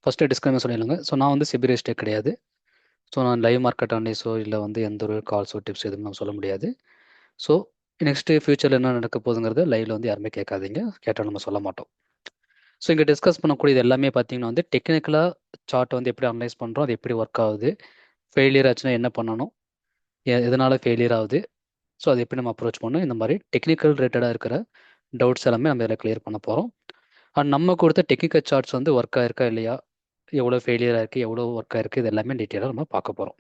First disclaimer சொல்லிடுங்க. So நான் வந்து செபி ரெஜிஸ்டர் கிடையாது. ஸோ நான் லைவ் மார்க்கெட் அனலைஸோ இல்லை வந்து எந்த ஒரு கால்ஸோ டிப்ஸ் எதுவும் நான் சொல்ல முடியாது. ஸோ நெக்ஸ்ட்டு ஃபியூச்சரில் என்ன நடக்க போகுதுங்கிறது லைவில் வந்து யாருமே கேட்காதீங்க, கேட்டால் நம்ம சொல்ல மாட்டோம். ஸோ இங்கே டிஸ்கஸ் பண்ணக்கூடியது எல்லாமே பார்த்தீங்கன்னா வந்து டெக்னிக்கலாக சார்ட் வந்து எப்படி அனலைஸ் பண்ணுறோம், அது எப்படி ஒர்க் ஆகுது, ஃபெயிலியர் ஆச்சுன்னா என்ன பண்ணணும், எதனால் ஃபெயிலியர் ஆகுது, ஸோ அது எப்படி நம்ம அப்ரோச் பண்ணணும், இந்த மாதிரி டெக்னிக்கல் ரிலேட்டடாக இருக்கிற டவுட்ஸ் எல்லாமே நம்ம இதில் கிளியர் பண்ண போகிறோம். அண்ட் நம்ம கொடுத்த டெக்னிக்கல் சார்ட்ஸ் வந்து ஒர்க் ஆயிருக்கா இல்லையா, எவ்வளோ ஃபெயிலியர் ஆயிருக்கு, எவ்வளோ ஒர்க் ஆயிருக்கு, இது எல்லாமே டீட்டெயிலாக நம்ம பார்க்க போகிறோம்.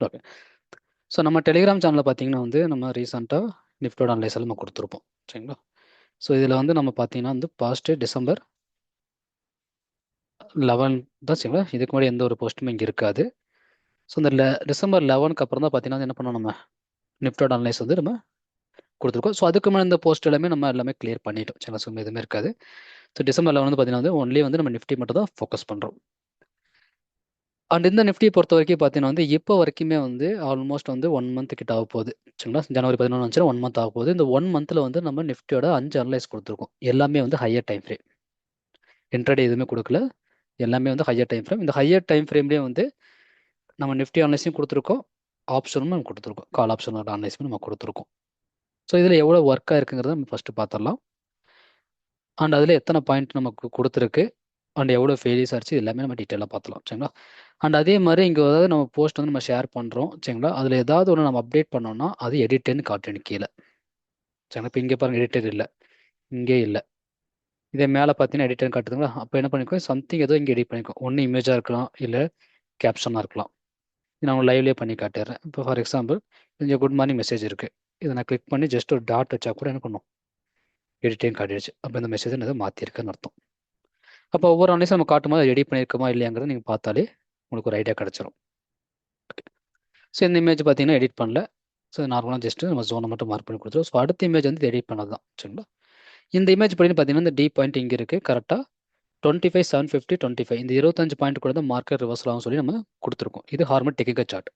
ஓகே. ஸோ நம்ம டெலிகிராம் சேனலில் பார்த்தீங்கன்னா வந்து நம்ம ரீசெண்டாக நிஃப்டோட அனலைஸ் நம்ம கொடுத்துருப்போம். சரிங்களா? ஸோ இதில் வந்து நம்ம பார்த்தீங்கன்னா வந்து பாஸ்ட்டு December 11 தான். சரிங்களா? இதுக்கு முன்னாடி எந்த ஒரு போஸ்ட்டுமே இங்கே இருக்காது. ஸோ இந்த December 11க்கு அப்புறம் தான் பார்த்தீங்கன்னா என்ன பண்ணோம், நம்ம நிஃப்டோட அனலைஸ் வந்து நம்ம கொடுத்துருக்கோம். ஸோ அதுக்கு மேலே இந்த போஸ்ட் எல்லாமே கிளியர் பண்ணிட்டோம். சரிங்களா? ஸோ எதுவுமே இருக்காது. ஸோ December 11 வந்து பார்த்தீங்கன்னா வந்து ஒன்லி வந்து நம்ம நிஃப்டி மட்டும் தான் ஃபோக்கஸ் பண்ணுறோம். அண்ட் இந்த நிஃப்டியை பொறுத்த வரைக்கும் பார்த்தீங்கன்னா வந்து இப்போ வரைக்குமே வந்து ஆல்மோஸ்ட் வந்து 1 மந்த் கிட்ட ஆக போகுது. சரிங்களா? ஜனவரி 11 வந்துச்சுன்னா 1 மந்த் ஆக போகுது. இந்த 1 மந்த்தில் வந்து நம்ம நிஃப்டியோட 5 அனலைஸ் கொடுத்துருக்கோம். எல்லாமே வந்து ஹையர் டைம் ஃப்ரேம், இன்ட்ராடே எதுவுமே கொடுக்கல, எல்லாமே வந்து ஹையர் டைம் ஃப்ரேம். இந்த ஹையர் டைம் ஃப்ரேம்லேயே வந்து நம்ம நிஃப்டி அனலைஸையும் கொடுத்துருக்கோம், ஆப்ஷனும் நம்ம கொடுத்துருக்கோம், கால் ஆப்ஷனோட அனலைஸும் நம்ம கொடுத்துருக்கோம். ஸோ இதில் எவ்வளோ ஒர்க்காக இருக்குங்கிறத நம்ம ஃபஸ்ட்டு பார்த்துடலாம். அண்ட் அதில் எத்தனை பாயிண்ட் நமக்கு கொடுத்துருக்கு, அண்ட் எவ்வளோ ஃபெயிலியர்ஸ் ஆச்சு, எல்லாமே நம்ம டீட்டெயிலாக பார்த்துலாம். சரிங்களா? அண்ட் அதே மாதிரி இங்கே ஏதாவது நம்ம போஸ்ட் வந்து நம்ம ஷேர் பண்ணுறோம். சரிங்களா? அதில் ஏதாவது ஒன்று நம்ம அப்டேட் பண்ணோம்னா அது எடிட்டர்னு காட்டணும் கீழே. சரிங்களா? இப்போ இங்கே பாருங்கள், எடிட்டர் இல்லை, இங்கே இல்லை. இதே மேலே பார்த்தீங்கன்னா எடிட்டர்னு காட்டுதுங்களா? அப்போ என்ன பண்ணிக்கோ, சம்திங் ஏதோ இங்கே எடிட் பண்ணிக்கோ. ஒன்று இமேஜாக இருக்கலாம், இல்லை கேப்ஷனாக இருக்கலாம். நான் உங்களுக்கு லைவ்லேயே பண்ணி காட்டுறேன். இப்போ ஃபார் எக்ஸாம்பிள் இங்கே குட் மார்னிங் மெசேஜ் இருக்குது. இதை நான் கிளிக் பண்ணி ஜஸ்ட் ஒரு டாட் வச்சா கூட என்ன பண்ணும், எடிட்டையும் காட்டிடுச்சு. அப்போ இந்த மெசேஜ் எதை மாற்றிருக்குன்னு அர்த்தம். அப்போ ஒவ்வொரு அனலைஸும் நம்ம காட்டும் போது எடிட் பண்ணியிருக்கோமா இல்லையாங்கிறத நீங்கள் பார்த்தாலே உங்களுக்கு ஒரு ஐடியா கிடச்சிரும். ஸோ இந்த இமேஜ் பார்த்தீங்கன்னா எடிட் பண்ணல. ஸோ நார்மலாக ஜஸ்ட்டு நம்ம ஜோனை மட்டும் மார்க் பண்ணி கொடுத்துருவோம். ஸோ அடுத்த இமேஜ் வந்து எடிட் பண்ணது தான். சரிங்களா? இந்த இமேஜ் படி பார்த்தீங்கன்னா இந்த டி பாயிண்ட் இங்கே இருக்குது கரெக்டாக 25,750 25 இந்த 25 பாயிண்ட் கூட தான் மார்க்கெட் ரிவர்சல் ஆகும் சொல்லி நம்ம கொடுத்துருக்கோம். இது ஹார்மன் டெக்னிக்கல் சார்ட்.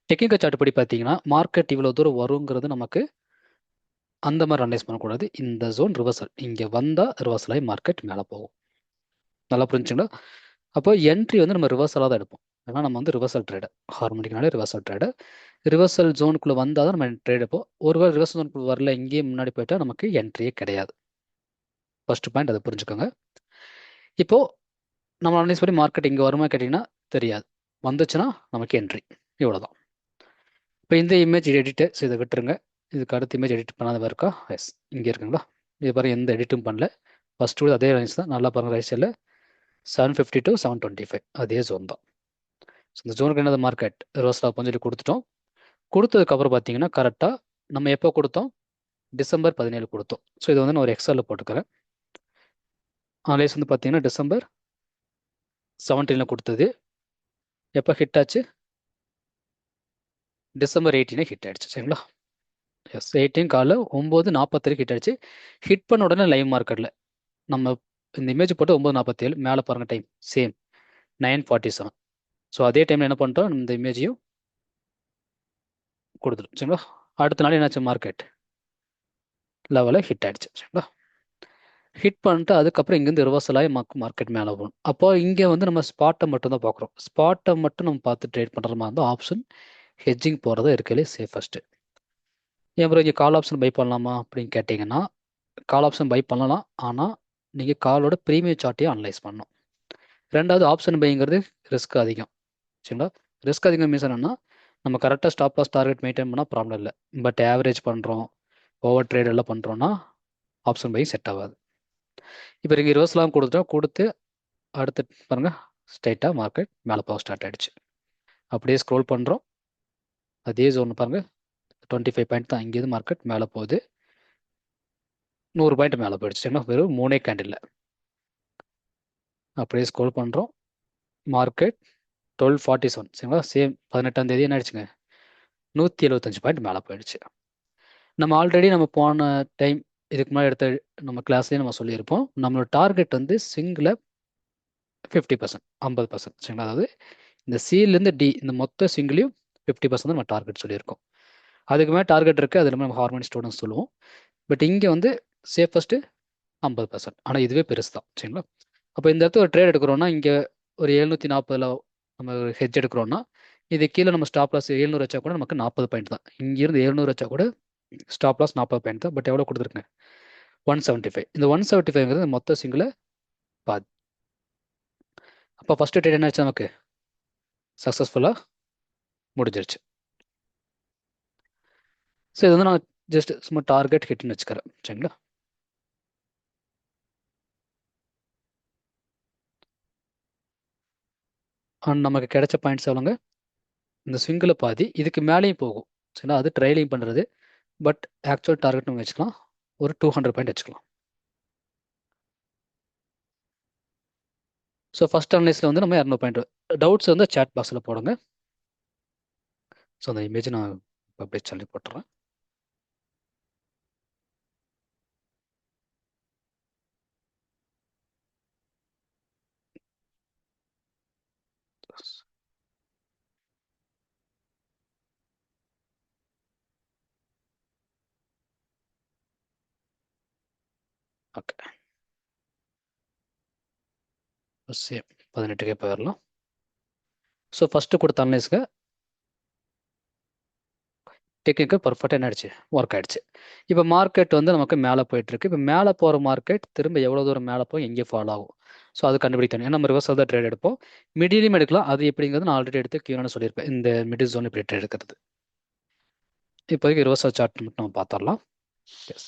டெக்னிக்கல் சார்ட் படி பார்த்தீங்கன்னா மார்க்கெட் இவ்வளோ தூரம் வருங்கிறது நமக்கு அந்த மாதிரி அனலைஸ் பண்ணக்கூடாது. இந்த ஜோன் ரிவர்சல் இங்கே வந்தால் ரிவர்சல் ஆகி மார்க்கெட் மேலே போகும். நல்லா புரிஞ்சுங்களா? அப்போ என்ட்ரி வந்து நம்ம ரிவர்சலாக தான் எடுப்போம். ஏன்னா நம்ம வந்து ரிவர்சல் ட்ரேடர், ஹார்மோனிக்னாலே ரிவர்சல் ட்ரேடர். ரிவர்சல் ஜோனுக்குள்ளே வந்தால் தான் நம்ம ட்ரேட் எடுப்போம். ஒருவேளை ரிவர்சல் ஜோனுக்குள்ள வரல, இங்கேயே முன்னாடி போயிட்டால் நமக்கு என்ட்ரியே கிடையாது. ஃபர்ஸ்ட் பாயிண்ட் அதை புரிஞ்சுக்கோங்க. இப்போது நம்ம அனலைஸ் பண்ணி மார்க்கெட் இங்கே வருமா கேட்டிங்கன்னா தெரியாது, வந்துச்சுன்னா நமக்கு என்ட்ரி, இவ்வளோதான். இப்போ இந்த இமேஜ் எடிட்டு, ஸோ இதை விட்டுருங்க. இதுக்கு அடுத்த இமேஜ் எடிட் பண்ணாத இருக்கா? எஸ், இங்கே இருக்குங்களா? இது பாருங்கள், எந்த எடிட்டும் பண்ணல. ஃபஸ்ட்டு அதே லைன்ஸ் தான். நல்லா பாருங்கள், ரைட் சைடில் 750 to 725 அதே ஜோன் தான். ஸோ இந்த ஜோனுக்கு என்னது மார்க்கெட் ரிவர்சல் ஆகும்னு சொல்லி கொடுத்துட்டோம். கொடுத்ததுக்கப்புறம் பார்த்தீங்கன்னா கரெக்டாக நம்ம எப்போ கொடுத்தோம், December 17 கொடுத்தோம். ஸோ இது வந்து நான் ஒரு எக்ஸலில் போட்டுக்கிறேன். அனலைஸ் வந்து பார்த்தீங்கன்னா December 17 கொடுத்தது. எப்போ ஹிட் ஆச்சு, December 18 ஹிட் ஆயிடுச்சு. சரிங்களா? எஸ், 18 காலைல 9:47 ஹிட் ஆயிடுச்சு. ஹிட் பண்ண உடனே லைவ் மார்க்கெட்டில் நம்ம இந்த இமேஜ் போட்டு 9:47 மேலே பாருங்கள் டைம் சேம் 9:47. ஸோ அதே டைமில் என்ன பண்ணிட்டோம், இந்த இமேஜையும் கொடுத்துரும். சரிங்களா? அடுத்த நாள் என்னாச்சு, மார்க்கெட் லெவலில் ஹிட் ஆயிடுச்சு. சரிங்களா? ஹிட் பண்ணிட்டு அதுக்கப்புறம் இங்கேருந்து ரிவர்சல் ஆகி மார்க்கெட் மேலே போகணும். அப்போ இங்கே வந்து நம்ம ஸ்பாட்டை மட்டும் தான் பார்க்குறோம். ஸ்பாட்டை மட்டும் நம்ம பார்த்து ட்ரேட் பண்ணுற மாதிரி இருந்தால் ஆப்ஷன் ஹெட்ஜிங் போகிறத இருக்கலே சேஃபஸ்ட்டு. ஏன் ப்ரோ இங்கே கால் ஆப்ஷன் பை பண்ணலாமா அப்படின்னு கேட்டிங்கன்னா, கால் ஆப்ஷன் பை பண்ணலாம். ஆனால் நீங்கள் காலோட ப்ரீமியம் சார்ட்டையும் அனலைஸ் பண்ணணும். ரெண்டாவது ஆப்ஷன் பைங்கிறது ரிஸ்க் அதிகம். சரிங்களா? ரிஸ்க் அதிகம் மீன்ஸ் என்னென்னா, நம்ம கரெக்டாக ஸ்டாப் லாஸ் டார்கெட் மெயின்டைன் பண்ணால் ப்ராப்ளம் இல்லை. பட் ஆவரேஜ் பண்ணுறோம், ஓவர் ட்ரேட் எல்லாம் பண்ணுறோன்னா ஆப்ஷன் பை செட் ஆகாது. இப்போ இங்கே ரிவர்ஸ்லாம் கொடுத்து அடுத்து பாருங்கள் ஸ்ட்ரைட்டாக மார்க்கெட் மேலே போக ஸ்டார்ட் ஆகிடுச்சு. அப்படியே ஸ்க்ரோல் பண்ணுறோம், அதே ஜோன் பாருங்கள் 25 பாயிண்ட் தான். இங்கேருந்து மார்க்கெட் மேலே போகுது, 100 பாயிண்ட் மேலே போயிடுச்சு. சரிங்களா? வெறும் 3 கேண்டில். அப்படியே ஸ்க்ரோல் பண்ணுறோம், மார்க்கெட் 12:47. சரிங்களா? சேம் 18ஆம் தேதி என்ன ஆயிடுச்சுங்க, 175 பாயிண்ட் மேலே போயிடுச்சு. நம்ம ஆல்ரெடி நம்ம போன டைம் இதுக்கு முன்னாடி எடுத்த நம்ம கிளாஸ்லேயே நம்ம சொல்லியிருப்போம், நம்மளோட டார்கெட் வந்து சிங்கில் 50%, 50%. சரிங்களா? அதாவது இந்த சிலேருந்து டி இந்த மொத்த சிங்கிளையும் 50% நம்ம டார்கெட் சொல்லியிருக்கோம். அதுக்கு மேலே டார்கெட் இருக்குது, அது நம்ம ஹார்மோனி ஸ்டூடெண்ட்ஸ் சொல்லுவோம். பட் இங்கே வந்து சேஃபஸ்ட்டு 50%. ஆனால் இதுவே பெருசு தான். சரிங்களா? அப்போ இந்த இடத்துல ஒரு ட்ரேட் எடுக்கிறோம்னா இங்கே ஒரு 740 நம்ம ஹெட்ஜ் எடுக்கிறோம்னா இது கீழே நம்ம ஸ்டாப் லாஸ் 700 வச்சா கூட நமக்கு 40 பாயிண்ட் தான். இங்கிருந்து 700 வச்சா கூட ஸ்டாப் லாஸ் 40 பாயிண்ட் தான். பட் எவ்வளோ கொடுத்துருக்கேன்? 175. இந்த 175ங்கிறது மொத்த சிங்கில் பாதி. அப்போ ஃபஸ்ட்டு ட்ரேட் என்ன ஆச்சு? நமக்கு சக்ஸஸ்ஃபுல்லாக முடிஞ்சிருச்சு. ஸோ இது வந்து நான் ஜஸ்ட் சும்மா டார்கெட் ஹிட்னு வச்சுக்கிறேன். சரிங்களா? நமக்கு கிடைச்ச பாயிண்ட்ஸ் எவ்வளோங்க? இந்த ஸ்விங்கில் பாதி இதுக்கு மேலேயும் போகும். சரிங்களா? அது ட்ரைலிங் பண்ணுறது. பட் ஆக்சுவல் டார்கெட் நம்ம வச்சுக்கலாம் ஒரு 200 பாயிண்ட் வச்சுக்கலாம். ஸோ ஃபஸ்ட் அனலைஸில் வந்து நம்ம 200 பாயிண்ட். டவுட்ஸ் வந்து சேட் பாக்ஸில் போடுங்க. ஸோ அந்த இமேஜ் நான் அப்படியே சொல்லி போட்டுறேன். ஓகே, சேம் 18க்கே போயிடலாம். ஸோ ஃபஸ்ட்டு கொடுத்த அனலைஸ்க்கு டெக்னிக்கல் பர்ஃபெக்டாக என்ன ஆயிடுச்சு? ஒர்க் ஆயிடுச்சு. இப்போ மார்க்கெட் வந்து நமக்கு மேலே போயிட்டுருக்கு. இப்போ மேலே போகிற மார்க்கெட் திரும்ப எவ்வளோ தூரம் மேலே போய் எங்கே ஃபாலோ ஆகும்? ஸோ அது கண்டுபிடிக்கணும். ஏன்னா நம்ம ரிவர்ஸாக தான் ட்ரேட் எடுப்போம். மிடிலையும் எடுக்கலாம். அது எப்படிங்கிறது நான் ஆல்ரெடி எடுத்து கீழே சொல்லியிருப்பேன். இந்த மிடில் ஜோன் இப்படி ட்ரேட் எடுக்கிறது. இப்போதைக்கு ரிவர்ஸாக சார்ட் மட்டும் நம்ம பார்த்துடலாம். எஸ்.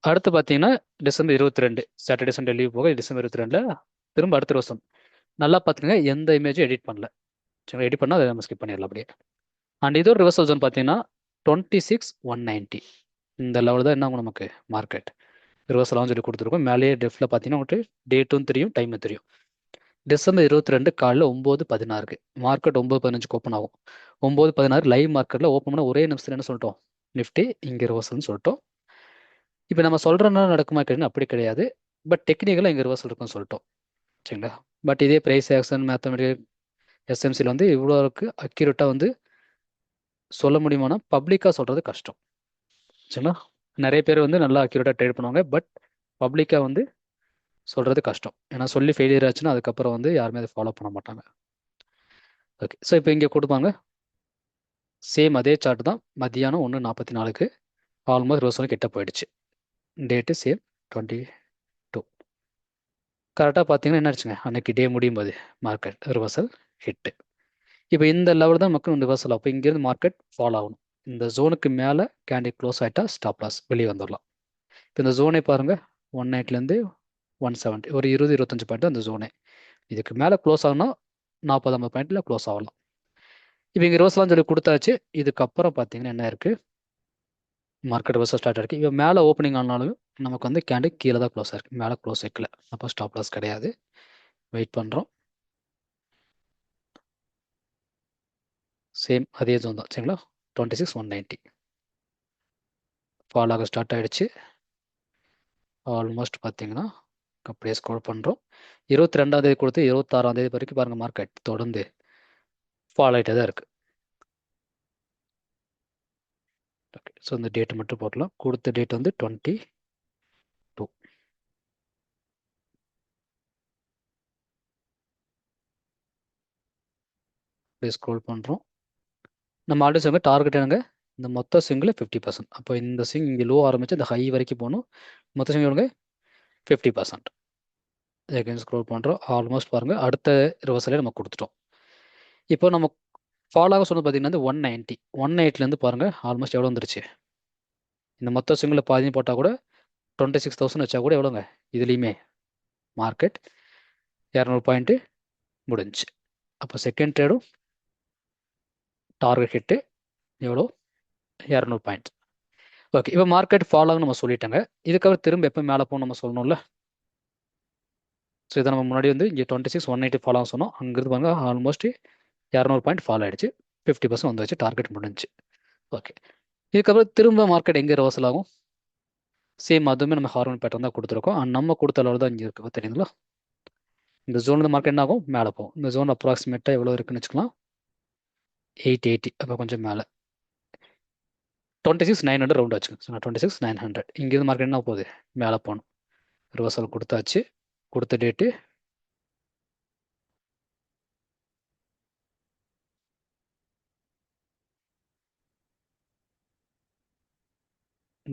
அடுத்து பார்த்தீங்கன்னா டிசம்பர் 22 சாட்டர்டே சண்டே லீவ் போக டிசம்பர் 22 திரும்ப அடுத்த வருஷம் நல்லா பார்த்துங்க. எந்த இமேஜும் எடிட் பண்ணல. சரி, எடிட் பண்ணால் அதை நம்ம ஸ்கிப் பண்ணிடலாம் அப்படியே. அண்ட் இதோட ரிவர்சல் ஜோன் பார்த்தீங்கன்னா 26,190 இந்த லெவல் தான் என்ன ஆகும் நமக்கு மார்க்கெட் ரிவர்சலாகவும் சொல்லி கொடுத்துருக்கோம். மேலேயே டெஃப்ல பார்த்தீங்கன்னா உங்களுக்கு டேட்டும் தெரியும், டைமும் தெரியும். டிசம்பர் 22 காலையில் 9:16 மார்க்கெட் 9:15 ஓப்பன் ஆகும். 9:16 லைவ் மார்க்கெட்டில் ஓப்பன் பண்ண ஒரே நிமிஷத்தில் என்ன சொல்லிட்டோம்? நிஃப்டி இங்கே ரிவர்சல்னு சொல்லிட்டோம். இப்போ நம்ம சொல்கிறனால நடக்குமா கேட்டீங்கன்னா அப்படி கிடையாது. பட் டெக்னிக்கலாக இங்கே ரிவர்சல் இருக்குன்னு சொல்லிட்டோம். சரிங்களா? பட் இதே ப்ரைஸ் ஆக்ஷன் மேத்தமெட்டிக்கல் எஸ்எம்சியில் வந்து இவ்வளோ இருக்குது அக்யூரேட்டாக வந்து சொல்ல முடியுமானா பப்ளிக்காக சொல்கிறது கஷ்டம். சரிங்களா? நிறைய பேர் வந்து நல்லா அக்யூரேட்டாக ட்ரேட் பண்ணுவாங்க. பட் பப்ளிக்காக வந்து சொல்கிறது கஷ்டம். ஏன்னா சொல்லி ஃபெயிலியர் ஆச்சுன்னா அதுக்கப்புறம் வந்து யாருமே அதை ஃபாலோ பண்ண மாட்டாங்க. ஓகே, ஸோ இப்போ இங்கே கொடுப்பாங்க. சேம் அதே சார்ட் தான். மத்தியானம் 1:44 ஆல்மோஸ்ட் ரிவர்சல் கிட்ட போயிடுச்சு. Date same 22. கரெக்டாக பார்த்தீங்கன்னா என்ன ஆச்சுங்க? அன்னைக்கு டே முடியும் போது மார்க்கெட் ரிவர்சல் ஹிட்டு. இப்போ இந்த லெவல் தான் மக்கள் ரிவர்சல். அப்போ இங்கேருந்து மார்க்கெட் ஃபாலோ ஆகணும். இந்த ஜோனுக்கு மேலே கேண்டில் க்ளோஸ் ஆகிட்டா ஸ்டாப் லாஸ் வெளியே வந்துடலாம். இப்போ இந்த ஜோனை பாருங்கள், 190லேருந்து 170 ஒரு 20-25 பாயிண்ட் அந்த ஜோனே. இதுக்கு மேலே க்ளோஸ் ஆகணும் 40-50 பாயிண்டில் க்ளோஸ் ஆகலாம். இப்போ இங்கே ரிவர்ஸ்லாம் சொல்லி கொடுத்தாச்சு. இதுக்கப்புறம் பார்த்தீங்கன்னா என்ன இருக்குது? மார்க்கெட் ரிவர்ஸாக ஸ்டார்ட் ஆயிருக்கு. இப்போ மேலே ஓப்பனிங் ஆனாலும் நமக்கு வந்து கேண்டில் கீழே தான் க்ளோஸ் ஆயிருக்கு. மேலே க்ளோஸ் வைக்கல. அப்போ ஸ்டாப் லாஸ் கிடையாது. வெயிட் பண்ணுறோம். சேம் அதே ஜோன் தான். சரிங்களா? 26,190 ஃபால் ஆக ஸ்டார்ட் ஆகிடுச்சு. ஆல்மோஸ்ட் பார்த்தீங்கன்னா அப்படியே ஸ்க்ரோல் பண்ணுறோம். 22ஆம் தேதி கொடுத்து 26ஆம் தேதி வரைக்கும் பாருங்கள் மார்க்கெட் தொடர்ந்து ஃபால் ஆகிட்டே தான் இருக்குது. ஓகே, ஸோ இந்த டேட்டு மட்டும் போடலாம். கொடுத்த டேட் வந்து 22. அப்படியே ஸ்க்ரோல் பண்ணுறோம். நம்ம ஆல்ரெடி சொன்ன டார்கெட் என்னங்க? இந்த மொத்த ஸ்விங்கில் 50%. அப்போ இந்த ஸ்விங் இங்கே லோ ஆரம்பிச்சு இந்த ஹை வரைக்கும் போகணும். மொத்த ஸ்விங் எவ்வளோங்க? 50%. எகைன் ஸ்க்ரோல் பண்ணுறோம். ஆல்மோஸ்ட் பாருங்கள் அடுத்த ரிவர்சலே நம்ம கொடுத்துட்டோம். இப்போ நம்ம ஃபால் ஆக சொன்னது பார்த்தீங்கன்னா 190. 180லேருந்து பாருங்கள் ஆல்மோஸ்ட் எவ்வளோ வந்துருச்சு? இந்த மொத்த ஸ்விங்கில் பாதி போட்டால் கூட 26,000 வச்சா கூட எவ்வளோங்க? இதுலேயுமே மார்க்கெட் 200 பாயிண்ட்டு முடிஞ்சு. அப்போ செகண்ட் ட்ரேடும் டார்கெட் ஹிட்டு எவ்வளோ? 200 பாயிண்ட். ஓகே, இப்போ மார்க்கெட் ஃபால் ஆகும் நம்ம சொல்லிட்டோங்க. இதுக்கப்புறம் திரும்ப எப்போ மேலே போகணும் நம்ம சொல்லணும்ல. ஸோ இதை நம்ம முன்னாடி வந்து இங்கே 26,180 ஃபால் ஆகும் சொன்னோம். அங்கிருந்து பாருங்க ஆல்மோஸ்ட் 200 பாயிண்ட் ஃபால் ஆகிடுச்சு. 50% வந்து வச்சு டார்கெட் முடிஞ்சு. ஓகே, இதுக்கப்புறம் திரும்ப மார்க்கெட் எங்கே ரிவர்சல் ஆகும்? சேம் அதுவுமே நம்ம ஹார்மோன் பேட்டர்ன் தான் கொடுத்துருக்கோம். நம்ம கொடுத்த அளவு தான் இங்கே இருக்குது தெரியுங்களா? இந்த ஜோனில் மார்க்கெட் என்ன ஆகும்? மேலே போகும். இந்த ஜோன் அப்ராக்சிமேட்டாக எவ்வளோ இருக்குன்னு வச்சுக்கலாம்? 880. அப்போ கொஞ்சம் மேலே 26,900 ரவுண்ட் வச்சுக்கோங்க. ஸோ நான் 26,900 இங்கேருந்து மார்க்கெட் என்ன போகுது? மேலே போகணும். ரிவர்சல் கொடுத்தாச்சு. கொடுத்த டேட்டு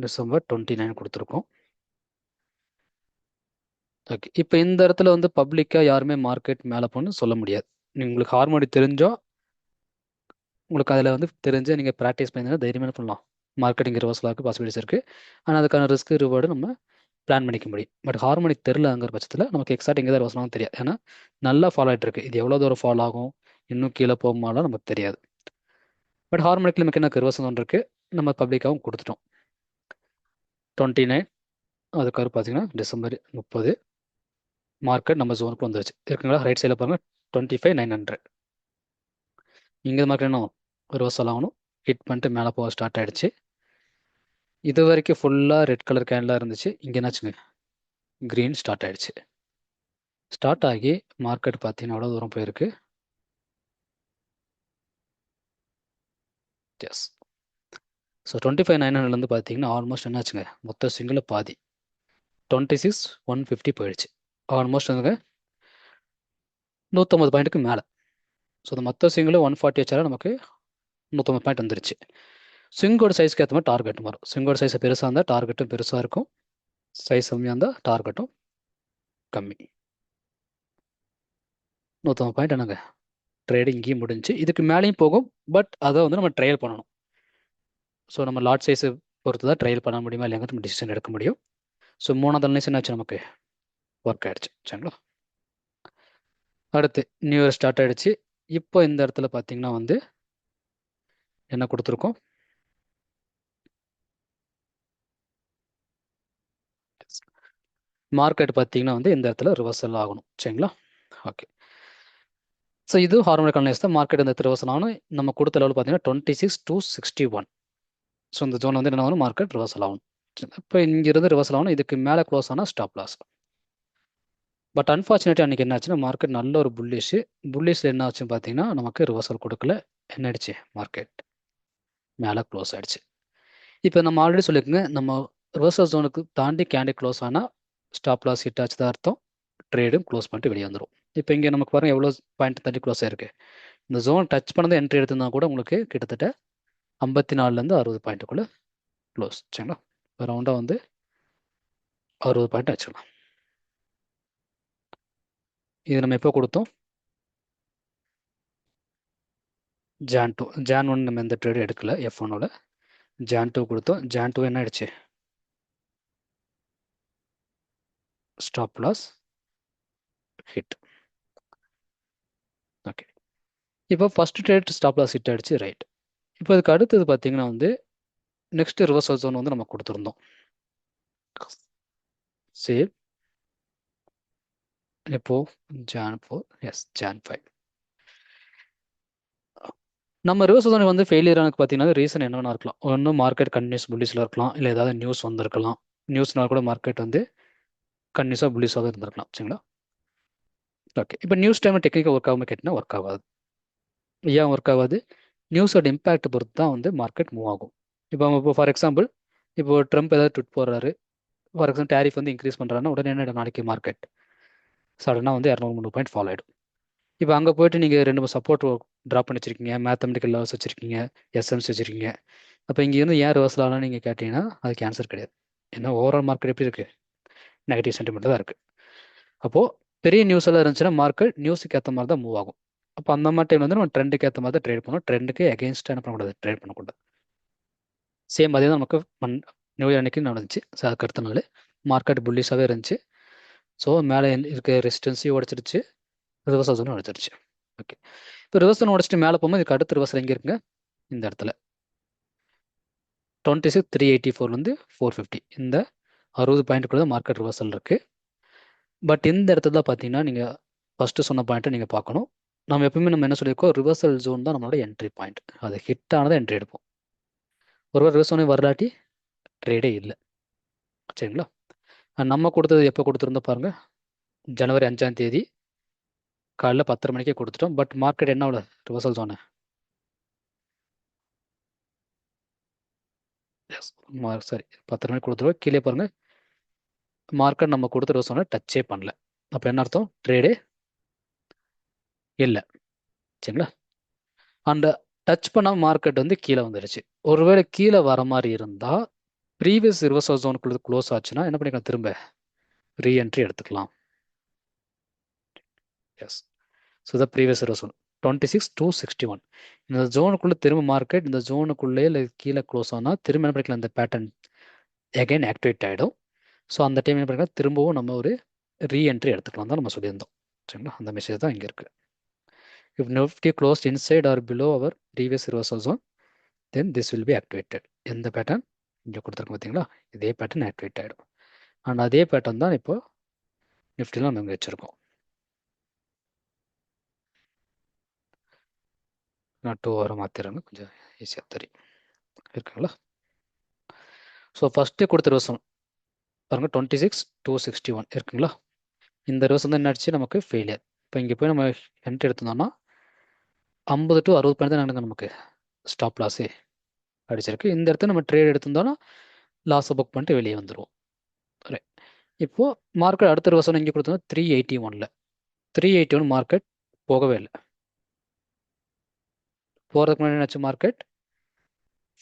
டிசம்பர் 29 கொடுத்துருக்கோம். ஓகே, இப்போ இந்த இடத்துல வந்து பப்ளிக்காக யாருமே மார்க்கெட் மேலே போகணும்னு சொல்ல முடியாது. உங்களுக்கு ஹார்மோனி தெரிஞ்சோ, உங்களுக்கு அதில் வந்து தெரிஞ்சு நீங்கள் ப்ராக்டிஸ் பண்ணி தைரியமாக பண்ணலாம். மார்க்கெட்டிங் ரிவர்சல் ஆக பாசிபிலிட்டிஸ் இருக்குது. ஆனால் அதுக்கான ரிஸ்க் ரிவார்டு நம்ம பிளான் பண்ணிக்க முடியும். பட் ஹார்மோனி தெரிலங்கிற பட்சத்தில் நமக்கு எக்ஸாக்ட் எங்கே தான் ரிவர்சல் தெரியாது. ஏன்னா நல்லா ஃபாலோ ஆகிட்டு இருக்கு. இது எவ்வளோ தூரம் ஃபாலோ ஆகும், இன்னும் கீழே போகுமாலாம் நமக்கு தெரியாது. பட் ஹார்மோனிக்கில் நமக்கு என்ன ரிவர்சல் ஒன்று இருக்குது, நம்ம பப்ளிக்காகவும் கொடுத்துட்டோம். 29 அதுக்காக பார்த்தீங்கன்னா டிசம்பர் 30 மார்க்கெட் நம்ம ஜோனுக்கு வந்துருச்சு இருக்குங்களா. ரைட் சைடில் பாருங்கள் 25,900. இங்கே மார்க்கெட் என்ன ரிவர்சல் ஆகணும், ஹிட் பண்ணிட்டு மேலே போக ஸ்டார்ட் ஆகிடுச்சு. இது வரைக்கும் ஃபுல்லாக ரெட் கலர் கேண்டிலாக இருந்துச்சு. இங்கே என்னாச்சுங்க, க்ரீன் ஸ்டார்ட் ஆகிடுச்சு. ஸ்டார்ட் ஆகி மார்க்கெட் பார்த்தீங்கன்னா எவ்வளோ தூரம் போயிருக்கு. எஸ், ஸோ 25,900 பார்த்தீங்கன்னா ஆல்மோஸ்ட் என்னாச்சுங்க, மொத்த சிங்கில் பாதி 26,150 போயிடுச்சு. ஆல்மோஸ்ட் வந்துங்க 150 பாயிண்ட்டுக்கு மேலே. ஸோ அந்த மொத்த சிங்கில் 140 வச்சாலும் நமக்கு 150 பாயிண்ட் வந்துருச்சு. ஸ்விங்கோட சைஸ்க்கு ஏற்ற மாதிரி டார்கெட் மாறும். ஸ்விங்கோட சைஸ் பெருசாக இருந்தால் டார்கெட்டும் பெருசாக இருக்கும், சைஸ் கம்மியாக இருந்தால் டார்கெட்டும் கம்மி. 150 பாயிண்ட் என்னங்க ட்ரேடிங் இங்கேயும் முடிஞ்சு. இதுக்கு மேலேயும் போகும், பட் அதை வந்து நம்ம ட்ரையல் பண்ணணும். ஸோ நம்ம லாட் சைஸை பொறுத்து தான் ட்ரையல் பண்ண முடியுமா இல்லைங்க நம்ம டிசிஷன் எடுக்க முடியும். ஸோ 3வது அனலைஸ் என்னாச்சு, நமக்கு ஒர்க் ஆகிடுச்சு. சரிங்களா. அடுத்து நியூ இயர் ஸ்டார்ட் ஆகிடுச்சு. இப்போ இந்த இடத்துல பார்த்தீங்கன்னா வந்து என்ன கொடுத்துருக்கோம், மார்க்கெட் பார்த்தீங்கன்னா வந்து இந்த இடத்துல ரிவர்சல் ஆகணும். சரிங்களா. ஓகே, ஸோ இது ஹார்மோனிக் அனலைஸ் தான். மார்க்கெட் இந்த இடத்துல ரிவர்சல் ஆகணும். நம்ம கொடுத்த லெவல் பார்த்தீங்கன்னா 26,261. ஸோ இந்த ஜோன் வந்து என்ன ஆகணும், மார்க்கெட் ரிவர்சல் ஆகணும். இப்போ இங்கிருந்து ரிவர்சல் ஆகணும். இதுக்கு மேலே க்ளோஸ் ஆனால் ஸ்டாப் லாஸ். பட் அன்ஃபார்ச்சுனேட்லி அன்றைக்கி என்ன ஆச்சுன்னா, மார்க்கெட் நல்ல ஒரு புல்லிஷில் என்ன ஆச்சுன்னு பார்த்தீங்கன்னா நமக்கு ரிவர்சல் கொடுக்கல. என்ன ஆயிடுச்சு, மார்க்கெட் மேலே க்ளோஸ் ஆகிடுச்சு. இப்போ நம்ம ஆல்ரெடி சொல்லியிருக்கோங்க, நம்ம ரிவர்சல் ஜோனுக்கு தாண்டி கேண்டில் க்ளோஸ் ஆனால் ஸ்டாப் லாஸ் ஹிட் ஆச்சு தான் அர்த்தம். ட்ரேடும் க்ளோஸ் பண்ணிட்டு வெளியே வந்துடும். இப்போ இங்கே நமக்கு பாருங்கள் எவ்வளோ பாயிண்ட் தள்ளி க்ளோஸ் ஆயிருக்கு. இந்த ஜோன் டச் பண்ணதை என்ட்ரி எடுத்திருந்தா கூட உங்களுக்கு கிட்டத்தட்ட 54லேருந்து 60 பாயிண்ட்டுக்குள்ளே க்ளோஸ். சரிங்களா. இப்போ ரவுண்டாக வந்து 60 பாயிண்ட் வச்சுக்கலாம். இது நம்ம எப்போ கொடுத்தோம், ஜான் 2. ஜான் 1 நம்ம எந்த ட்ரேடும் எடுக்கல F1ஓட. ஜான் 2 கொடுத்தோம். ஜான் 2 என்ன ஆயிடுச்சு, ஸ்டாப் லாஸ் ஹிட். ஓகே, இப்போ first trade stop loss hit ஆயிடுச்சு. ரைட். இப்போ இதுக்கு அடுத்தது பார்த்தீங்கன்னா வந்து நெக்ஸ்ட் ரிவர்சல் ஜோன் வந்து நம்ம கொடுத்துருந்தோம். சேவ் எப்போ, ஜான் 4. S, John 5. நம்ம ரிவர்சல் ஜோன் வந்து ஃபெயிலியர் ஆனதுக்கு பார்த்தீங்கன்னா ரீசன் என்னென்னா இருக்கலாம். ஒன்று மார்க்கெட் கண்டினியூஸ் புல்லிஸில் இருக்கலாம், இல்லை ஏதாவது நியூஸ் வந்திருக்கலாம். நியூஸ்னால் கூட மார்க்கெட் வந்து கண்டினியூஸாக புல்லிஸாக இருந்திருக்கலாம். சரிங்களா. ஓகே, இப்போ நியூஸ் டைமில் டெக்னிக்காக ஒர்க் ஆகாமல் கேட்டிங்கன்னா ஒர்க் ஆகாது. ஏன் ஒர்க் ஆகாது, நியூஸோட இம்பாக்ட் பொறுத்து தான் வந்து மார்க்கெட் மூவ் ஆகும். இப்போ ஃபார் எக்ஸாம்பிள், இப்போ ட்ரம்ப் ஏதாவது ட்விட் போடுறாரு, ஃபார் எக்ஸாம்பிள் டேரிஃப் வந்து இன்க்ரீஸ் பண்ணுறாருன்னா உடனே என்ன நாளைக்கு மார்க்கெட் சடனாக வந்து 200-300 பாயிண்ட் ஃபாலோ ஆகிடும். இப்போ அங்கே போயிட்டு நீங்கள் 2 சப்போர்ட் ட்ராப் பண்ணி வச்சிருக்கீங்க, மேத்தமெட்டிக்கல் லாஸ் வச்சிருக்கீங்க, எஸ்எம்ஸ் வச்சிருக்கீங்க. அப்போ இங்கேருந்து ஏன் ரிவர்சல் ஆகலாம்னு நீங்கள் கேட்டிங்கன்னா அதுக்கு ஆன்சர் கிடையாது. ஏன்னா ஓவரால் மார்க்கெட் எப்படி இருக்குது, நெகட்டிவ் சென்டிமெண்ட் தான் இருக்குது. அப்போது பெரிய நியூஸ் எல்லாம் இருந்துச்சுன்னா மார்க்கெட் நியூஸுக்கு ஏற்ற மாதிரி தான் மூவ் ஆகும். அப்போ அந்த மாதிரி டைம் வந்து நம்ம ட்ரெண்டுக்கு ஏற்ற மாதிரி தான் ட்ரேட் பண்ணணும். ட்ரெண்டுக்கு எகென்ஸ்டாக என்ன பண்ணக்கூடாது, ட்ரேட் பண்ணக்கூடாது. சேம் அதே தான் நமக்கு நியூ இயர் அன்னைக்கு நடந்துச்சு. ஸோ அதுக்கு அடுத்த நாள் மார்க்கெட் புல்லிஷாகவே இருந்துச்சு. ஸோ மேலே இருக்க ரெசிஸ்டன்ஸையும் உடச்சிருச்சு, ரிவர்சல் ஜோனும் உடச்சிருச்சு. ஓகே, இப்போ ரிவர்சல் உடச்சிட்டு மேலே போகும்போது இதுக்கு அடுத்த ரிவர்சல் எங்கே இருக்குங்க, இந்த இடத்துல 26,384 450. இந்த 60 பாயிண்ட்டுக்குள்ள தான் மார்க்கெட் ரிவர்சல் இருக்குது. பட் இந்த இடத்துல தான் பார்த்தீங்கன்னா நீங்கள் ஃபஸ்ட்டு சொன்ன பாயிண்ட்டை நீங்கள் பார்க்கணும். நம்ம எப்பவுமே நம்ம என்ன சொல்லியிருக்கோம், ரிவர்சல் ஜோன் தான் நம்மளோட என்ட்ரி பாயிண்ட். அது ஹிட் ஆனதை என்ட்ரி எடுப்போம். ஒருவேளை ரிவர்சல் வரலாட்டி ட்ரேடே இல்லை. சரிங்களா. நம்ம கொடுத்தது எப்போ கொடுத்துருந்தோம் பாருங்கள், ஜனவரி 5ஆம் தேதி காலைல 10:30 மணிக்கே கொடுத்துட்டோம். பட் மார்க்கெட் என்ன அவ்வளோ ரிவர்சல் ஜோனு, சரி 10:30 மணிக்கு கொடுத்துருவோம். கீழே பாருங்கள் மார்க்கெட் நம்ம கொடுத்த ரிவர்சல் டச்சே பண்ணல. அப்போ என்ன அர்த்தம், ட்ரேடே இல்லை. சரிங்களா. அந்த டச் பண்ணால் மார்க்கெட் வந்து கீழே வந்துடுச்சு. ஒருவேளை கீழே வர மாதிரி இருந்தால் ப்ரீவியஸ் ரிவர்சல் ஜோனுக்குள்ள க்ளோஸ் ஆச்சுன்னா என்ன பண்ணிக்கலாம், திரும்ப ரீஎன்ட்ரி எடுத்துக்கலாம். Yes. So the previous reversal 26 to 61. இந்த ஜோனுக்குள்ளே திரும்ப மார்க்கெட் இந்த ஜோனுக்குள்ளே இல்லை கீழே க்ளோஸ் ஆனால் திரும்ப என்ன பண்ணிக்கலாம், இந்த பேட்டர்ன் அகைன் ஆக்டிவேட் ஆகிடும். ஸோ அந்த டைம் என்ன பண்ணிக்கலாம், திரும்பவும் நம்ம ஒரு ரீஎன்ட்ரி எடுத்துக்கலாம் தான் நம்ம சொல்லியிருந்தோம். சரிங்களா, அந்த மெசேஜ் தான் இங்கே இருக்குது. If Nifty closed inside or below our previous reversal zone, then this will be activated. எந்த பேட்டர்ன் இங்கே கொடுத்துருக்கு பார்த்தீங்களா, இதே பேட்டர்ன் ஆக்டிவேட் ஆகிடும். அண்ட் அதே பேட்டர்ன் தான் இப்போ நிஃப்டியில் நம்ம இங்கே வச்சுருக்கோம். நான் 2 ஹவரை மாற்றிடுறேங்க, கொஞ்சம் ஈஸியாக தெரியும் இருக்குங்களா. ஸோ ஃபஸ்ட்டு கொடுத்த ரிவர்சல் பாருங்கள் 26 to 61 இருக்குங்களா. இந்த ரிவர்சல் தான் என்னாச்சு, நமக்கு ஃபெயிலியர். இப்போ இங்கே போய் நம்ம என்ட்ரி எடுத்திருந்தோம்னா 50 to 60 பாயிண்ட் தான் நடக்குங்க, நமக்கு ஸ்டாப் லாஸே அடிச்சிருக்கு. இந்த இடத்துல நம்ம ட்ரேட் எடுத்திருந்தோம்னா லாஸை புக் பண்ணிட்டு வெளியே வந்துடுவோம். ரைட். இப்போது மார்க்கெட் அடுத்த ரிவர்சல் இங்கே கொடுத்தோம்னா 381. 381 மார்க்கெட் போகவே இல்லை. போகிறதுக்கு முன்னாடி என்னாச்சு, மார்க்கெட்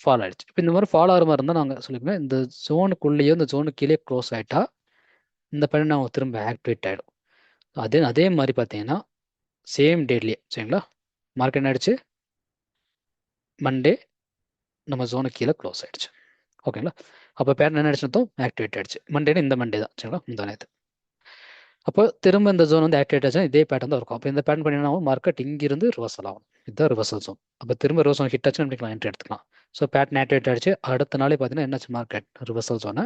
ஃபால் ஆகிடுச்சு. இப்போ இந்த மாதிரி ஃபால் ஆகிற மாதிரி இருந்தால் நாங்கள் சொல்லிக்கோங்க, இந்த ஜோனுக்குள்ளேயோ இந்த ஜோனுக்கு கீழே க்ளோஸ் ஆகிட்டா இந்த படம் நம்ம திரும்ப ஆக்டிவேட் ஆகிடும். அதே மாதிரி பார்த்தீங்கன்னா சேம் டேட்லேயே சரிங்களா, மார்க்கெட் என்ன ஆயிடுச்சு, மண்டே நம்ம ஜோனுக்கு கீழே க்ளோஸ் ஆகிடுச்சு. ஓகேங்களா. அப்போ பேட்டர்ன் என்ன ஆயிடுச்சு, ஆக்டிவேட் ஆகிடுச்சு. மண்டேன்னு இந்த மண்டே தான் சரிங்களா, இந்த நேற்று. அப்போ திரும்ப இந்த ஜோன் வந்து ஆக்டிவேட் ஆச்சுன்னா இதே பேட்டர்ன் தான் இருக்கும். அப்போ இந்த பேட்டர்ன் பண்ணினா மார்க்கெட் இங்கிருந்து ரிவர்சல் ஆகும். இதுதான் ரிவர்சல் ஜோன். அப்போ திரும்ப ரிவர்சல் ஹிட் ஆச்சுன்னு பண்ணிக்கலாம், என்ட்ரி எடுத்துக்கலாம். ஸோ பேட்டர்ன் ஆக்டிவேட் ஆகிடுச்சு. அடுத்த நாளே பார்த்தீங்கன்னா என்னாச்சு, மார்க்கெட் ரிவர்சல் ஜோனை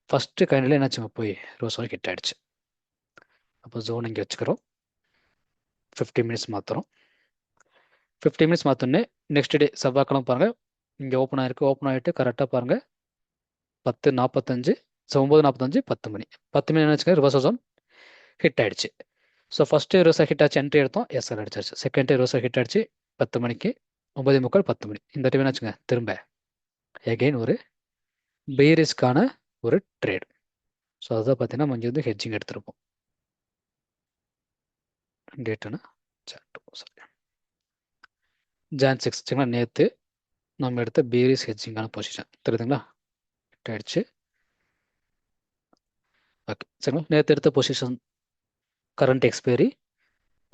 ஃபஸ்ட்டு கைண்டில் என்னாச்சு போய் ரிவர்சல் ஹிட் ஆகிடுச்சு. அப்போ ஜோன் இங்கே வச்சுக்கிறோம். 50 மினிட்ஸ் மாற்றுறோம். 50 மினிட்ஸ் மாற்றோன்னே நெக்ஸ்ட் டே செவ்வாய்க்கிழமை பாருங்கள், இங்கே ஓப்பன் ஆகிருக்கு. ஓப்பன் ஆகிட்டு கரெக்டாக பாருங்கள் 10:45, 9:45, 10 மணி. 10 மணி என்ன வச்சுக்கோங்க, ரிவர்சல் ஜோன் ஹிட் ஆகிடுச்சு. ஸோ ஃபஸ்ட்டு ரிவர்சல் ஹிட் ஆச்சு, என்ட்ரி எடுத்தோம், எஸ்எல் அடிச்சாச்சு. செகண்ட் ரிவர்சல் ஹிட் ஆச்சு 10 மணிக்கு, 9:45, 10 மணி. இந்த டைம் வச்சுங்க திரும்ப எகெயின் ஒரு பேரிஸ்க்கான ஒரு ட்ரேட். ஸோ அதை பார்த்தீங்கன்னா நம்ம இங்கே வந்து ஹெட்ஜிங் எடுத்திருப்போம். டேட்டுன்னு Jan 6 சரிங்களா, நேற்று நம்ம எடுத்த பேரிஸ் ஹெட்ஜிங்கான பொசிஷன் தெரியுதுங்களா, ஹிட் ஆயிடுச்சு. ஓகே சரிங்களா, நேற்று எடுத்த பொசிஷன் கரண்ட் எக்ஸ்பைரி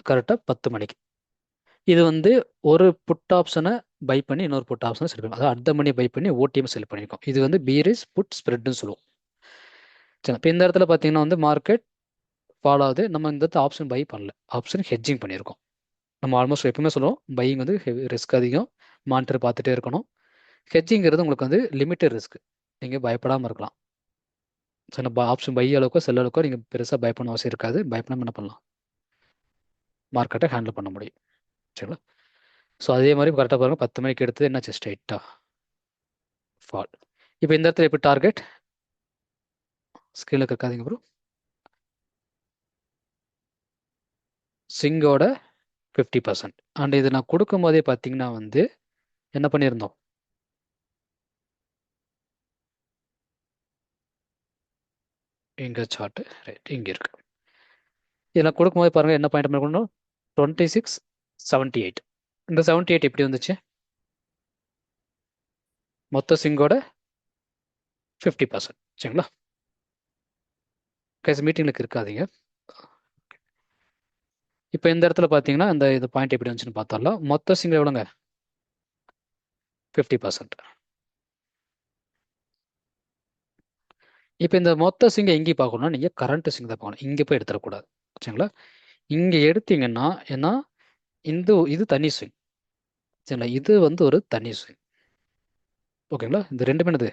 கரெக்டாக 10 மணிக்கு. இது வந்து ஒரு புட் ஆப்ஷனை பை பண்ணி இன்னொரு புட் ஆப்ஷனை செல் பண்ணுவோம். அதாவது அடுத்த மணி பை பண்ணி ஓடிஎம் செல் பண்ணியிருக்கோம். இது வந்து பீரிஸ் புட் ஸ்ப்ரெட்னு சொல்லுவோம். சரி, இப்போ இந்த இடத்துல பார்த்தீங்கன்னா வந்து மார்க்கெட் ஃபாலோ ஆகுது. நம்ம இந்த இடத்துல ஆப்ஷன் பை பண்ணல, ஆப்ஷன் ஹெட்ஜிங் பண்ணியிருக்கோம். நம்ம ஆல்மோஸ்ட் எப்பவுமே சொல்லுவோம், பையிங் வந்து ரிஸ்க் அதிகம், மானிட்டர் பார்த்துட்டே இருக்கணும். ஹெட்ஜிங்கிறது உங்களுக்கு வந்து லிமிட்டட் ரிஸ்க், நீங்கள் பயப்படாமல் இருக்கலாம். சரி, நம்ம ஆப்ஷன் பை அளவுக்கோ செல் அளவுக்கோ நீங்கள் பெருசாக பயப்படணும் அவசியம் இருக்காது. பயப்படாமல் என்ன பண்ணலாம், மார்க்கெட்டை ஹேண்டில் பண்ண முடியும். சரிங்களா. ஸோ அதே மாதிரி கரெக்டாக பாருங்கள் 10 மணிக்கு எடுத்தது என்னாச்சு, ஸ்ட்ரைட்டாக ஃபால். இப்போ இந்த இடத்துல எப்படி டார்கெட் ஸ்கிரீனில் இருக்காதீங்க ப்ரோ, சிங்கோட 50%. அண்ட் இது நான் கொடுக்கும் போதே பார்த்தீங்கன்னா வந்து என்ன பண்ணியிருந்தோம், இங்கே சார்ட்டு ரைட் இங்கே இருக்கு. இதில் கொடுக்கும்போது பாருங்கள் என்ன பாயிண்ட் பண்ணணும், 2678. இந்த 78 எப்படி வந்துச்சு, மொத்த சிங்கோட 50%. சரிங்களா. கேஸ் மீட்டிங்களுக்கு இருக்காதீங்க. இப்போ இந்த இடத்துல பார்த்தீங்கன்னா இந்த பாயிண்ட் எப்படி வந்துச்சுன்னு பார்த்தாலும் மொத்த சிங்கிள் எவ்வளோங்க, 50%. இப்போ இந்த மொத்த சிங்கை எங்கேயும் பார்க்கணும்னா நீங்கள் கரண்ட் சிங் தான் பார்க்கணும், இங்கே போய் எடுத்துடக்கூடாது. சரிங்களா. இங்கே எடுத்தீங்கன்னா ஏன்னா இது தனி ஸ்விங் சரிங்களா, இது வந்து ஒரு தனி ஸ்விங். ஓகேங்களா, இந்த ரெண்டுமே என்னது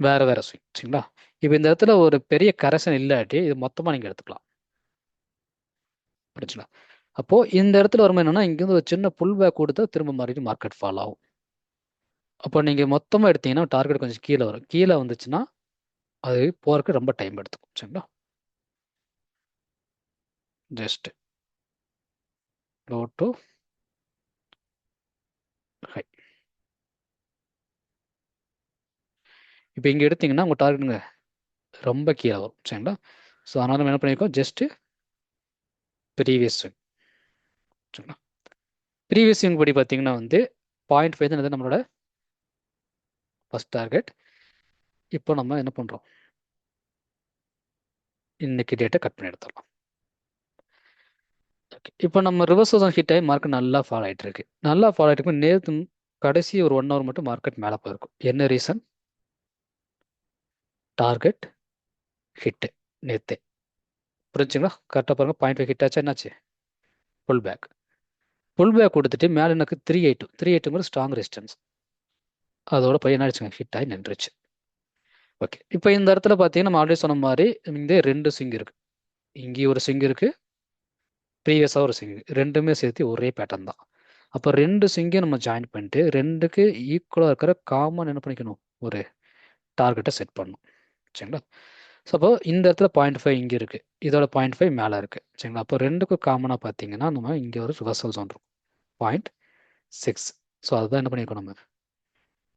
வேற வேற ஸ்விங் சரிங்களா. இப்போ இந்த இடத்துல ஒரு பெரிய கரெக்ஷன் இல்லாட்டி இது மொத்தமாக நீங்கள் எடுத்துக்கலாம். புரிஞ்சுங்களா. அப்போது இந்த இடத்துல வரும்போது என்னன்னா இங்கேருந்து ஒரு சின்ன புல் பேக் கொடுத்தா திரும்ப மறுபடியும் மார்க்கெட் ஃபால் ஆகும். அப்போ நீங்கள் மொத்தமாக எடுத்தீங்கன்னா டார்கெட் கொஞ்சம் கீழே வரும். கீழே வந்துச்சுன்னா அது போகிறதுக்கு ரொம்ப டைம் எடுத்துக்கும். சரிங்களா. Just low to high. இப்போ இங்கே எடுத்தீங்கன்னா உங்கள் டார்கெட்டுங்க ரொம்ப கீழே வரும். சரிங்களா. ஸோ அதனால் நம்ம என்ன பண்ணியிருக்கோம், ஜஸ்ட்டு ப்ரீவியஸ் ஸ்விங். சரிங்களா. ப்ரீவியஸ் ஸ்விங் படி பார்த்தீங்கன்னா வந்து 0.5 தான் நம்மளோட ஃபர்ஸ்ட் டார்கெட். இப்போ நம்ம என்ன பண்ணுறோம், இன்னைக்கு டேட்டை கட் பண்ணி எடுத்துடலாம். ஓகே, இப்போ நம்ம ரிவர்சல்ஸ் ஹிட் ஆகி மார்க்கெட் நல்லா ஃபால் ஆகிட்டு இருக்கு. நல்லா ஃபால் ஆகிட்டு இருக்கு. நேற்று கடைசி ஒரு 1 ஹவர் மட்டும் மார்க்கெட் மேலே போயிருக்கும். என்ன ரீசன்? டார்கெட் ஹிட்டு நேற்று. புரிஞ்சுங்களா? கரெக்டாக பாருங்கள். 0.5 ஹிட் ஆச்சா, என்னாச்சு? Pull back. புல் பேக் கொடுத்துட்டு மேலே எனக்கு 382 ஸ்ட்ராங் ரெசிஸ்டன்ஸ். அதோட போய் என்ன ஆயிடுச்சுங்க, ஹிட் ஆகி நின்றுச்சு. ஓகே, இப்போ இந்த இடத்துல பார்த்தீங்கன்னா நம்ம ஆல்ரெடி சொன்ன மாதிரி இந்த 2 ஸ்விங் இருக்கு. இங்கேயும் ஒரு ஸ்விங் இருக்கு, ப்ரீவியஸாக ஒரு ஸ்விங், ரெண்டுமே சேர்த்து ஒரே பேட்டர்ன் தான். அப்போ 2 ஸ்விங்கையும் நம்ம ஜாயின் பண்ணிட்டு ரெண்டுக்கு ஈக்குவலாக இருக்கிற காமன் என்ன பண்ணிக்கணும், ஒரு டார்கெட்டை செட் பண்ணணும். சரிங்களா? ஸோ அப்போ இந்த இடத்துல 0.5 இங்கே இருக்குது, இதோட 0.5 மேலே இருக்குது. சரிங்களா? அப்போ ரெண்டுக்கும் காமனாக பார்த்தீங்கன்னா நம்ம இங்கே ஒரு ரிவர்சல் ஜோன் இருக்கும் 0.6. ஸோ அதுதான் என்ன பண்ணியிருக்கோம், நம்ம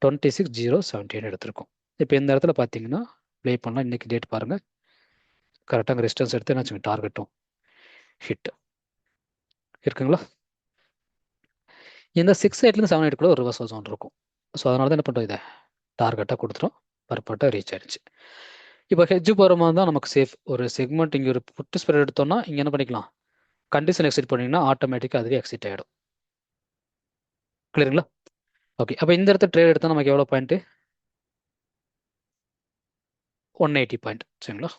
26,078 எடுத்திருக்கோம். இப்போ இந்த இடத்துல பார்த்தீங்கன்னா ப்ளே பண்ணலாம். இன்றைக்கி டேட் பாருங்கள், கரெக்டாக ரெசிஸ்டன்ஸ் எடுத்து என்ன வச்சுங்க, டார்கெட்டும் ஹிட் இருக்குங்களா? இந்த 6.8லேருந்து 7.8 ஒரு ரிவர்சல் ஜோன் இருக்கும். ஸோ அதனால தான் என்ன பண்ணுறோம், இதை டார்கெட்டாக கொடுத்துட்டோம். பர்ஃபெக்டாக ரீச் ஆயிடுச்சு. இப்போ ஹெட்ஜ் போகிற மாதிரி தான் நமக்கு சேஃப். ஒரு செக்மெண்ட் இங்கே ஒரு புட்டு ஸ்ப்ரெட் எடுத்தோம்னா இங்கே என்ன பண்ணிக்கலாம், கண்டிஷன் எக்ஸிட் பண்ணிங்கன்னா ஆட்டோமேட்டிக்காக அதுவே எக்ஸிட் ஆகிடும். கிளியருங்களா? ஓகே, அப்போ இந்த இடத்துல ட்ரேட் எடுத்தால் நமக்கு எவ்வளோ பாயிண்ட்டு, 180 பாயிண்ட். சரிங்களா?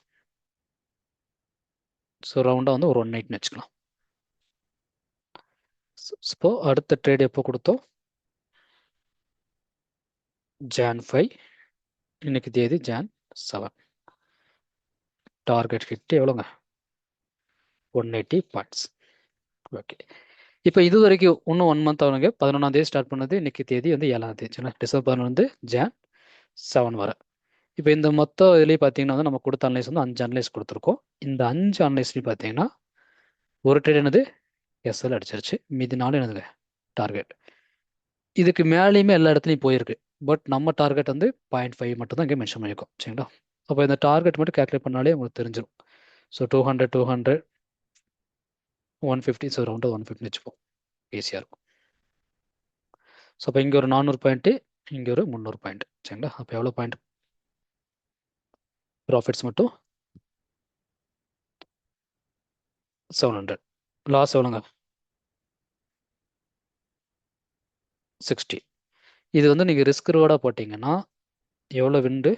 ஸோ ரவுண்டாக வந்து ஒரு 180 வச்சுக்கலாம். இப்போ அடுத்த ட்ரேட் எப்போ கொடுத்தோம், Jan 5, இன்னைக்கு தேதி Jan 7. டார்கெட் ஹிட் எவ்வளோங்க, 180 பாயிண்ட்ஸ். ஓகே, இப்போ இது வரைக்கும் இன்னும் 1 மந்த் ஆகுங்க. 11ஆம் தேதி ஸ்டார்ட் பண்ணது, இன்னைக்கு தேதி வந்து 7ஆம் தேதி. டிசம்பர் வந்து Jan 7 வர. இப்போ இந்த மொத்தம் இதுலேயே பார்த்தீங்கன்னா வந்து நம்ம கொடுத்த அனலைஸ் வந்து 5 அனலைஸ் கொடுத்துருக்கோம். இந்த 5 அனலைஸ்லையும் பார்த்தீங்கன்னா ஒரு ட்ரேட் என்னது எஸ்எல் அடிச்சிருச்சு, மீதி 4 என்னதுங்க டார்கெட். இதுக்கு மேலேயுமே எல்லா இடத்துலையும் போயிருக்கு. பட் நம்ம டார்கெட் வந்து 0.5 மட்டும் தான் இங்கே மென்ஷன் பண்ணியிருக்கோம். சரிங்களா? அப்போ இந்த டார்கெட் மட்டும் கேல்குலேட் பண்ணாலே உங்களுக்கு தெரிஞ்சிடும். ஸோ 200, 150, ஸோ ரவுண்டாக 150 வச்சுப்போம், ஈஸியாக இருக்கும். ஸோ அப்போ இங்கே ஒரு 400 பாயிண்ட்டு, இங்கே ஒரு 300 பாயிண்ட். சரிங்களா? அப்போ எவ்வளோ பாயிண்ட் ப்ராஃபிட்ஸ் மட்டும் 700. லாஸ் எவ்வளோங்க, 60. இது வந்து நீங்கள் ரிஸ்க் ரிவார்டாக போட்டிங்கன்னா எவ்வளோ விண்டு,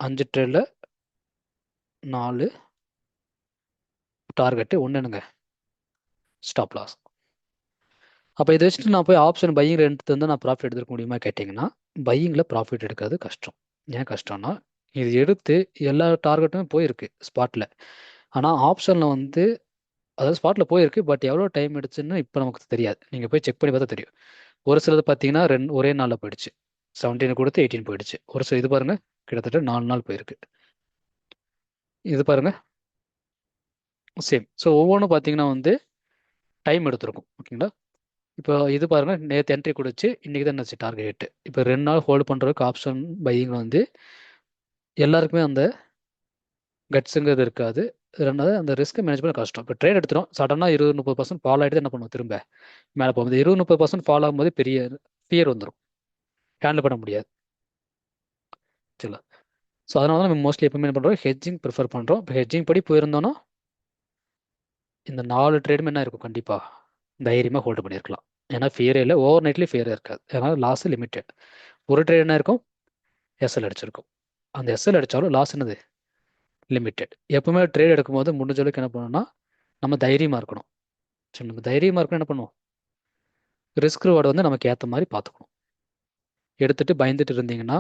5 ட்ரேடில் 4 டார்கெட்டு, ஒன்று என்னங்க ஸ்டாப் லாஸ். அப்போ இதை வச்சுட்டு நான் போய் ஆப்ஷன் பையிங் எடுத்து வந்து நான் ப்ராஃபிட் எடுத்துக்க முடியுமா கேட்டிங்கன்னா, பையிங்கில் ப்ராஃபிட் எடுக்கிறது கஷ்டம். ஏன் கஷ்டம்னா, இது எடுத்து எல்லா டார்கெட்டுமே போயிருக்கு ஸ்பாட்டில். ஆனால் ஆப்ஷனில் வந்து, அதாவது ஸ்பாட்டில் போயிருக்கு, பட் எவ்வளோ டைம் எடுத்துன்னு இப்போ நமக்கு தெரியாது. நீங்கள் போய் செக் பண்ணி பார்த்தா தெரியும். ஒரு சிலது பார்த்தீங்கன்னா ஒரே நாளில் போயிடுச்சு, 17 கொடுத்து 18 போயிடுச்சு. ஒரு சில இது பாருங்கள், கிட்டத்தட்ட 4 நாள் போயிருக்கு. இது பாருங்கள் சேம். ஸோ ஒவ்வொன்றும் பார்த்தீங்கன்னா வந்து டைம் எடுத்திருக்கும். ஓகேங்களா? இப்போ இது பாருங்கள், நேற்று என்ட்ரி கொடுச்சு, இன்றைக்கி தான் என்னாச்சு டார்கெட். இப்போ 2 நாள் ஹோல்டு பண்ணுறதுக்கு ஆப்ஷன் பையிங் வந்து எல்லாருக்குமே அந்த கட்ஸுங்கிறது இருக்காது. ரெண்டாவது அந்த ரிஸ்க் மேனேஜ்மெண்ட் கஷ்டம். இப்போ ட்ரேட் எடுத்துரும், சடனாக 20-30% ஃபால் ஆகிட்டு என்ன பண்ணுவோம், திரும்ப மேலே போகும்போது 20-30% ஃபால் ஆகும்போது பெரிய ஃபியர் வந்துடும், ஹேண்டில் பண்ண முடியாது. சரிங்களா? ஸோ அதனால தான் நம்ம மோஸ்ட்லி எப்பவுமே என்ன பண்ணுறோம், ஹெட்ஜிங் ப்ரிஃபர் பண்ணுறோம். இப்போ ஹெட்ஜிங் படி போயிருந்தோன்னா இந்த 4 ட்ரேடுமே என்ன இருக்கும், கண்டிப்பாக தைரியமாக ஹோல்டு பண்ணியிருக்கலாம். ஏன்னா ஃபியரே இல்லை, ஓவர் நைட்லேயும் ஃபியரே இருக்காது. ஏன்னா லாஸ் லிமிட்டட். ஒரு ட்ரேட் என்ன இருக்கும், எஸ்எல் அடிச்சிருக்கும். அந்த எஸ்எல் அடித்தாலும் லாஸ் என்னது, லிமிட்டட். எப்பவுமே ட்ரேட் எடுக்கும்போது முடிஞ்ச அளவுக்கு என்ன பண்ணணும்னா நம்ம தைரியமாக இருக்கணும். சரி, நம்ம தைரியமாக இருக்கணும், என்ன பண்ணுவோம், ரிஸ்க் ரிவார்டு வந்து நமக்கு ஏற்ற மாதிரி பார்த்துக்கணும். எடுத்துகிட்டு பயந்துட்டு இருந்தீங்கன்னா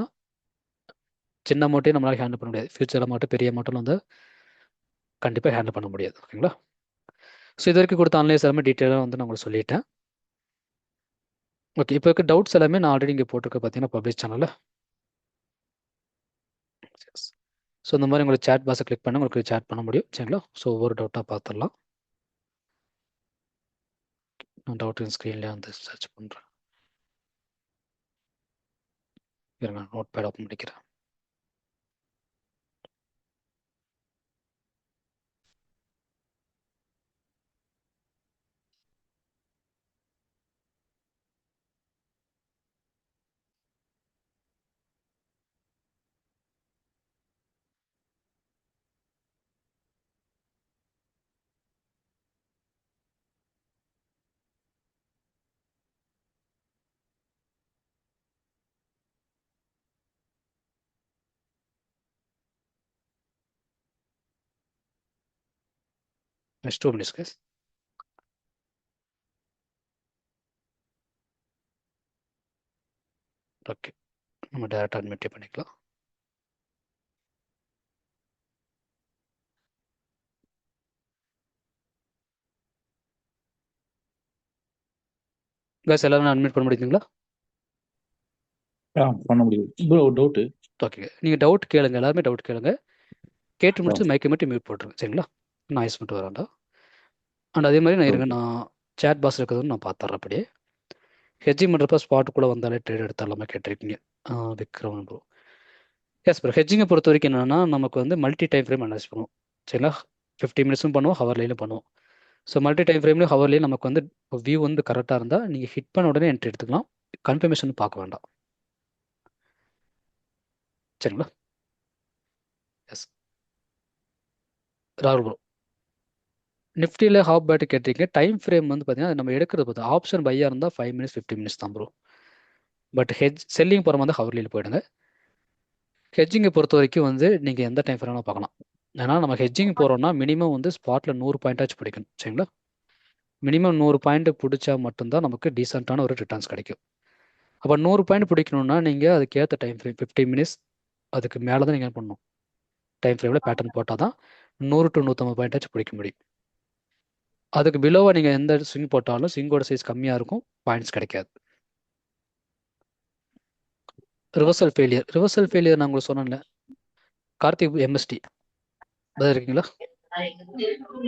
சின்ன அமௌண்ட்டையும் நம்மளால் ஹேண்டில் பண்ண முடியாது. ஃபியூச்சர் அமௌண்ட்டு பெரிய அமௌண்ட்டில் வந்து கண்டிப்பாக ஹேண்டில் பண்ண முடியாது. ஓகேங்களா? ஸோ இது வரைக்கும் கொடுத்த அனலைஸ் எல்லாமே டீட்டெயிலாக வந்து நான் உங்களுக்கு சொல்லிட்டேன். ஓகே, இப்போ இருக்க டவுட்ஸ் எல்லாமே நான் ஆல்ரெடி இங்கே போட்டிருக்கேன் பார்த்தீங்கன்னா பப்ளிஷ் சேனலில். ஸோ இந்த மாதிரி உங்களுக்கு சேட் பாக்ஸை கிளிக் பண்ணி உங்களுக்கு சேட் பண்ண முடியும். சரிங்களா? ஸோ ஒவ்வொரு டவுட்டாக பார்த்துடலாம். நான் டவுட் ஸ்க்ரீன்லேயே வந்து சர்ச் பண்ணுறேன். இருங்க, நோட் பேட் ஓப்பன் பண்ணிக்கிறேன். Next 2 minutes guys. ஓகே, நம்ம டேரக்டாக அட்மிட்டே பண்ணிக்கலாம். கைஸ் எல்லாரும் அட்மிட் பண்ண முடியுங்களா? பண்ண முடியும் ப்ரோ. டவுட்டு. ஓகே, நீங்கள் டவுட் கேளுங்க, எல்லாருமே டவுட் கேளுங்க. கேட்டு ஆ. முடிச்சு மைக்கை மட்டும் மியூட் போட்டுருங்க சரிங்களா? நாய்ஸ் மட்டும் வராண்டா. அண்ட் அதே மாதிரி நான் இருங்க, ஓகே. நான் சேட் பாக்ஸ் இருக்கிறதுன்னு நான் பார்த்துறேன். அப்படியே ஹெட்ஜிங் பண்ணுறப்ப ஸ்பாட்டுக்குள்ளே வந்தாலே ட்ரேட் எடுத்தாலாமா கேட்டிருக்கீங்க. விக்ரம் ப்ரோ. எஸ் ப்ரோ, ஹெட்ஜிங்கை பொறுத்த வரைக்கும் என்னென்னா நமக்கு வந்து மல்டி டைம் ஃப்ரேம் அனலைஸ் பண்ணுவோம் சரிங்களா? 50 மினிட்ஸும் பண்ணுவோம், ஹவர்லையும் பண்ணுவோம். ஸோ மல்டி டைம் ஃப்ரேம்லேயும் ஹவர்லேயும் நமக்கு வந்து வியூ வந்து கரெக்டாக இருந்தால் நீங்கள் ஹிட் பண்ண உடனே என்ட்ரி எடுத்துக்கலாம். கன்ஃபர்மேஷன் பார்க்க வேண்டாம் சரிங்களா? எஸ் ராகுல் ப்ரோ, நிஃப்டியில் ஹாப் பேட்டு கேட்டிருக்கீங்க. டைம் ஃப்ரேம் வந்து பார்த்தீங்கன்னா நம்ம எடுக்கிறது பார்த்தா ஆப்ஷன் பையாக இருந்தால் 5 மினிட்ஸ் 50 மினிட்ஸ் தான் ப்ரோ. பட் செல்லிங் போகிற மாதிரி ஹவர்லியில் போயிடுங்க. ஹெட்ஜிங்கை பொறுத்த வரைக்கும் வந்து நீங்கள் எந்த டைம் ஃப்ரேம்லாம் பார்க்கலாம். ஏன்னா நம்ம ஹெட்ஜிங் போகிறோம்னா மினிமம் வந்து ஸ்பாட்டில் 100 பாயிண்டாச்சும் பிடிக்கணும் சரிங்களா? மினிமம் 100 பாயிண்ட் பிடிச்சா மட்டும்தான் நமக்கு டீசெண்டான ஒரு ரிட்டர்ன்ஸ் கிடைக்கும். அப்போ 100 பாயிண்ட் பிடிக்கணும்னா நீங்கள் அதுக்கேற்ற டைம் ஃப்ரேம் 50 மினிட்ஸ் அதுக்கு மேலே தான் நீங்கள் பண்ணணும். டைம் ஃப்ரேமில் பேட்டர்ன் போட்டால் தான் 100 to 150 பாயிண்டாச்சும் பிடிக்க முடியும். அதுக்கு பிலோவாக நீங்கள் எந்த ஸ்விங் போட்டாலும் ஸ்விங்கோட சைஸ் கம்மியாக இருக்கும், பாயிண்ட்ஸ் கிடைக்காது. ரிவர்சல் ஃபெயிலியர் நான் உங்களுக்கு சொன்னேன்ல, கார்த்திக் எம்எஸ்டி பதில் இருக்கீங்களா?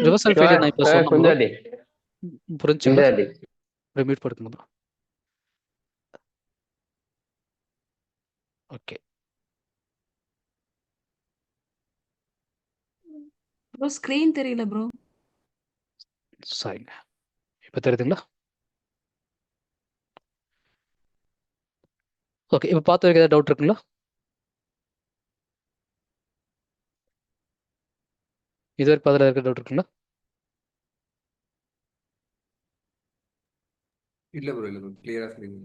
ரிவர்சல் ஃபெயிலியர் நான் இப்போ சொன்னேன் ப்ரோ, குஞ்சாடி புரிஞ்சுங்களா? குஞ்சாடி மியூட் போட்டுக்கங்க ப்ரோ. ஓகே, ப்ரோ ஸ்க்ரீன் தெரியல ப்ரோ. சரிங்க, இப்போ தெரியுதுங்களா? ஓகே, இப்போ பார்த்து வரைக்கும் ஏதாவது டவுட் இருக்குங்களா? இது வரைக்கும் பதில் இருக்க டவுட் இருக்குங்களா? இல்ல ப்ரோ, இல்ல ப்ரோ, கிளியரா சொல்லுங்க.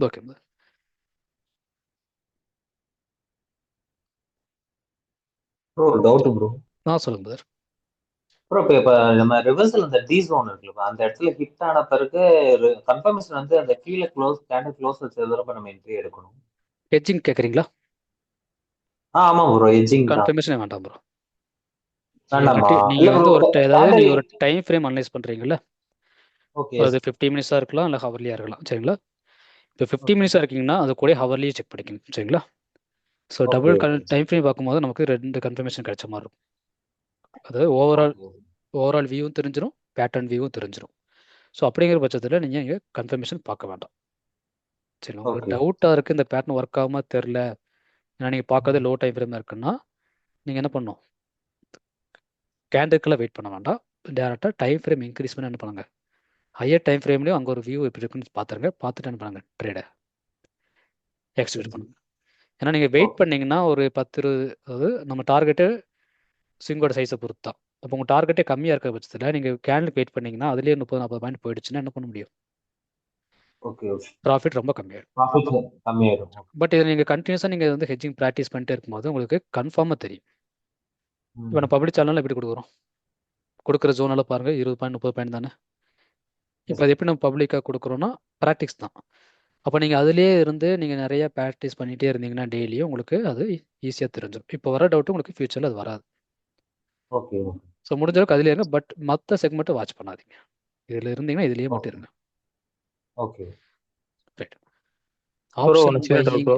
Okay bro doubt bro. சொல்லுங்க பிரதர். ப்ரோ இப்ப நம்ம ரிவர்சல் அந்த டி ஜோன் இருக்குல்ல, அந்த இடத்துல ஹிட் ஆன பிறகு கன்ஃபர்மேஷன் வந்து அந்த கீழே கேண்டில் க்ளோஸ் வச்சதுக்கு நம்ம என்ட்ரி எடுக்கணும். ஹெட்ஜிங் கேட்குறீங்களா? ஆமா ப்ரோ, எட்ஜிங் தான். கன்ஃபர்மேஷனே வேண்டாம் ப்ரோ. வேண்டாமா? நீங்க இல்ல வந்து ப்ரோ, ஏதாவது கேண்டில். நீங்க ஒரு டைம் ஃப்ரேம் அனலைஸ் பண்றீங்கல்ல, ஓகே. அது 50 மினிட்ஸாக இருக்கலாம் இல்லை ஹவர்லியாக இருக்கலாம் சரிங்களா? இப்போ 50 மினிட்ஸாக இருக்கீங்கன்னா அது கூட ஹவர்லியே செக் பண்ணிக்கணும் சரிங்களா? So okay. Double time frame பார்க்கும்போது நமக்கு 2 கன்ஃபர்மேஷன் கிடைச்ச மாதிரி இருக்கும். அதாவது ஓவரால் வியூவும் தெரிஞ்சிடும், பேட்டர்ன் வியூவும் தெரிஞ்சிடும். ஸோ அப்படிங்கிற பட்சத்தில் நீங்கள் இங்கே கன்ஃபர்மேஷன் பார்க்க வேண்டாம் சரி. உங்களுக்கு டவுட்டாக இருக்குது இந்த பேட்டர்ன் ஒர்க் ஆகாமல் தெரில, ஏன்னா நீங்கள் பார்க்கறது லோ டைம் ஃப்ரேம் இருக்குன்னா நீங்கள் என்ன பண்ணணும், கேண்டுக்கெல்லாம் வெயிட் பண்ண வேண்டாம், டேரெக்டாக டைம் ஃப்ரேம் இன்க்ரீஸ் பண்ணி என்ன பண்ணுங்க, ஹையர் டைம் ஃப்ரேம்லேயும் அங்கே ஒரு வியூ எப்படி இருக்குன்னு பார்த்துருங்க, பார்த்துட்டு என்ன பண்ணுங்க ட்ரேடை எக்ஸிக்யூட் பண்ணுங்க. ஏன்னா நீங்கள் வெயிட் பண்ணிங்கன்னா ஒரு 10-20, அதாவது நம்ம டார்கெட்டு ஸ்விங்கோட சைஸை பொறுத்து தான். அப்போ உங்கள் டார்கெட்டே கம்மியாக இருக்கிற பட்சத்தில் நீங்கள் கேண்டுக்கு வெயிட் பண்ணிங்கன்னா அதுலேயே 30-40 பாயிண்ட் போயிடுச்சுன்னா என்ன பண்ண முடியும்? ஓகே. ப்ராஃபிட் ரொம்ப கம்மியாயிடும். ப்ராஃபிட் கம்மியாயிடும். பட் இதை நீங்கள் கண்டினியூஸாக நீங்கள் வந்து ஹெட்ஜிங் ப்ராக்டிஸ் பண்ணிட்டே இருக்கும்போது உங்களுக்கு கன்ஃபார்மாக தெரியும். இப்போ நான் பப்ளிக் சேனலில் எப்படி கொடுக்குறோம், கொடுக்குற ஜோனெல்லாம் பாருங்கள் 20 பாயிண்ட் 30 பாயிண்ட் தானே. இப்போ அது எப்படி நம்ம பப்ளிக்காக கொடுக்குறோன்னா ப்ராக்டிஸ் தான். அப்போ நீங்கள் அதிலே இருந்து நீங்கள் நிறைய ப்ராக்டிஸ் பண்ணிகிட்டே இருந்தீங்கன்னா டெய்லியும் உங்களுக்கு அது ஈஸியாக தெரிஞ்சிடும். இப்போ வர டவுட்டு உங்களுக்கு ஃபியூச்சரில் அது வராது. ஓகே. ஸோ முடிஞ்ச அளவுக்கு அதிலே இருங்க, பட் மற்ற செக்மெண்ட்டை வாட்ச் பண்ணாதீங்க. இதில் இருந்தீங்கன்னா இதுலேயே மட்டும் இருங்க. Okay. Right. Option bro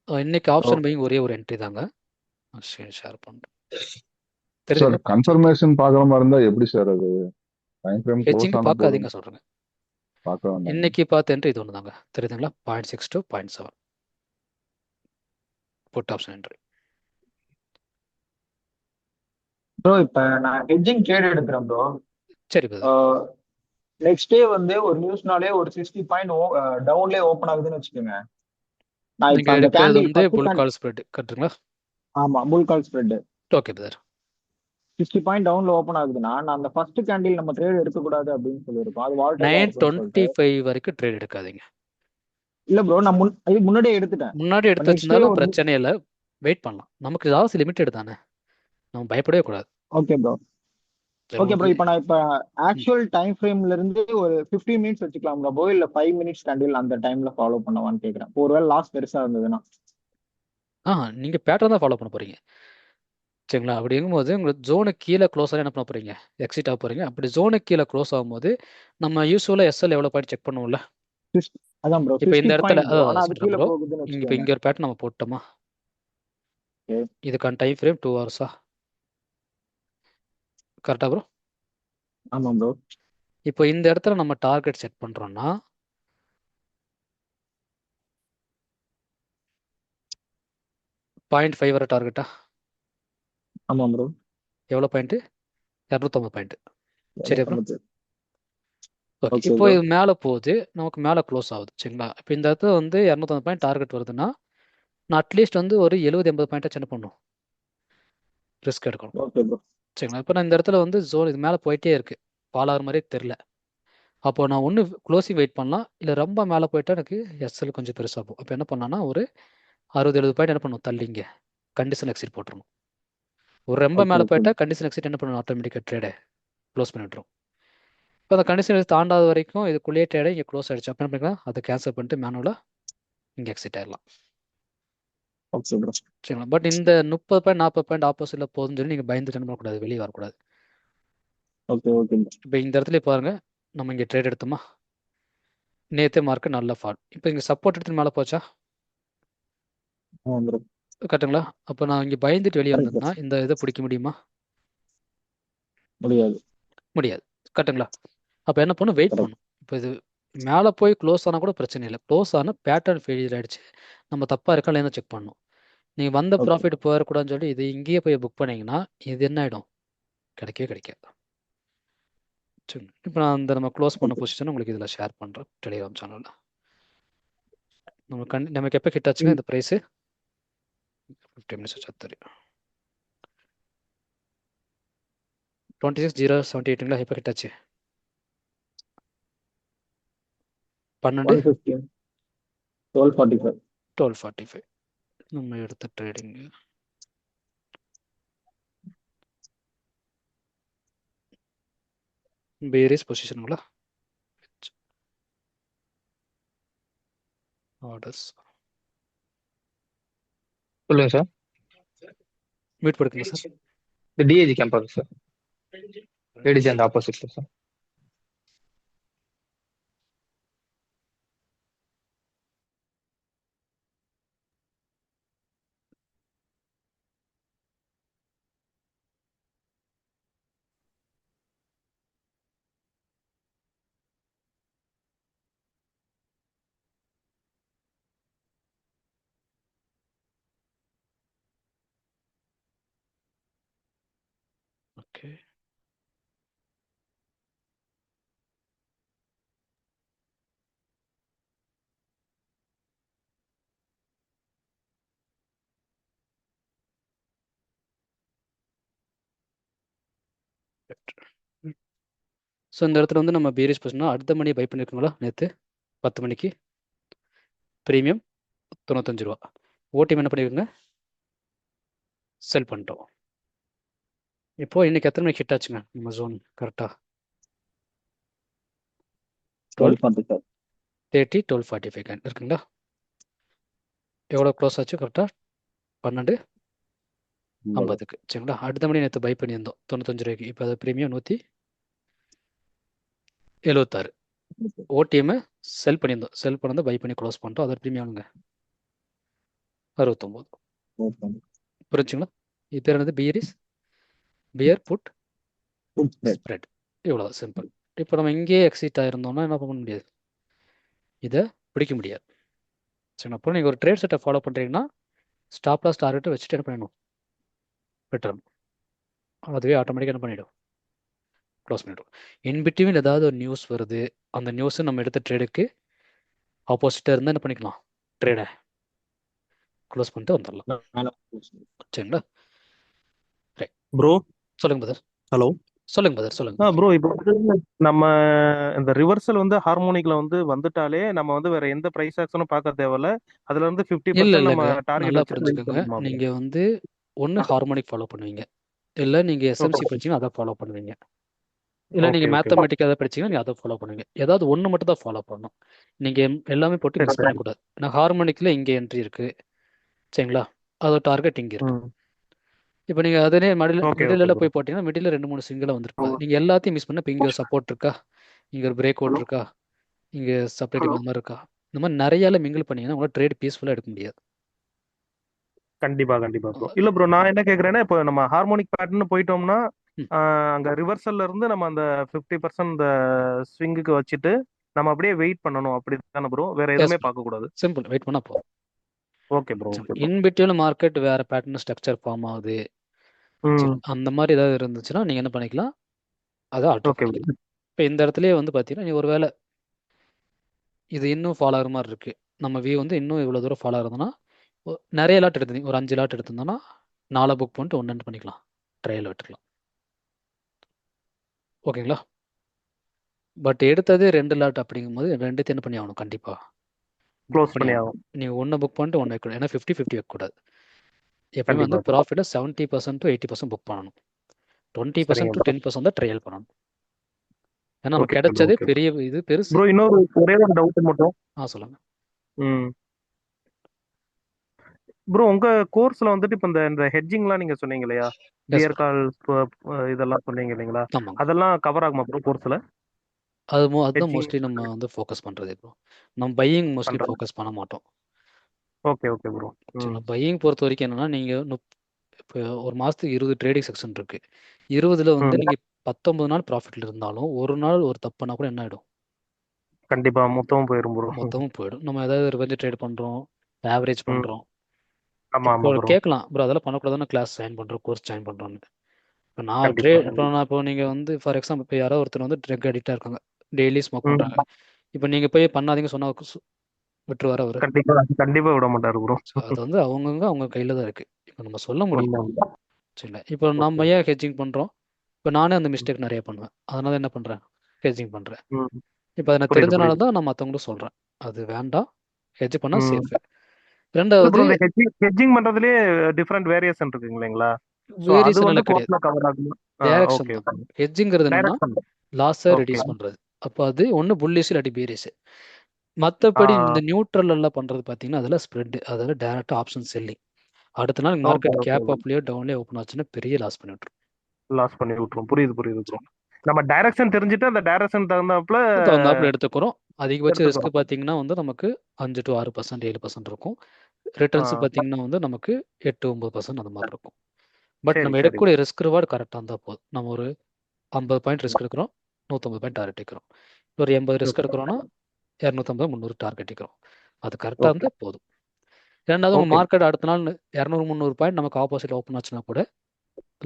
buying, இன்னைக்கு ஆப்ஷன் பையிங் ஒரே ஒரு என்ட்ரி தாங்க. ஷேர் பண்ணுறேன். சார் தெரியுதுங்களா? கன்ஃபர்மேஷன் பார்க்குற மாதிரி இருந்தா எப்படி சார் அது டைம் ஃப்ரேம் க்ளோஸ் ஹெட்ஜிங் ஆன போதும் பார்க்காதீங்க சொல்கிறேங்க. பார்க்க வேண்டாம். இன்னைக்கு பார்த்த என்ட்ரி இது ஒன்று தாங்க, தெரியுதுங்களா? 0.6 to 0.7 put option entry. Bro இப்ப நான் ஹெட்ஜிங் ட்ரேட் எடுக்கிறேன் ப்ரோ. சரி பிரதர். நெக்ஸ்ட் டே வந்து ஒரு நியூஸ்னாலே ஒரு 60 பாயிண்ட் டவுன்லயே ஓப்பன் ஆகுதுன்னு வச்சுக்கோங்க. நான் இப்ப நீங்கள் அந்த எடுக்கிறது கேண்டில் வந்து புல் கால் ஸ்ப்ரெட் கரெக்டுங்களா? ஆமா, புல் கால் ஸ்ப்ரெட். Okay brother. 60 பாயிண்ட் டவுன்ல ஓப்பன் ஆகுதுன்னா நான் அந்த ஃபர்ஸ்ட் கேண்டில் நம்ம ட்ரேட் எடுக்கக்கூடாது அப்படின்னு சொல்லியிருக்கோம். அது வால்டா 925 வரைக்கும் ட்ரேட் எடுக்காதீங்க. இல்ல ப்ரோ, நான் முன்னாடியே எடுத்துட்டேன். முன்னாடி எடுத்து வச்சிருந்தாலும் பிரச்சனை இல்லை, வெயிட் பண்ணலாம். நமக்கு ஜாஸ்தி லிமிட்டட் தானே, நம்ம பயப்படவே கூடாது. Okay bro. Okay bro. உங்களுக்கு இப்போ நான் ஆக்சுவல் டைம் ஃப்ரேம்ல இருந்து ஒரு 15 மினிட்ஸ் வச்சுக்கலாம் ப்ரோ, இல்ல 5 மினிட்ஸ் கேண்டில் அந்த டைம்ல ஃபாலோ பண்ணவான்னு கேக்குறேன். ஒருவேளை லாஸ் பெருசா இருந்ததுன்னா. நீங்கள் பேட்டர்ன் தான் ஃபாலோ பண்ண போகிறீங்க. சரிங்களா? அப்படி இருக்கும்போது உங்களுக்கு ஜோனுக்கு கீழே க்ளோஸ் ஆகி என்ன பண்ண போகிறீங்க, எக்ஸிட் ஆக போகிறீங்க. அப்படி ஜோனுக்கு கீழே க்ளோஸ் ஆகும்போது நம்ம யூஸ்வலாக எஸ்எல் எவ்வளோ பாயிண்ட் செக் பண்ணுவோம்ல. அதான் ப்ரோ இப்போ 60 இந்த இடத்துல பாயிண்ட் ப்ரோ, ஆனா அது சொல்கிறேன் கீழே ப்ரோ. போகுதுன்னு இப்போ வச்சுக்கோங்க. இங்கே ஒரு பேட்டர்ன் நம்ம போட்டோமா, Okay. இதுக்கான டைம் ஃப்ரேம் 2 ஹவர்ஸா, கரெக்டாக ப்ரோ? ஆமா ப்ரோ. இப்போ இந்த இடத்துல நம்ம டார்கெட் செட் பண்ணுறோன்னா 0.5 வர டார்கெட்டா, ஆமா ப்ரோ. எவ்வளோ பாயிண்ட்டு, 250 பாயிண்ட். சரியா ப்ரோ? ஓகே. ஓகே இப்போ ப்ரோ. இது மேலே போகுது, நமக்கு மேலே க்ளோஸ் ஆகுது. சரிங்களா? இப்போ இந்த இடத்துல வந்து 250 பாயிண்ட் டார்கெட் வருதுன்னா நான் அட்லீஸ்ட் வந்து ஒரு 70-80 பாயிண்ட்டாக என்ன பண்ணும், ரிஸ்க் எடுக்கணும். Okay bro. சரிங்களா? இப்போ நான் இந்த இடத்துல வந்து ஜோன் இது மேலே போயிட்டே இருக்கு, ஃபால் ஆகிற மாதிரியே தெரில. அப்போ நான் ஒன்று க்ளோசிங் வெயிட் பண்ணலாம், இல்லை ரொம்ப மேலே போயிட்டா எனக்கு எஸ்எல் கொஞ்சம் பெருசாகும். அப்போ என்ன பண்ணலான்னா ஒரு 60-70 பாயிண்ட் என்ன பண்ணணும், தள்ளிங்க கண்டிஷன் எக்ஸிட் போட்டுருணும். ஒரு ரொம்ப ஓகே மேலே ஓகே போயிட்டா கண்டிஷன் எக்ஸிட் என்ன பண்ணணும், ஆட்டோமேட்டிக்காக ட்ரேடை க்ளோஸ் பண்ணி விட்டுரும். இப்போ அந்த கண்டிஷன் தாண்டாத வரைக்கும் இதுக்குள்ளேயே ட்ரேடை இங்கே க்ளோஸ் ஆகிடுச்சு. அப்போ என்ன பண்ணிக்கலாம், அதை கேன்சல் பண்ணிட்டு மேனுவலாக இங்கே எக்ஸிட் ஆயிடலாம். Okay bro. சரிங்களா? பட் இந்த 30 பாயிண்ட் 40 பாயிண்ட் ஆப்போசிட்டில் போகுதுன்னு சொல்லி நீங்கள் பயந்துட்டு என்ன பண்ணக்கூடாது, வெளியே வரக்கூடாது. Okay okay bro. இப்போ இந்த இடத்துல பாருங்க, நம்ம இங்கே ட்ரேட் எடுத்தோமா, நேற்று மார்க்கு நல்ல ஃபால். இப்போ இங்கே சப்போர்ட் எடுத்து மேலே போச்சா, ஆமா ப்ரோ. கரெக்டுங்களா? அப்போ நான் இங்கே பயந்துட்டு வெளியே கரெக்ட் வந்தேன்னா இந்த இதை பிடிக்க முடியுமா, முடியாது. முடியாது. கரெக்டுங்களா? அப்போ என்ன பண்ணும், வெயிட் கரெக்ட். பண்ணும். இப்போ இது மேலே போய் க்ளோஸ் ஆனால் கூட பிரச்சனை இல்லை, க்ளோஸ் ஆனால் பேட்டர்ன் ஃபெயிலியர் ஆகிடுச்சு, நம்ம தப்பாக இருக்கா இல்லைன்னு செக் பண்ணணும். நீங்கள் வந்த ஓகே. ப்ராஃபிட் போயிடக்கூடாதுன்னு சொல்லி இது இங்கேயே போய் புக் பண்ணிங்கன்னா இது என்ன ஆகிடும், கிடைக்கவே கிடைக்காது. சரி, இப்போ நான் அந்த நம்ம க்ளோஸ் பண்ண ஓகே. பொசிஷன் உங்களுக்கு இதில் ஷேர் பண்ணுறேன் டெலிகிராம் சேனலில். நமக்கு எப்போ ஹிட் ஆச்சுங்க இந்த ப்ரைஸு, 50 மினிட்ஸ் வச்சா தெரியும். 26,078ங்களா, எப்போ ஹிட் ஆச்சு, 115 12:45. 12:45 நம்ம எடுத்த ட்ரேடிங். பேரிஸ் பொசிஷனுங்களா, ஆர்டர்ஸ் சொல்லுங்க சார். மீட் படுக்குங்க சார். இந்த டிஏஜி கேம்பஸ் சார், ஏடிஜி அந்த ஆப்போசிட்ல சார். ஓகே, ஸோ இந்த இடத்துல வந்து நம்ம பேரிஸ் பொசிஷனா அடுத்த மணி பை பண்ணியிருக்கோங்களா, நேற்று 10 மணிக்கு ப்ரீமியம் 95 ரூபா. ஓடிஎம் என்ன பண்ணியிருக்குங்க, செல் பண்ணிட்டோம். இப்போ இன்னைக்கு எத்தனை மணிக்கு ஹிட் ஆச்சுங்க நம்ம ஜோன், கரெக்டாக 12:45. 12:30 12:45 இருக்குங்களா. எவ்வளோ க்ளோஸ் ஆச்சு, கரெக்டாக 12:50. சரிங்களா? அடுத்த மணி நேற்று பை பண்ணியிருந்தோம் 95 ரூபாய்க்கு. இப்போ அது ப்ரீமியம் 176. ஓடிஎம் செல் பண்ணியிருந்தோம், செல் பண்ணி பை பண்ணி க்ளோஸ் பண்ணிட்டோம். அதோட ப்ரீமியம்ங்க 69. புரிஞ்சுங்களா? இது பேர் என்னது, பியர் புட் ஸ்ப்ரெட். இவ்வளோ சிம்பிள். இப்போ நம்ம இங்கேயே எக்ஸிட் ஆயிருந்தோம்னா என்ன பண்ண முடியாது, இதை பிடிக்க முடியாது. சரி, அப்போ நீங்கள் ஒரு ட்ரேட் செட்டை ஃபாலோ பண்ணுறீங்கன்னா ஸ்டாப் லாஸ் டார்கெட்டை வச்சுட்டு என்ன பண்ணணும், விட்டுறணும். அதுவே ஆட்டோமேட்டிக்காக என்ன பண்ணிவிடும், க்ளோஸ் பண்ணிவிடும். இன்பிட்வீன் ஏதாவது ஒரு நியூஸ் வருது, அந்த நியூஸை நம்ம எடுத்த ட்ரேடுக்கு ஆப்போசிட்டாக இருந்தால் என்ன பண்ணிக்கலாம், ட்ரேடை க்ளோஸ் பண்ணிட்டு வந்துடலாம். சரிங்களா? ரைட் ப்ரோ சொல்லுங்க பதர். ஹலோ. சொல்லுங்க பதர், சொல்லுங்க. ப்ரோ இப்போ வந்து நம்ம இந்த ரிவர்சல் வந்து ஹார்மோனிக்ல வந்து வந்துட்டாலே நம்ம வந்து வேற எந்த பிரைஸ் ஆக்ஷனும் பார்க்க தேவையில்ல, அதுல இருந்து 50% நம்ம இல்லைங்க, டார்கெட் நல்லா வச்சு புரிஞ்சுக்கோங்க. நீங்கள் வந்து ஒன்று ஹார்மோனிக் ஃபாலோ பண்ணுவீங்க, இல்லை நீங்கள் எஸ்எம்சி படிச்சீங்கன்னா அதை ஃபாலோ பண்ணுவீங்க. இல்லை ஓகே நீங்கள் ஓகே மேத்தமெட்டிக்காக ஏதாவது படிச்சீங்கன்னா நீங்கள் அதை ஃபாலோ பண்ணுங்க. ஏதாவது ஒன்று மட்டும் தான் ஃபாலோ பண்ணணும். நீங்கள் எல்லாமே போட்டு சரி மிஸ் சரி பண்ணக்கூடாது. நான் ஹார்மோனிக்கில் இங்கே என்ட்ரி இருக்குது சரிங்களா, அதோட டார்கெட் இங்கே இருக்குது. ம் இப்போ நீங்கள் அதனே ஓகே ஓகே மிடில் ப்ரோ போய் போட்டிங்கன்னா மிடில் 2 3 சிங்கிளாக வந்துருப்பாங்க. நீங்கள் எல்லாத்தையும் மிஸ் பண்ண இப்போ இங்கே சப்போர்ட் இருக்கா, இங்கே ஒரு பிரேக் அவுட் இருக்கா, இங்கே சப்ளைட்டிவ் அந்த மாதிரி இருக்கா, இந்த மாதிரி நிறையால மிங்கிள் பண்ணிங்கன்னா உங்களால் ட்ரேட் பீஸ்ஃபுல்லாக எடுக்க முடியாது. கண்டிப்பா கண்டிப்பா ப்ரோ. இல்ல ப்ரோ, நான் என்ன கேக்குறேன்னா, இப்போ நம்ம ஹார்மோனிக் பேட்டர்ன் போயிட்டோம்னா ம் அங்க ரிவர்சல்ல இருந்து நம்ம அந்த 50% இந்த ஸ்விங்குக்கு வச்சுட்டு நம்ம அப்படியே வெயிட் பண்ணணும் அப்படி தானே ப்ரோ? வேற எஸ் எதுவுமே ப்ரோ, பார்க்க கூடாது. சிம்பிள், வெயிட் பண்ணால் போதும். Okay bro okay bro. In between market வேறு பேட்டர்ன் ஸ்ட்ரக்சர் ஃபார்ம் ஆகுது சரி, ம் அந்த மாதிரி ஏதாவது இருந்துச்சுன்னா நீங்கள் என்ன பண்ணிக்கலாம், அதை ஆல்டர் ஓகே ப்ரோ. பண்ணிக்கலாம். இப்போ இந்த இடத்துலயே வந்து பார்த்தீங்கன்னா நீ ஒரு வேளை இது இன்னும் ஃபாலோ ஆகிற மாதிரி இருக்குது, நம்ம வியூ வந்து இன்னும் இவ்வளோ தூரம் ஃபாலோ ஆகுதுன்னா நிறைய லாட் எடுத்தீங்க, ஒரு 5 லாட் எடுத்திருந்தோன்னா 4 புக் பண்ணிட்டு 1 எண்ட் பண்ணிக்கலாம், ட்ரையல் விட்டுக்கலாம். ஓகேங்களா. பட் எடுத்தது 2 லாட் அப்படிங்கும்போது 2 என்ன பண்ணி ஆகணும், கண்டிப்பாக புக் க்ளோஸ் பண்ணி பண்ணி ஆகணும். ஆகும். நீங்கள் 1 புக் பண்ணிட்டு 1 வைக்கக்கூடாது, ஏன்னா 50-50 வைக்கக்கூடாது. எப்பயுமே வந்து கண்டிப்பா ப்ரோ. ப்ராஃபிட்டில் 70% to 80% புக் பண்ணணும், 20% சரிங்க to ப்ரோ. 10% தான் ட்ரையல் பண்ணணும். ஏன்னா நமக்கு ஓகே ப்ரோ கிடைச்சதே ஓகே ப்ரோ. பெரிய இது பெருசு. ப்ரோ இன்னொரு ஒரே ஒரு டவுட் மட்டும். சொல்லுங்கள். ம் ப்ரோ, உங்க கோர்ஸ்ல வந்துட்டு இப்போ இந்த ஹெட்ஜிங்லாம் நீங்க சொன்னீங்க இல்லையா, எஸ் பியர் ப்ரோ. கால் இதெல்லாம் சொன்னீங்க இல்லைங்களா, ஆமாங்க, அதெல்லாம் கவர் ஆகுமா ப்ரோ கோர்ஸ்ல? அதுதான் ஹெட்ஜிங் மோஸ்ட்லி நம்ம வந்து ஃபோக்கஸ் பண்ணுறது. இப்போ நம்ம பையிங் மோஸ்ட்லி பண்றது. ஃபோக்கஸ் பண்ண மாட்டோம். Okay okay bro. ம் சரிங்களா. பையிங் பொறுத்த வரைக்கும் என்னென்னா நீங்கள் இப்போ ஒரு மாதத்துக்கு 20 ட்ரேடிங் செக்ஷன் இருக்குது. 20ல் வந்து ம் நீங்கள் 19 நாள் ப்ராஃபிட்டில் இருந்தாலும் ஒரு நாள் ஒரு தப்புனா கூட என்ன ஆகிடும், கண்டிப்பா மொத்தமும் போயிரும் ப்ரோ. மொத்தமும் போயிடும். நம்ம ஏதாவது ரிவெஞ்ச் ட்ரேட் பண்ணுறோம், ஆவரேஜ் ம் பண்ணுறோம். ஆமா இப்போ ஆமா ப்ரோ. கேட்கலாம் ப்ரோ அதெல்லாம் பண்ணக்கூடாதுன்னு, கிளாஸ் ஜாயின் பண்ணுறோம், கோர்ஸ் ஜாயின் பண்ணுறோன்னு. இப்போ நான் கண்டிப்பா இப்போ நீங்கள் வந்து ஃபார் எக்ஸாம்பிள் இப்போ யாரோ ஒருத்தர் வந்து ட்ரக் அடிக்டாக இருக்காங்க, டெய்லி ஸ்மோக் ம் பண்ணுறாங்க. இப்போ நீங்கள் போய் பண்ணாதீங்க சொன்னால் விட்டுருவார் அவர். கண்டிப்பா கண்டிப்பா விட மாட்டாரு ப்ரோ. ஸோ அது வந்து அவங்கவுங்க அவங்க கையில் தான் இருக்குது. இப்போ நம்ம சொல்ல முடியும் உண்மை. சரிங்களா. இப்போ நம்ம ஓகே. ஏன் ஹெட்ஜிங் பண்ணுறோம், இப்போ நானே அந்த மிஸ்டேக் நிறைய பண்ணுவேன், அதனால என்ன பண்ணுறேன், ஹெட்ஜிங் பண்ணுறேன். ம் இப்போ அதை நான் புரியுது தெரிஞ்சனால புரியுது. தான் நான் மற்றவங்களும் சொல்கிறேன், அது வேண்டாம், ஹெட்ஜ் பண்ணால் ம் சேஃபு. இல்ல ப்ரோ, ரெண்டாவது இந்த ஹெட்ஜிங் பண்றதுலயே டிஃபரெண்ட் வேரியேஷன் இருக்குங்க இல்லைங்களா? சோ அது வேரியேஷன் வந்து எல்லாம் கிடையாது, கோர்ஸ்ல கவர் ஆகுமா? டைரக்ஷன் ஓகே தான். ஓகே. ஹெட்ஜிங்கிறது என்னன்னா டைரக்ஷன். லாஸை ஓகே. ரெடியூஸ் பண்ணுறது. அப்போ அது ஒன்று புல்லிஷ் இல்லாட்டி பீரிஷ். மற்றபடி இந்த நியூட்ரல் எல்லாம் பண்ணுறது பார்த்தீங்கன்னா அதில் ஸ்ப்ரெட், அதில் டேரக்டாக ஆப்ஷன் செல்லிங். அடுத்த நாள் ஓகே மார்க்கெட் ஓகே. கேப் அப்லேயோ டவுன்லேயோ ஓப்பன் ஆச்சுன்னா பெரிய லாஸ் பண்ணி விட்டுரும். லாஸ் பண்ணி விட்டுரும். புரியுது புரியுது ப்ரோ. நம்ம டைரக்ஷன் தெரிஞ்சுட்டு அந்த டைரக்ஷன் தகுந்தாப்புல தகுந்தாப்புல எடுத்துக்கிறோம். அதிகபட்ச ரிஸ்க் எடுத்துக்கிறோம். பார்த்தீங்கன்னா வந்து நமக்கு 5 to 6%, 7% இருக்கும். ரிட்டர்ன்ஸ் பார்த்தீங்கன்னா வந்து நமக்கு 8-9% அந்த மாதிரி இருக்கும். பட் சரி நம்ம சரி. எடுக்கக்கூடிய ரிஸ்க் ரிவார்டு கரெக்டாக இருந்தால் போதும். நம்ம ஒரு 50 பாயிண்ட் ரிஸ்க் எடுக்கிறோம், 150 பாயிண்ட் டார்கெட் வைக்கிறோம். ஒரு 80 ரிஸ்க் எடுக்கிறோன்னா 250 300 டார்கெட் வைக்கிறோம். அது கரெக்டாக ஓகே இருந்தால் போதும். ரெண்டாவது உங்கள் ஓகே. மார்க்கெட் அடுத்த நாள் 200-300 பாயிண்ட் நமக்கு ஆப்போசிட் ஓப்பன் ஆச்சுன்னா கூட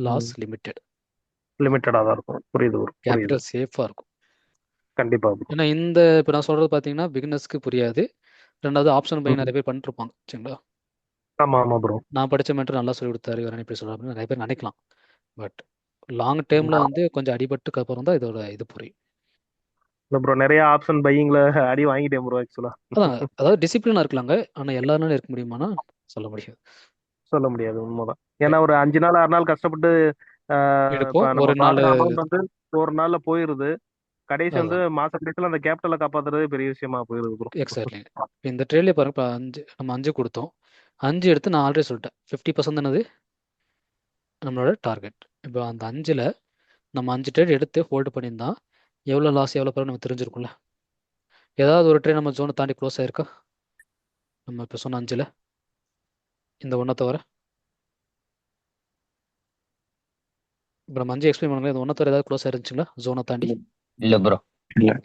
லாஸ் லிமிட்டெட், லிமிட்டடா தான் இருக்கும். புரியுது ப்ரோ புரியுது. கேபிட்டல் சேஃபாக இருக்கும். கண்டிப்பா ப்ரோ. ஏன்னா இப்போ நான் சொல்கிறது பார்த்தீங்கன்னா பிகினர்ஸ்க்கு புரியாது. ரெண்டாவது ஆப்ஷன் பை நிறைய பேர் பண்ணிருப்பாங்க சரிங்களா. ஆமா ஆமா ப்ரோ. நான் படித்த மென்டர் நல்லா சொல்லி கொடுத்தாரு, வேற எப்படி சொல்கிறாரு அப்படின்னு நிறைய பேர் நினைக்கலாம். பட் லாங் டேர்மில் வந்து கொஞ்சம் அடிபட்டுக்கு அப்புறம் தான் இதோட இது புரியும். இல்ல ப்ரோ, நிறைய ஆப்ஷன் பையிங்ல அடி வாங்கிட்டேன் ப்ரோ ஆக்சுவலா. அதான் அதாவது டிசிப்ளினாக இருக்கலாங்க, ஆனால் எல்லாருனாலும் இருக்க முடியுமானா சொல்ல முடியாது. சொல்ல முடியாது, உண்மைதான். ஏன்னா ஒரு 5 நாள் 6 நாள் கஷ்டப்பட்டு இப்ப எடுப்போம் நம்ம ஒரு நாள் பாக்குற அமௌண்ட் வந்து ஒரு நாள்ல போயிருது. கடைசி வந்து அதான் மாச கடைசியில அந்த கேபிட்டலை காப்பாத்துறதே பெரிய விஷயமா போயிருது ப்ரோ. எக்ஸாக்ட்லி. இப்போ இந்த ட்ரேட்லேயே பாருங்க, இப்போ நம்ம 5 கொடுத்தோம், 5 எடுத்து நான் ஆல்ரெடி சொல்லிட்டேன் 50% என்னது நம்மளோட டார்கெட். இப்போ அந்த 5ல் நம்ம 5 ட்ரேட் எடுத்து ஹோல்டு பண்ணியிருந்தா எவ்வளோ லாஸ் எவ்வளோ பரம் நம்ம தெரிஞ்சிருக்கும்ல. ஏதாவது ஒரு ட்ரேட் நம்ம ஜோனை தாண்டி க்ளோஸ் ஆயிருக்கா நம்ம இப்போ சொன்ன 5ல், இந்த ஒன்றை தவிர? இப்போ நம்ம 5 எக்ஸ்பிளைன் பண்ணுங்க, இந்த ஒன்றை தவிர ஏதாவது க்ளோஸ் ஆயிருந்துச்சுங்களா ஜோனை தாண்டி? இல்ல ப்ரோ.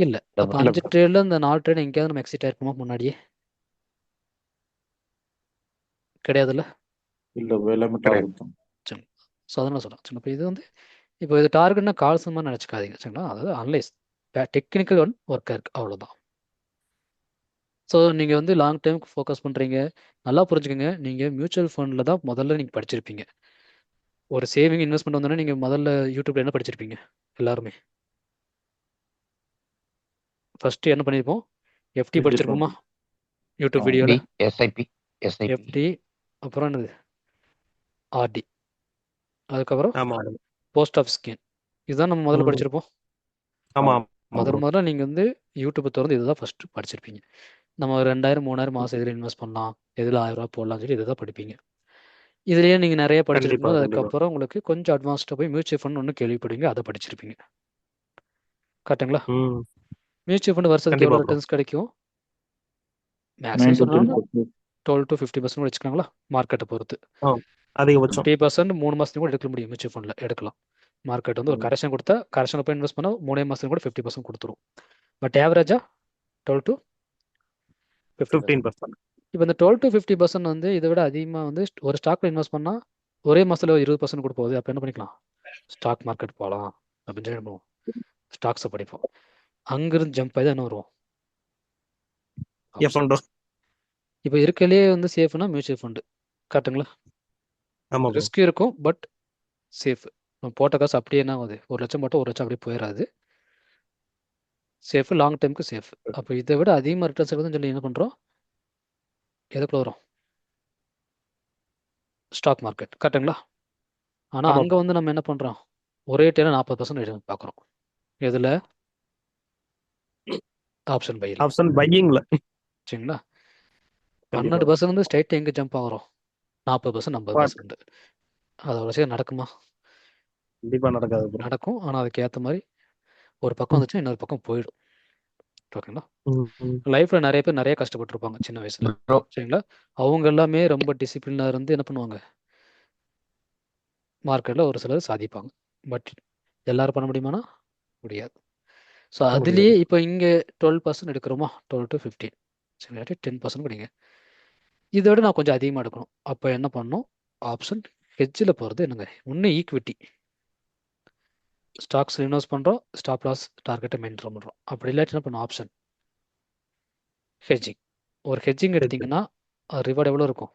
இல்லை. அப்போ 5 ட்ரேடில் இந்த 4 ட்ரேட் எங்கேயாவது நம்ம எக்ஸிட் ஆயிருக்குமா முன்னாடியே? கிடையாதுல்ல. இல்ல எல்லாமே டார்கெட் தான். சரி, ஸோ அதனால் சொல்கிறேன் சரி. இப்போ இது வந்து இப்போ இது டார்கெட்னா கால் சும்மா நினச்சிக்காதீங்க சரிங்களா. அதாவது அனலைஸ் டெக்னிக்கல் ஒன் ஒர்க்காக இருக்குது, அவ்வளோதான். ஸோ நீங்கள் வந்து லாங் டைமுக்கு ஃபோக்கஸ் பண்ணுறீங்க, நல்லா புரிஞ்சுக்கோங்க. நீங்கள் மியூச்சுவல் ஃபண்டில் தான் முதல்ல நீங்கள் படிச்சிருப்பீங்க. ஒரு சேவிங் இன்வெஸ்ட்மெண்ட் வந்தோடனே நீங்கள் முதல்ல யூடியூப்ல என்ன படிச்சிருப்பீங்க எல்லாருமே? ஃபர்ஸ்ட் என்ன பண்ணியிருப்போம், எஃப்டி படிச்சிருப்போமா யூடியூப் வீடியோவில்? எஸ்ஐபி எஸ்ஐபி எஃப்டி, அப்புறம் என்னது ஆர்டி, அதுக்கப்புறம் ஆமா. Post of scheme. இதுதான் நம்ம முதல்ல படிச்சிருப்போம். ஆமா ஆமா. ஆமா ப்ரோ. முதல்ல நீங்கள் வந்து யூடியூப்பை திறந்து இதுதான் ஃபஸ்ட்டு படிச்சிருப்பீங்க. நம்ம ஒரு 2000 3000 மாதம் எதில் இன்வெஸ்ட் பண்ணலாம், எதில் 1000 ரூபா போடலாம்னு சொல்லி இதுதான் படிப்பீங்க. இதுலேயே நீங்கள் நிறைய கண்டிப்பா படிச்சிருக்கும் போது கண்டிப்பா. அதுக்கப்புறம் உங்களுக்கு கொஞ்சம் அட்வான்ஸ்டாக போய் மியூச்சுவல் ஃபண்ட் ஒன்று கேள்விப்படுவீங்க, அதை படிச்சிருப்பீங்க. கரெக்டுங்களா? ம். மியூச்சுவல் ஃபண்ட் வருஷத்துக்கு கண்டிப்பா எவ்வளோ ப்ரோ. ரிட்டர்ன்ஸ் கிடைக்கும்? 9 மேக்ஸிமம் to 10 சொன்னாலும் percent. 12 to 50% கூட வச்சுக்கோங்களா, மார்க்கெட்டை பொறுத்து. ஆ, அதிகபட்சம். 50% 3 மாதத்துக்கு கூட எடுக்க முடியும், மியூச்சுவல் ஃபண்டில் எடுக்கலாம். மார்க்கெட் வந்து ஒரு கரெக்ஷன் கொடுத்தா கரெக்ஷனில் போய் இன்வெஸ்ட் பண்ணால் 3 மாதத்துக்கு கூட 50% கொடுத்துரும். பட் ஆவரேஜாக 12 to 50%. 15%. இப்போ இந்த 12 to 50% வந்து இதை விட அதிகமாக வந்து ஒரு ஸ்டாக்ல இன்வெஸ்ட் பண்ணால் ஒரே மாதத்தில் 20% கூட போகுது. அப்போ என்ன பண்ணிக்கலாம், ஸ்டாக் மார்க்கெட் போகலாம் அப்படின்னு சொல்லி பண்ணுவோம், ஸ்டாக்ஸை படிப்போம். அங்கிருந்து ஜம்ப் ஆகி தான் என்ன வருவோம், எஃப் அண்ட் இப்போ இருக்கலே வந்து சேஃப்னா மியூச்சுவல் ஃபண்டு. கரெக்டுங்களா? ஆமா ப்ரோ. ரிஸ்க் இருக்கும் பட் சேஃப். நம்ம போட்ட காசு அப்படியே என்ன ஆகுது, 1 லட்சம் போட்டால் 1 லட்சம் அப்படியே போயிடாது. சேஃப், லாங் டைமுக்கு சேஃப். அப்போ இதை விட அதிகமாக ரிட்டர்ன்ஸ் இருக்குதுன்னு சொல்லி என்ன பண்ணுறோம், எதுக்குள்ள வரும், ஸ்டாக் மார்க்கெட். கரெக்டுங்களா? ஆனால் ஆமா அங்கே ப்ரோ. வந்து நம்ம என்ன பண்ணுறோம், ஒரே டைம் 40% ரிட்டர்ன் பார்க்குறோம். எதில், ஆப்ஷன் பையில். ஆப்ஷன் பையிங்ல. சரிங்களா? கண்டிப்பா. 12% வந்து ஸ்ட்ரைட் எங்கே ஜம்ப் ஆகிறோம், 40% 50%. அதோட சரி நடக்குமா? கண்டிப்பா நடக்காது ப்ரோ. நடக்கும், ஆனால் அதுக்கு ஏற்ற மாதிரி ஒரு பக்கம் வந்துச்சுன்னா இன்னொரு பக்கம் போயிடும். ஓகேங்களா? லைஃப்பில் நிறைய பேர் நிறைய கஷ்டப்பட்டுருப்பாங்க சின்ன வயசில். ப்ரோ சரிங்களா? அவங்க எல்லாமே ரொம்ப டிசிப்ளினாக இருந்து என்ன பண்ணுவாங்க, மார்க்கெட்டில் ஒரு சிலர் சாதிப்பாங்க. பட் எல்லாரும் பண்ண முடியுமானா முடியாது. ஸோ அதுலேயே இப்போ இங்கே 12% எடுக்கிறோமா, 12 to 15, சரி 10% படிங்க. இதை விட நான் கொஞ்சம் அதிகமாக எடுக்கணும். அப்போ என்ன பண்ணணும், ஆப்ஷன் ஹெட்ஜில் போகிறது என்னங்க, ஒன்று ஈக்விட்டி, ஸ்டாக்ஸில் இன்வெஸ்ட் பண்ணுறோம், ஸ்டாப் லாஸ் டார்கெட்டை மெயின்டைன் பண்ணுறோம். அப்படி இல்லாட்டி என்ன பண்ணணும், ஆப்ஷன் ஹெட்ஜிங். ஒரு ஹெட்ஜிங் எடுத்திங்கன்னா ரிவார்டு எவ்வளோ இருக்கும்,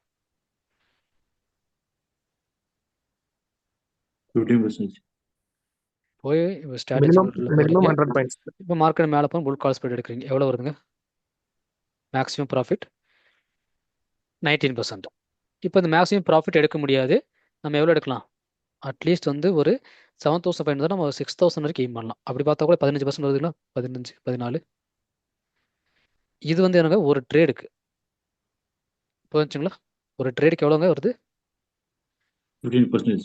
15%. போய் இப்போ ஸ்ட்ராட்டஜி மினிமம் போர்ட்டில் மினிமம் போகிறீங்க, 100 பாயிண்ட்ஸ். இப்போ மார்க்கெட் மேலே போய் புல் கால் ஸ்ப்ரெட் எடுக்கிறீங்க, எவ்வளோ வருதுங்க, மேக்ஸிமம் ப்ராஃபிட் 19%. இப்போ இந்த மேக்ஸிமம் ப்ராஃபிட் எடுக்க முடியாது, நம்ம எவ்வளோ எடுக்கலாம், அட்லீஸ்ட் வந்து ஒரு 7000 பாயிண்ட் தான் நம்ம 6000 வரைக்கும் எய்ம் பண்ணலாம். அப்படி பார்த்தா கூட 15% வருதுங்களா, 15 14. இது வந்து எனக்கு ஒரு ட்ரேடுக்கு புரிஞ்சுங்களா, ஒரு ட்ரேடுக்கு எவ்வளோங்க வருது, 15%.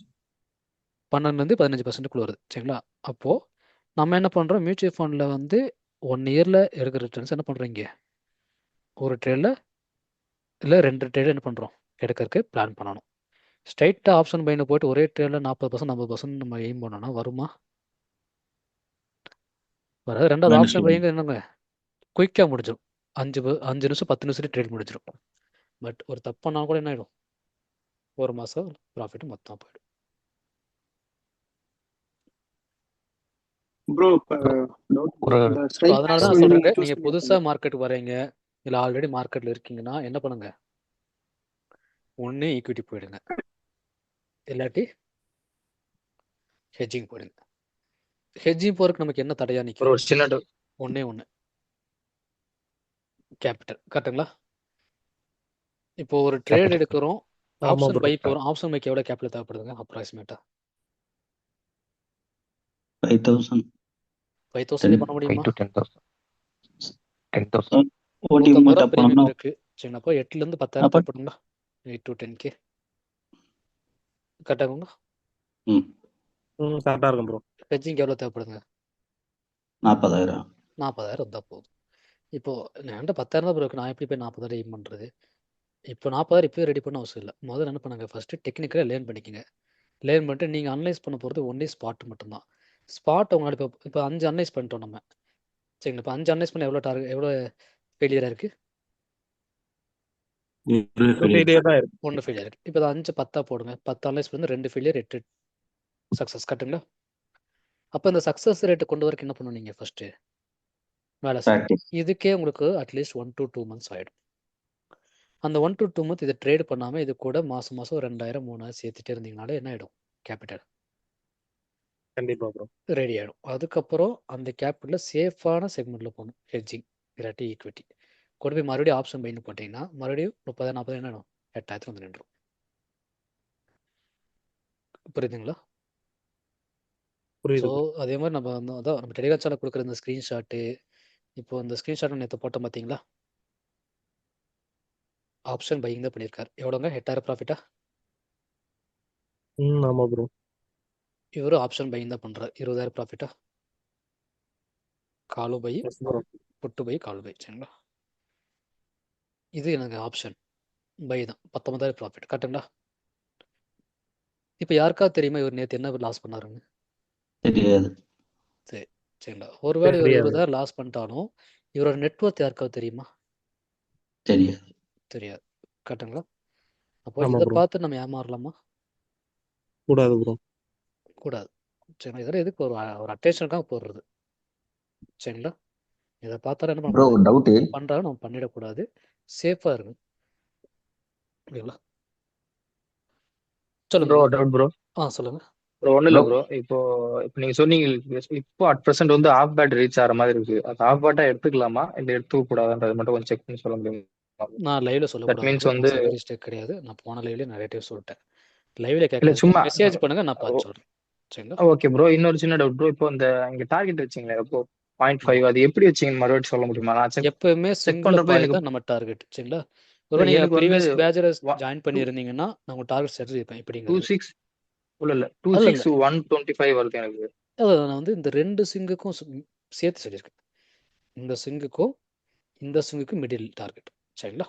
12 to 15% வருது. சரிங்களா? அப்போது நம்ம என்ன பண்ணுறோம், மியூச்சுவல் ஃபண்டில் வந்து 1 இயரில் எடுக்கிற ரிட்டர்ன்ஸ் என்ன பண்ணுறோம், இங்கே ஒரு ட்ரேடில் இல்லை 2 ட்ரேடு என்ன பண்ணுறோம், எடுக்கிறதுக்கு பிளான் பண்ணணும். ஸ்ட்ரைட்டாக ஆப்ஷன் பையில் போயிட்டு ஒரே ட்ரேடில் 40% 50% நம்ம எய்ம் பண்ணோன்னா வருமா, வராது. ரெண்டாவது Minus ஆப்ஷன் 1. பையங்க என்னங்க, குயிக்காக முடிஞ்சிடும், 5 நிமிஷம் 10 நிமிஷம் ட்ரேட் முடிஞ்சிடும். பட் ஒரு தப்பு பண்ணால் கூட என்ன ஆகிடும், ஒரு மாதம் ப்ராஃபிட் மொத்தம் போயிடும். ப்ரோ ஒரு இந்த ஸோ ஸ்ட்ரைக் அதனால தான் நான் சொல்கிறேங்க, நீங்கள் புதுசாக மார்க்கெட்டுக்கு வரீங்க இல்லை ஆல்ரெடி மார்க்கெட்டில் இருக்கீங்கன்னா என்ன பண்ணுங்க, ஒன்று ஈக்விட்டி போயிடுங்க, இல்லாட்டி ஹெட்ஜிங் போயிடுங்க. ஹெட்ஜிங் போகிறதுக்கு நமக்கு என்ன தடையாக ஒரு நிற்கும், ஒரு சின்ன ஒன்றே ஒன்று, கேபிட்டல். கரெக்டுங்களா? இப்போ ஒரு ட்ரேட் capital. எடுக்கிறோம், ஆமா ஆப்ஷன் ப்ரோ. பை போகிறோம், ஆப்ஷன் பைக்கு எவ்வளோ கேபிட்டல் தேவைப்படுதுங்க, அப்ராக்சிமேட்டாக 5,000. 5000 பண்ண 5 முடியுமா, to 10,000. 10,000. ஓடி 150 ரூபா டப் ப்ரீமியம் பண்ணோம்னா இருக்குது. சரிங்களா? அப்போ 8லேருந்து 10,000 அப்ப தேவைப்படுங்களா, 8 to 10K. கரெக்டாகுங்களா? ம் கரெக்டா இருக்கும் ப்ரோ. ஹெட்ஜிங் எவ்வளோ தேவைப்படுதுங்க, 40,000. 40,000 இருந்தால் போதும். இப்போது என்கிட்ட 10,000 தான் இருக்கு, நான் எப்படி போய் 40,000 எய்ம் பண்ணுறது. இப்போ 40,000 இப்போயே ரெடி பண்ண அவசியம் இல்லை. முதல்ல என்ன பண்ணுங்க, ஃபஸ்ட்டு டெக்னிக்கலாக லேர்ன் பண்ணிக்கங்க. லேர்ன் பண்ணிட்டு நீங்கள் அனலைஸ் பண்ண போகிறது ஒன்லி ஸ்பாட் மட்டும்தான். ஸ்பாட் உங்களால் இப்போ 5 அனலைஸ் பண்ணிட்டோம் நம்ம. சரிங்களா? இப்போ 5 அனலைஸ் பண்ண எவ்வளோ ஃபெயிலியராக இருக்குது, ஃபெயிலியர் தான் இருக்கு. 1 ஃபெயிலியர் இருக்குது. இப்போ 5 10 போடுங்க, 10 அனலைஸ் பண்ணி 2 ஃபெயிலியர் 8 சக்ஸஸ். கட்டுங்களா? அப்போ இந்த சக்ஸஸ் ரேட்டு கொண்டு வரக்கு என்ன பண்ணணும், நீங்கள் ஃபஸ்ட்டு வேலை செய்யணும். Practice. இதுக்கே உங்களுக்கு அட்லீஸ்ட் 1 to 2 months ஆகிடும். அந்த 1 to 2 month இதை ட்ரேட் பண்ணாமல் இது கூட மாதம் 2000 3000 சேர்த்துட்டே இருந்தீங்கனாலே என்ன ஆகிடும், கேபிட்டல் கண்டிப்பா ப்ரோ. ரெடி ஆகிடும். அதுக்கப்புறம் அந்த கேபிட்டலில் சேஃபான செக்மெண்ட்டில் போகணும், ஹெட்ஜிங் இல்லாட்டி ஈக்விட்டி. கொண்டு போய் மறுபடியும் ஆப்ஷன் பைன்னு போட்டிங்கன்னா மறுபடியும் 30 40 என்ன ஆகிடும், 8000 வந்து நின்றுடும். புரியுதுங்களா? புரியுது ஸோ ப்ரோ. அதே மாதிரி நம்ம வந்து அதான் நம்ம டெலிகிராம் சேனல் கொடுக்குற இந்த ஸ்க்ரீன்ஷாட்டு, இப்போ இந்த ஸ்க்ரீன்ஷாட் நேற்று போட்டோம் பார்த்தீங்களா? ஆப்ஷன் பையிங் தான் பண்ணியிருக்காரு. எவ்வளோங்க? 8000 ப்ராஃபிட்டா? ஆமா ப்ரோ. இவரும் ஆப்ஷன் பையிங் தான் பண்ணுறாரு. 20000 ப்ராஃபிட்டா? Call buy, yes bro. Put buy, call buy. சரிங்களா? இது எனக்கு ஆப்ஷன் பை தான். 19000 ப்ராஃபிட். கரெக்டுங்களா? இப்போ யாருக்காவது தெரியுமா இவர் நேற்று என்ன லாஸ் பண்ணாருன்னு? தெரியாது. சரி சரிங்களா? ஒருவேளை இவர் தெரியாது. 20000 லாஸ் பண்ணிட்டாலும் இவரோட நெட்ஒர்த் யாருக்காவது தெரியுமா? தெரியாது. தெரியாது. கரெக்டுங்களா? அப்போ ஆமா இதை ப்ரோ. பார்த்து நம்ம ஏமாறலாமா? கூடாது ப்ரோ. கூடாது. சரிங்களா? இதெல்லாம் எதுக்கு ஒரு அட்டென்ஷனுக்காக போடுறது. சரிங்களா? இதை பார்த்தாலும் என்ன ப்ரோ பண்ணக்கூடாது? டவுட்டு. பண்ணுறாங்க நம்ம பண்ணிடக்கூடாது. சேஃபாக இருங்க. ஓகேங்களா? சொல்லுங்க ப்ரோ bro. Doubt bro. சொல்லுங்க. ப்ரோ ஒன்றும் இல்லை ப்ரோ ப்ரோ. இப்போ நீங்க சொன்னீங்க இப்போ அட் ப்ரெசென்ட் வந்து ஆஃப் பேட் ரீச் ஆகிற மாதிரி இருக்கு. அது ஆஃப் பேட்டா எடுத்துக்கலாமா இல்லை எடுத்துக்க கூடாதுன்றது மட்டும் கொஞ்சம் செக் பண்ணி சொல்ல முடியுமா? நான் லைவ்ல தட் சொல்லக்கூடாது மீன்ஸ் bro. வந்து நான் சஜஸ்ட் கிடையாது. நான் போன லைவ்லேயே நிறைய டைம் சொல்லிட்டேன். லைவ்ல இல்லை கேட்காதீங்க. சும்மா மெசேஜ் பண்ணுங்க, நான் பார்த்து சொல்கிறேன். சரிங்களா? Okay bro. இன்னொரு சின்ன டவுட் ப்ரோ. இப்போ இங்க டார்கெட் வச்சிங்களே இப்போ 0.5 ஆமாம். அது எப்படி வச்சீங்கன்னு மறுபடியும் சொல்ல முடியுமா? நான் செக் எப்பவுமே செக் சிங்கிள் பண்றப்ப பாயிண்ட் எனக்கு தான் நம்ம டார்கெட். சரிங்களா? இல்ல, ஒரு நீங்கள் எனக்கு வந்து ப்ரீவியஸ் பேட்சில் வா- ஜாயின் two- பண்ணியிருந்தீங்கன்னா நான் உங்கள் டார்கெட் செட் இருப்பேன் இப்படிங்கிறது. 26 இல்ல அல்ல 26125 வருது எனக்கு. நான் வந்து இந்த 2 சிங்குக்கும் சேர்த்து சொல்லியிருக்கேன். இந்த சிங்குக்கும் இந்த சிங்குக்கும் மிடில் டார்கெட். சரிங்களா?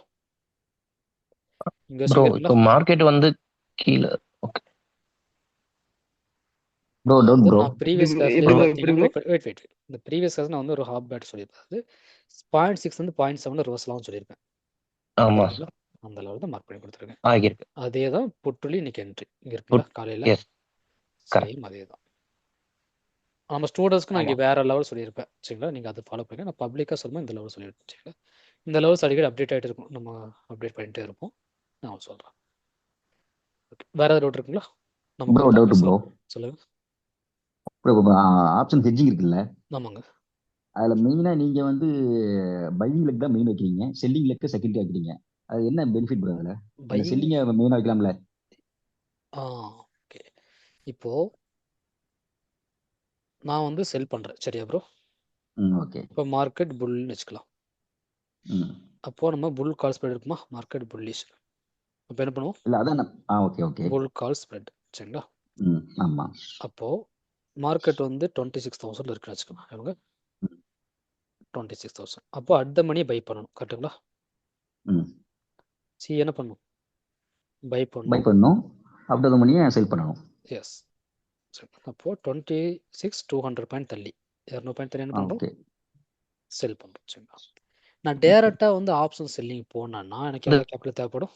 இங்கே ப்ரோ சிங்கு இப்போ இருக்குங்களா? மார்க்கெட் வந்து கீழே. ஓகே ப்ரோ நான் டவுட் வந்து ப்ரோ. நான் ப்ரீவியஸ் எப்படி கிளாஸ்லேயே எப்படி ப்ரோ ப்ரோ எப்படி பார்த்தீங்கன்னா ப்ரோ வெயிட் இந்த ப்ரீவியஸ் கிளாஸ் நான் வந்து ஒரு ஹாஃப் பேட் சொல்லியிருப்பேன். அது 0.6 வந்து 0.7 ரிவர்ஸ்லாம் சொல்லியிருப்பேன். ஆமா ஓகேங்களா? அந்த லெவல் தான் மார்க் பண்ணி கொடுத்துருக்கேன். ஆகியிருக்கு. அதே தான் புட்டுலி இன்னைக்கு என்ட்ரி இங்கே இருக்குங்களா? காலையில் எஸ் கரெக்ட். சேம் அதே தான். நம்ம ஸ்டூடெண்ட்ஸ்க்கு நான் ஆமா இங்கே வேறு லெவல் சொல்லியிருப்பேன். சரிங்களா? நீங்கள் அதை ஃபாலோ பண்ணுங்க. நான் பப்ளிக்காக சொல்லும்போது இந்த லெவல் சொல்லியிருப்பேன். சரிங்களா? இந்த லெவல்ஸ் அடிக்கடி அப்டேட் ஆகிட்டு இருக்கும். நம்ம அப்டேட் பண்ணிகிட்டே இருப்போம். நான் சொல்கிறேன். ஓகே, வேறு ஏதாவது டவுட் இருக்குங்களா? நம்ம ப்ரோ கரெக்டாக டவுட் ப்ரோ. பேசலாம். சொல்லுங்கள். ப்ரோ ஆப்ஷன் ஹெட்ஜிங் இருக்குல்ல, ஆமாங்க. அதுல மெயினா நீங்க வந்து பையிங் லெக் தான் மெயின் வைக்கிறீங்க, செல்லிங் லெக் செகண்டரி வைக்கிறீங்க. அது என்ன பெனிஃபிட் ப்ரோ? அதுல அந்த பையிங் செல்லிங்க மெயினா வைக்கலாம்ல? ஓகே. இப்போது நான் வந்து செல் பண்ணுறேன். சரியா ப்ரோ? ஓகே. இப்போ மார்க்கெட் புல்னு வச்சுக்கலாம். அப்போது நம்ம புல் கால் ஸ்ப்ரெட் இருக்குமா? Market bullish. அப்போ என்ன பண்ணுவோம்? இல்ல அதான் ஓகே ஓகே. புல் கால் ஸ்ப்ரெட். சரிங்களா? ஆமா. அப்போது மார்க்கெட் வந்து 26,000 இருக்குன்னு வச்சுக்கலாம். எவ்வளோங்க? 26,000. அப்போ அடுத்த மணியை பை பண்ணணும். கரெக்டுங்களா? என்ன பண்ணணும்? பை பை பண்ணணும். பண்ணணும், அப்டேட் பண்ணியே செல் பண்ணணும். எஸ். சரி. அப்போது 26,200 பாயிண்ட் தள்ளி 200 பாயிண்ட் தள்ளி என்ன பண்ணுறோம்? ஓகே செல் பண்ணுறோம். சரிங்களா? நான் டேரெக்டாக வந்து ஆப்ஷன் செல்லிங் போனேன்னா எனக்கு எவ்வளோ கேபிட்டல் தேவைப்படும்?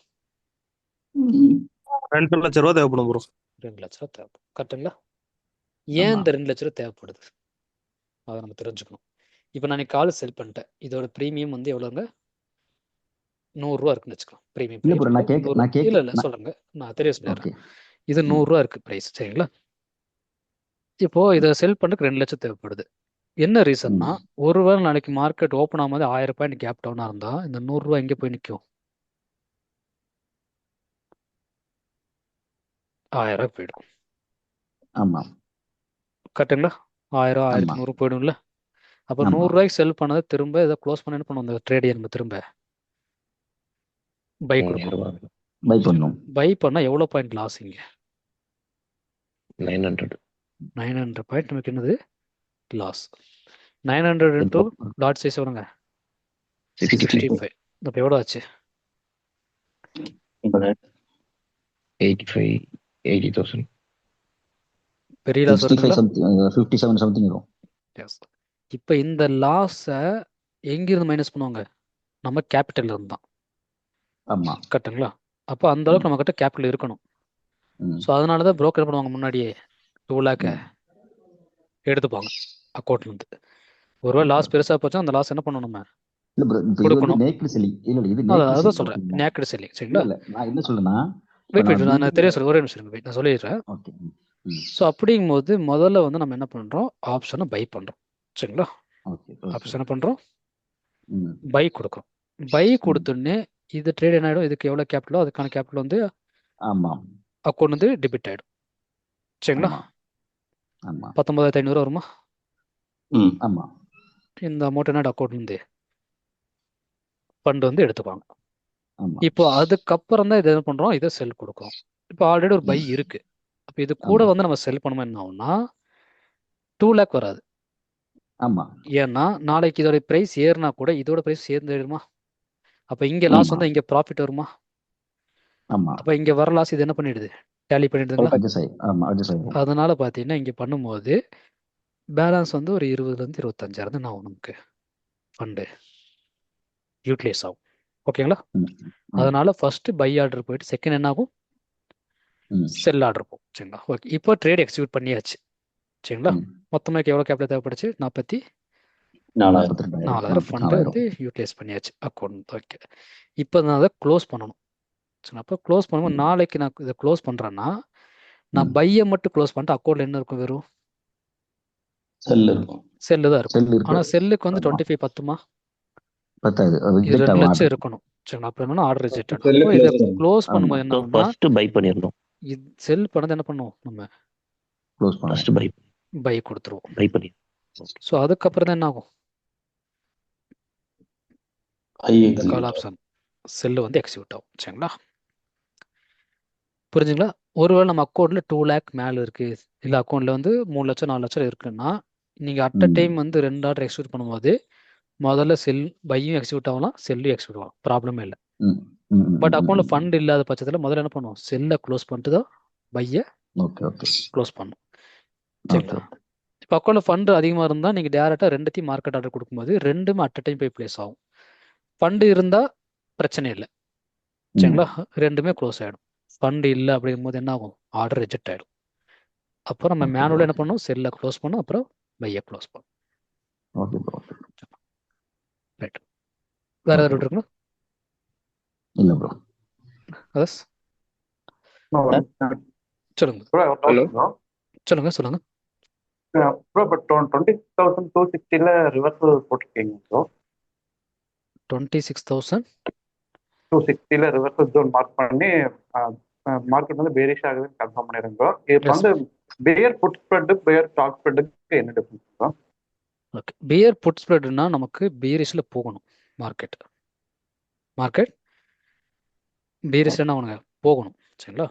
2 லட்சம் ரூபா தேவைப்படும் ப்ரோ. 2 லட்ச ரூபா தேவைப்படும். கரெக்டுங்களா? ஏன் ஆமா. இந்த 2 லட்ச ரூபா தேவைப்படுது அதை நம்ம தெரிஞ்சுக்கணும். இப்போ நான் கால் செல் பண்ணிட்டேன். இதோட ப்ரீமியம் வந்து எவ்வளோங்க? 100 ரூபா இருக்குன்னு வச்சுக்கலாம். ப்ரீமியம் இல்ல ப்ரோ, ப்ரைஸ் நான் கேட்க இல்லை சொல்கிறேங்க. நான் தெரிய சொல்லிடுறேன். ஓகே. இது 100 ரூபா இருக்குது ப்ரைஸ். சரிங்களா? இப்போது இதை செல் பண்ணுறதுக்கு 2 லட்சம் தேவைப்படுது. என்ன ரீசன்னா, ஒருவேளை நாளைக்கு மார்க்கெட் ஓப்பன் ஆகும்போது 1000 பாயிண்ட் கேப் டவுனாக இருந்தால் இந்த 100 ரூபா எங்கே போய் நிற்கும்? 1000 ரூபாய் போயிடும். ஆமா கரெக்டுங்களா? 1000 ஆமா 1100 போயிடும்ல. அப்போ ஆமா. 100 ரூபாய்க்கு செல் பண்ணதை திரும்ப இதை க்ளோஸ் பண்ண என்ன பண்ணுவோம்? அந்த ட்ரேடியை நம்ம திரும்ப பை கொடுக்கணும். பை பண்ணணும். பை பண்ணால் எவ்வளோ பாயிண்ட் லாஸ்? இங்கே 900. 900 பாயிண்ட் நமக்கு என்னது லாஸ்? 900 இன்டூ லாட் சைஸ் எவ்வளோங்க? 65. அப்போ எவ்வளோ ஆச்சு? 85 80,000. பெரிய லாஸ் 65 வருதுங்களா? something, 57 சம்திங் வரும். எஸ். இப்போ இந்த லாஸை எங்கிருந்து மைனஸ் பண்ணுவாங்க? நம்ம கேபிட்டல் இருந்தான். ஆமா. கரெக்டுங்களா? அப்போ அந்த அளவுக்கு நம்மக்கிட்ட கேபிட்டல் இருக்கணும். ஸோ அதனால தான் ப்ரோக்கர் பண்ணுவாங்க, முன்னாடியே 2 லேக்கை எடுத்துப்பாங்க அக்கௌண்ட்லேருந்து. ஒருவேளை லாஸ் பெருசாக போச்சுன்னா அந்த லாஸ் என்ன பண்ணணும்? நம்ம இல்ல ப்ரோ, இப்போ இது வந்து கொடுக்கணும். Naked selling. இல்ல இது அதான் நேக்கட் அதான் செல்லிங். சொல்கிறேன், நேக்கட் செல்லிங். சரிங்களா? இல்ல நான் என்ன சொல்றேன்னா, வெயிட் நான் தெரிய சொல்ல ஒரே நிமிஷம் வெயிட், நான் சொல்லிடுறேன். ஓகே. ஸோ அப்படிங்கும்போது முதல்ல வந்து நம்ம என்ன பண்ணுறோம்? ஆப்ஷனை பை பண்ணுறோம். சரிங்களா? ஓகே ஆப்ஷன் என்ன பண்ணுறோம்? ம் பை கொடுக்குறோம். பை கொடுத்தோடனே இது ட்ரேட் என்ன ஆகிடும்? இதுக்கு எவ்வளோ கேபிட்டலோ அதுக்கான கேபிட்டல் வந்து ஆமா அக்கௌண்ட் வந்து டெபிட் ஆகிடும். சரிங்களா? ஆமா ஆமா 19,500 வருமா? ஆமா இந்த அமௌண்ட் என்ன அக்கௌண்ட்லேருந்து ஃபண்ட் வந்து எடுத்துப்பாங்க. ஆமா இப்போ அதுக்கப்புறம் தான் இதை என்ன பண்ணுறோம், இதை செல் கொடுக்குறோம். இப்போ ஆல்ரெடி ஒரு பை இருக்கு. அப்போ இது கூட ஆமா வந்து நம்ம செல் பண்ணும்போது என்ன ஆகும்னா 2 லேக் வராது. ஆமா ஏன்னா நாளைக்கு இதோட ப்ரைஸ் ஏறினா கூட இதோட ப்ரைஸ் சேர்ந்து ஏறுமா? அப்போ இங்கே லாஸ் ஆமா வந்தால் இங்கே ப்ராஃபிட் வருமா? ஆமா அப்போ இங்கே வர லாஸ் இது என்ன பண்ணிடுது, டேலி பண்ணிடுதுங்களா? அட்ஜஸ்ட் ஆயிடும். அதனால பார்த்தீங்கன்னா இங்கே பண்ணும்போது பேலன்ஸ் வந்து ஒரு 20,000 25,000 தான் ஆகும் நமக்கு ஃபண்டு யூட்டிலைஸ் ஆகும். ஓகேங்களா? ம், ம், அதனால ஃபர்ஸ்ட் பை ஆர்டர் போயிட்டு செகண்ட் என்ன ஆகும், ம், செல் ஆர்டர் போகும். சரிங்களா? ஓகே, இப்போ ட்ரேட் எக்ஸிக்யூட் பண்ணியாச்சு. சரிங்களா? ம். மொத்தமாக எவ்வளோ கேபிட்டல் தேவைப்படுச்சு? 4,000. 42,000 ஃபண்டு வந்து யூட்டிலைஸ் பண்ணியாச்சு அக்கௌண்ட். ஓகே, இப்போ நான் அதை க்ளோஸ் பண்ணணும். சரி, அப்போ க்ளோஸ் பண்ணும்போது நாளைக்கு நான் இதை க்ளோஸ் பண்ணுறேன்னா நான் பையை மட்டும் க்ளோஸ் பண்ணிட்டு அக்கௌண்ட்டில் என்ன இருக்கும், வெறும் செல் இருக்கும். செல்லு தான் இருக்கும். செல் இருக்கு ஆனால் செல்லுக்கு வந்து ஆமா. 25 பத்துமா? பத்தாது அது இது reject 2 ஆகும் லட்சம் order. இருக்கணும். சரிங்களா? அப்போ என்னன்னா ஆர்டர் ரிஜெக்ட் Cell ஆகும். அப்போ இதை close பண்ணணும். க்ளோஸ் ஆமா பண்ணும்போது என்ன ஸோ ஆகும்னா ஃபர்ஸ்ட் பை பண்ணிடணும். இது செல் பண்ணது என்ன பண்ணுவோம், நம்ம க்ளோஸ் ஃபர்ஸ்ட் பண்ணுவோம். பை கொடுத்துருவோம். பை பண்ணி ஸோ அதுக்கப்புறம் தான் என்ன ஆகும், இந்த கால் ஆப்ஷன் செல்லு வந்து எக்ஸிக்யூட் ஆகும். சரிங்களா? புரிஞ்சுங்களா? ஒருவேளை நம்ம அக்கௌண்ட்டில் 2 லேக் மேலே இருக்குது, இல்லை அக்கௌண்ட்டில் வந்து 3 லட்சம் 4 லட்சம் இருக்குன்னா நீங்கள் அட் அ டைம் வந்து 2 ஆர்டர் எக்ஸிக்யூட் பண்ணும்போது முதல்ல செல் பையும் எக்ஸிக்யூட் ஆகலாம், செல்லும் எக்ஸிக்யூட் ஆகலாம், ப்ராப்ளமே இல்லை. ம், ம், ம், பட் ம், அக்கௌண்ட்டில் ம். ஃபண்ட் இல்லாத பட்சத்தில் முதல்ல என்ன பண்ணுவோம், செல்லை க்ளோஸ் பண்ணிட்டு தான் பையை ஓகே ஓகே க்ளோஸ் பண்ணும். ஓகே சரிங்களா? இப்போ அக்கௌண்ட்டில் ஃபண்டு அதிகமாக இருந்தால் நீங்கள் டேரெக்டாக ரெண்டுத்தையும் மார்க்கெட் ஆர்டர் கொடுக்கும்போது ரெண்டுமே அட் அ டைம் போய் ப்ளேஸ் ஆகும். ஃபண்டு இருந்தால் பிரச்சனை இல்லை. சரிங்களா? ரெண்டுமே க்ளோஸ் ஆகிடும். ஃபண்டு இல்லை அப்படிங்கும்போது என்ன ஆகும், ஆர்டர் ரிஜெக்ட் ஆகிடும். அப்போ நம்ம ஓகே மேனுவலாக என்ன பண்ணணும், செல்லை க்ளோஸ் பண்ணணும், அப்புறம் பையை க்ளோஸ் பண்ணணும். ஓகே ப்ரோ ரைட், வேறு ஓகே ஏதாவது ப்ரோ இருக்குங்களா? இல்லை ப்ரோ அதர்ஸ் சொல்லுங்க ஹலோ சொல்லுங்க சொல்லுங்க. ப்ரோ பட் 26,260 ரிவர்சல் போட்டிருக்கீங்க ப்ரோ. 26,000 260 ரிவர்சல் ஜோன் மார்க் பண்ணி மார்க்கெட் வந்து பேரிஷ் ஆகுதுன்னு கன்ஃபார்ம் பண்ணிடுங்க ப்ரோ. இப்போ Yes. வந்து bear put spread bear stock ஸ்ப்ரெட்டுக்கு என்ன difference bro? Okay, bear put ஸ்ப்ரெட்னா நமக்கு பீரிஷில் போகணும் மார்க்கெட் பீரிஷில் அவனுங்க போகணும். சரிங்களா?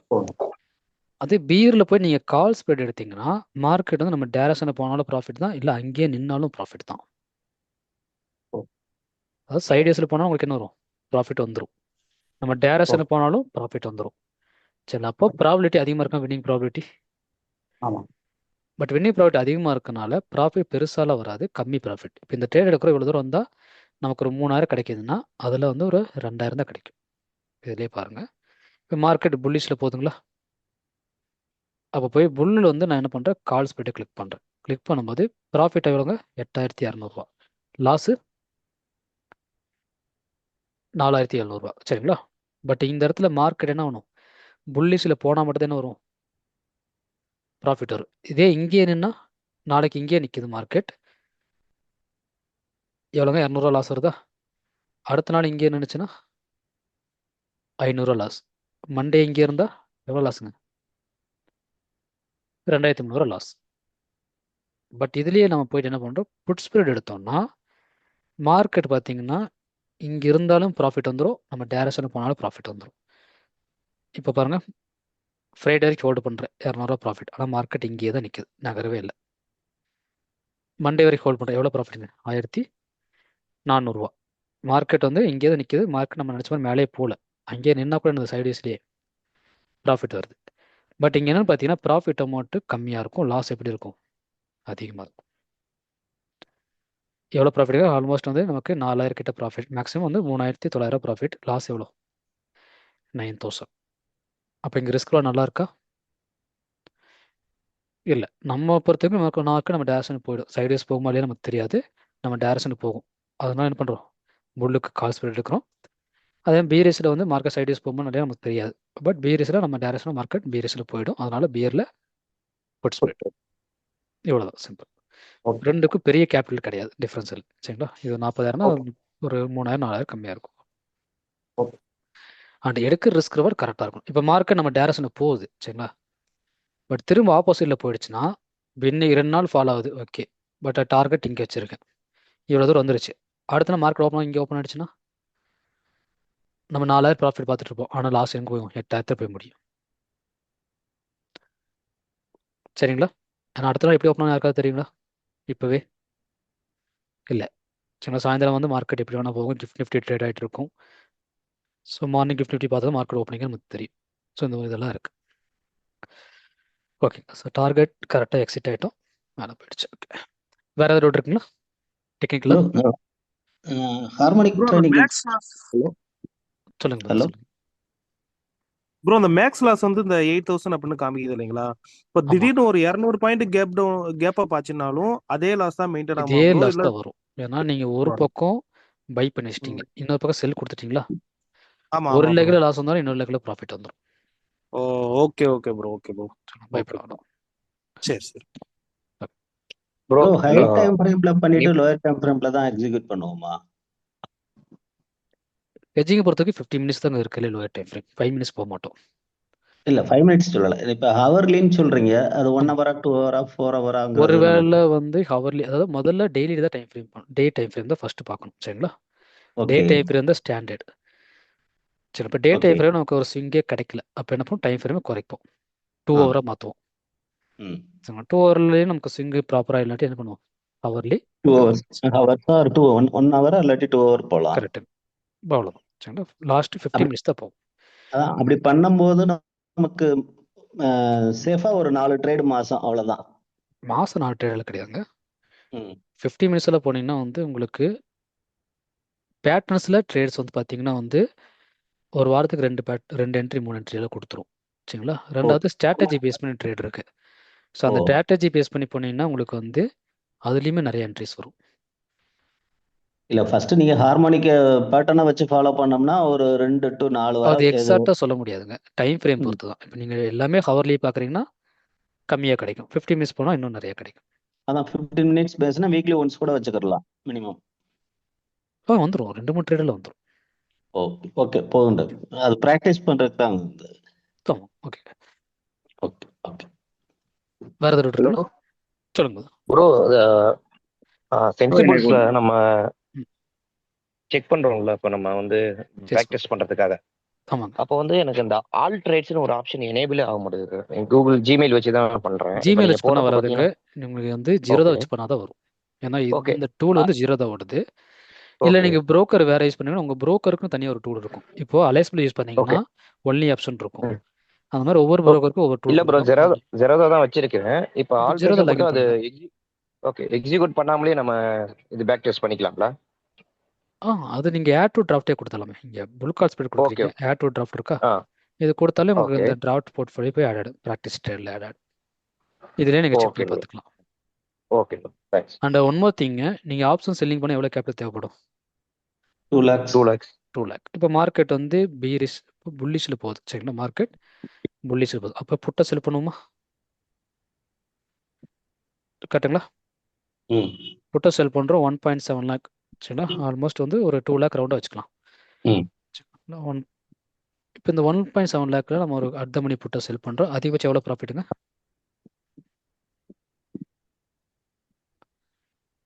அதே பீரில் போய் நீங்கள் கால் ஸ்ப்ரெட் எடுத்தீங்கன்னா மார்க்கெட் வந்து நம்ம டேரக்ஷனில் போனாலும் ப்ராஃபிட் தான், இல்லை அங்கேயே நின்னாலும் ப்ராஃபிட் தான். அதாவது சைடேஸில் போனாலும் உங்களுக்கு என்ன வரும், ப்ராஃபிட் வந்துடும். நம்ம டேரக்ஷனில் போனாலும் ப்ராஃபிட் வந்துடும். சரி, அப்போ ப்ராபிலிட்டி அதிகமாக இருக்கும், வின்னிங் ப்ராபிலிட்டி. ஆமாம். பட் வின்னிங் ப்ராஃபிட் அதிகமாக இருக்கனால ப்ராஃபிட் பெருசாலாம் வராது, கம்மி ப்ராஃபிட். இப்போ இந்த ட்ரேட் எடுக்கிற இவ்வளோ தூரம் வந்தால் நமக்கு ஒரு 3,000 கிடைக்குதுன்னா அதில் வந்து ஒரு 2,000 தான் கிடைக்கும். இதுலேயே பாருங்கள், இப்போ மார்க்கெட் புல்லிஷில் போகுதுங்களா? அப்போ போய் புல்லில் வந்து நான் என்ன பண்ணுறேன், கால் ஸ்ப்ரெட்டை கிளிக் பண்ணுறேன். கிளிக் பண்ணும்போது ப்ராஃபிட் எவ்வளோங்க, 8,200 லாஸு 4,700. சரிங்களா? பட் இந்த இடத்துல மார்க்கெட் என்ன ஆகணும், புல்லிஷில் போனால் மட்டும் என்ன வரும், ப்ராஃபிட் வரும். இதே இங்கேயே நின்னா நாளைக்கு இங்கேயே நிற்கிது மார்க்கெட், எவ்வளோங்க, 200 லாஸ் வருதா? அடுத்த நாள் இங்கே நின்றுச்சுன்னா 500 லாஸ். மண்டே இங்கே இருந்தால் எவ்வளோ லாஸுங்க, 2,300 லாஸ். பட் இதுலேயே நம்ம போயிட்டு என்ன பண்ணுறோம், புட் ஸ்ப்ரெட் எடுத்தோம்னா மார்க்கெட் பார்த்தீங்கன்னா இங்கே இருந்தாலும் ப்ராஃபிட் வந்துடும், நம்ம டேரக்ஷனுக்கு போனாலும் ப்ராஃபிட் வந்துடும். இப்போ பாருங்கள், ஃப்ரைடே வரைக்கும் ஹோல்டு பண்ணுறேன், 200 ப்ராஃபிட். ஆனால் மார்க்கெட் இங்கேயே தான் நிற்குது, நகரவே இல்லை. மண்டே வரைக்கும் ஹோல்ட் பண்ணுறேன், எவ்வளோ ப்ராஃபிட்டுங்க, 1,400. மார்க்கெட் வந்து இங்கே தான் நிற்கிது, மார்க்கெட் நம்ம நினச்ச மாதிரி மேலே போகல, அங்கேயே நின்னா கூட இந்த சைடேஸ்லேயே ப்ராஃபிட் வருது. பட் இங்கே என்னென்னு பார்த்தீங்கன்னா ப்ராஃபிட் அமௌண்ட்டு கம்மியாக இருக்கும், லாஸ் எப்படி இருக்கும், அதிகமாக இருக்கும். எவ்வளோ ப்ராஃபிட், ஆல்மோஸ்ட் வந்து நமக்கு 4,000 கிட்ட ப்ராஃபிட், மேக்ஸிமம் வந்து 3,900 ப்ராஃபிட், லாஸ் எவ்வளோ, 9,000. அப்போ இங்கே ரிஸ்க்லாம் நல்லா இருக்கா? இல்லை. நம்ம பொறுத்தவரைக்கும் நமக்கு நம்ம டேரக்ஷனுக்கு போயிடும், சைடேஸ் போகுமா இல்லையா நமக்கு தெரியாது, நம்ம டேரக்ஷனுக்கு போகும். அதனால என்ன பண்ணுறோம், புல்லுக்கு கால் ஸ்ப்ரெட் எடுக்கிறோம். அதே பீரேஸில் வந்து மார்க்கெட் சைடேஸ் போகுமா நிறையா நமக்கு தெரியாது. பட் பீரேஸில் நம்ம டேரக்ஷனாக மார்க்கெட் பீரேஸில் போயிடும், அதனால பியரில் புட் ஸ்ப்ரெட். இவ்வளோதான், சிம்பிள். ரெண்டுக்கும் பெரிய கேபிட்டல் கிடையாது, டிஃப்ரென்ஸ் இல்லை. சரிங்களா? இது 40,000 ஒரு 3,000 4,000 கம்மியாக இருக்கும். அண்ட் எடுக்கிற ரிஸ்க் ரிவார்ட் கரெக்டாக இருக்கும். இப்போ மார்க்கெட் நம்ம டேரக்ஷனுக்கு போகுது, சரிங்களா? பட் திரும்ப ஆப்போசிட்டில் போயிடுச்சுன்னா இன்னும் 2 நாள் ஃபாலோ ஆகுது, ஓகே. பட் டார்கெட் இங்கே வச்சிருக்கேன், இவ்வளோ தூரம் வந்துருச்சு. அடுத்த நாள் மார்க்கெட் ஓப்பன் இங்கே ஓப்பன் ஆயிடுச்சுன்னா நம்ம 4000 ப்ராஃபிட் பார்த்துட்டு இருப்போம். ஆனால் லாஸ் எங்கே போயும், 8000 போய் முடியும். சரிங்களா? ஆனால் அடுத்த நாள் எப்படி ஓப்பன் ஆகும் யாருக்காவது தெரியுங்களா? இப்போவே இல்லை. சரிங்களா? சாயந்தரம் வந்து மார்க்கெட் எப்படி வேணால் போகும், நிஃப்டி ட்ரேட் ஆகிட்டு இருக்கும். ஸோ மார்னிங் நிஃப்டி பார்த்தா மார்க்கெட் ஓப்பனிங் நமக்கு தெரியும். ஸோ இந்த இதெல்லாம் இருக்குது. ஓகே, ஸோ டார்கெட் கரெக்டாக எக்ஸிட் ஆகிட்டோம், மேலே போயிடுச்சு. ஓகே, வேறு ஏதாவது டவுட் இருக்குங்களா டெக்னிக்கலாக? ப்ரோ ஹார்மோனிக் ப்ரோ அந்த ட்ரைனிங் மேக்ஸ் லாஸ் சொல்லுங்க ஹலோ சொல்லுங்க. ப்ரோ அந்த மேக்ஸ் லாஸ் வந்து இந்த 8000 அப்படின்னு காமிக்குது இல்லைங்களா? இப்போ ஆமாம், திடீர்னு ஒரு 200 பாயிண்ட் கேப் அப் ஆச்சுனாலும் அதே லாஸ் தான் மெயின்டைன் ஆகுமா இதே ப்ரோ? லாஸ் இல்ல தான் வரும். ஏன்னா நீங்கள் ஒரு பக்கம் பை பண்ணி வச்சிட்டீங்க, இன்னொரு பக்கம் செல் கொடுத்துட்டீங்களா, ஆமா ஒரு ஆமா ப்ரோ. லெக்கில் லாஸ் வந்தாலும் இன்னொரு லெக்கில் ப்ராஃபிட் வந்துடும். Oh okay okay bro, okay bro, okay. பயப்படாதான். சரி சரி. ப்ரோ ப்ரோ ஹை டைம் ஃப்ரேம்ல பண்ணிட்டு லோயர் டைம் ஃப்ரேம்ல தான் எக்ஸிக்யூட் பண்ணுவோமா? ஹெட்ஜிங்கை பொறுத்தவரைக்கும் 50 மினிட்ஸ் தான் இருக்குல்ல லோயர் டைம் ஃப்ரேம், 5 மினிட்ஸ் போக மாட்டோம். இல்ல 5 மினிட்ஸ் சொல்லல, இப்ப ஹவர்லின்னு சொல்றீங்க, அது 1 ஆமாம், ஹவரா 2 ஹவரா 4 ஹவராங்கிறது ஒருவேளை நமக்கு. வந்து ஹவர்லி, அதாவது முதல்ல டெய்லி தான் டைம் ஃப்ரேம் பண்ணணும். டே டைம் ஃப்ரேம் தான் ஃபர்ஸ்ட் பார்க்கணும். சரிங்களா? டே ஓகே டைம் ஃப்ரேம் தான் ஸ்டாண்டர்ட். சரி, இப்போ டே ஓகே. டைம் ஃப்ரேம் நமக்கு ஒரு ஸ்விங்கே கிடைக்கல, அப்போ என்ன பண்ணுவோம், டைம் ஃப்ரேமை குறைப்போம், 2 ஆ ஹவராக மாற்றுவோம். ம் சரிங்களா? 2 ஹவர்லேயே நமக்கு ஸ்விங்கு ப்ராப்பராக இல்லாட்டி என்ன பண்ணுவோம், ஹவர்லி 2 ஹவர்ஸ் ஆர் 1 ஹவர் இல்லாட்டி 2 ஹவர் போகலாம். கரெக்டு, அவ்வளோதான். சரிங்களா? லாஸ்ட் 50 அப்படி மினிட்ஸ் தான் போகும். அதான் அப்படி பண்ணும்போது நமக்கு சேஃபா ஒரு 4 ட்ரேடு மாசம் அவ்வளவுதான். மாதம் 4 ட்ரேடில் கிடையாதுங்க. ம் 50 மினிட்ஸில் போனீங்கன்னா வந்து உங்களுக்கு பேட்டர்ன்ஸில் ட்ரேட்ஸ் வந்து பார்த்தீங்கன்னா வந்து ஒரு வாரத்துக்கு 2 என்ட்ரி 3 என்ட்ரியில் கொடுத்துரும். சரிங்களா? ஓ ரெண்டாவது ஸ்ட்ராட்டஜி பேஸ் பண்ணி ட்ரேட் இருக்குது. ஸோ ஓ அந்த ஸ்ட்ராட்டஜி பேஸ் பண்ணி போனீங்கன்னா உங்களுக்கு வந்து அதுலேயுமே நிறைய என்ட்ரிஸ் வரும். இல்ல ஃபர்ஸ்ட் நீங்க ஹார்மோனிக் பேட்டர்னை வச்சு ஃபாலோ பண்ணோம்னா ஒரு 2 to 4 அது வாரம் எக்ஸாக்டாக சொல்ல முடியாதுங்க, டைம் ஃப்ரேம் ம். பொறுத்து தான். இப்போ நீங்கள் எல்லாமே ஹவர்லி பார்க்குறீங்கன்னா கம்மியாக கிடைக்கும், 50 மினிட்ஸ் போனால் இன்னும் நிறைய கிடைக்கும். அதான் 15 மினிட்ஸ் பேசினா வீக்லி ஒன்ஸ் கூட வச்சுக்கலாம் மினிமம். வந்துடும், 2-3 ட்ரேடில் வந்துடும். ஓகே ஓகே போகுண்டு, அது ப்ராக்டிஸ் பண்றதுக்கு தான். ஆமாம், ஓகே. Okay okay. வேறு ஏதாவது ஹலோ இருக்குங்களா? சொல்லுங்க. ப்ரோ, எனக்கு சென்சிபிள்ஸ்ல ஒரு நம்ம ம் செக் பண்றோம்ல, இப்போ நம்ம வந்து எஸ் ப்ராக்டிஸ் பண்றதுக்காக. ஆமாங்க. அப்போ வந்து எனக்கு இந்த ஆல் ட்ரேட்ஸ்னு ஒரு ஆப்ஷன் எனேபிளே ஆக மாட்டேங்குது. கூகுள் ஜிமெயில் வச்சு தான் பண்றேன். இப்போ ஜிமெயில் நீங்க வச்சு பண்ணால் போறப்ப வராதுங்க, பாத்தீங்கன்னா உங்களுக்கு வந்து ஜீரோ தான் ஓகே வச்சு பண்ணால் தான் வரும். ஏன்னா ஓகே இந்த டூல் வந்து ஜீரோ தான் ஓடுது. இல்லை ஓகே நீங்கள் ப்ரோக்கர் வேறு யூஸ் பண்ணீங்கன்னா உங்கள் ப்ரோக்கருக்கும் தனியாக ஒரு டூல் இருக்கும். இப்போது அலைஸ்பிள் யூஸ் பண்ணீங்கன்னா ஓகே. ஒன்லி ஆப்ஷன் இருக்கும். அந்த மாதிரி ஒவ்வொரு ப்ரோக்கருக்கும் ஒவ்வொரு டூல் இல்ல ப்ரோ, கொடுக்கும். ஜெரோதா தான் வச்சிருக்கேன். இப்போ இப்போ ஆல் ஜீரோ ட்ரேட்ஸ் தான் போட்டு லாகின் அது பண்ணுங்க. ஓகே எக்ஸிக்யூட் பண்ணாமலே நம்ம இது பேக் டெஸ்ட் பண்ணிக்கலாம்ல? அது நீங்கள் ஆட் டு டிராஃப்டே கொடுத்தலாமே. இங்கே புல் கால் ஸ்பீட் ஓகே கொடுக்குறீங்க, ஆட் டு டிராஃப்ட் இருக்கா, ஆ இது கொடுத்தாலே உங்களுக்கு ஓகே இந்த டிராஃப்ட் போர்ட்ஃபோலியோ போய் ஆட் ஆகிடும், ப்ராக்டிஸ் ட்ரேடில் ஆட் ஆகிடும். இதிலே நீங்கள் செக் ஓகே பண்ணி ப்ரோ, பார்த்துக்கலாம். Okay bro, thanks. And one more திங்க, நீங்கள் ஆப்ஷன் செல்லிங் பண்ண எவ்வளோ கேபிட்டல் தேவைப்படும்? 2 lakhs. 2 lakhs. 2 lakh. இப்போ மார்க்கெட் வந்து பீரிஷ் புல்லிஷில் போகுது. சரிங்களா? மார்க்கெட் புல்லிஷில் போகுது, அப்போ புட்டை செல் பண்ணுவோமா? கரெக்டுங்களா? ம் புட்டை செல் பண்ணுறோம் 1.7 lakh. சரிங்களா? ஆல்மோஸ்ட் வந்து ஒரு 2 lakh ரவுண்டாக வச்சுக்கலாம். ம் இப்போ இந்த 1.7 lakhல நம்ம ஒரு அர்த்த மணி புட்டை செல் பண்ணுறோம், அதிகபட்சம் எவ்வளோ ப்ராஃபிட்டுங்க?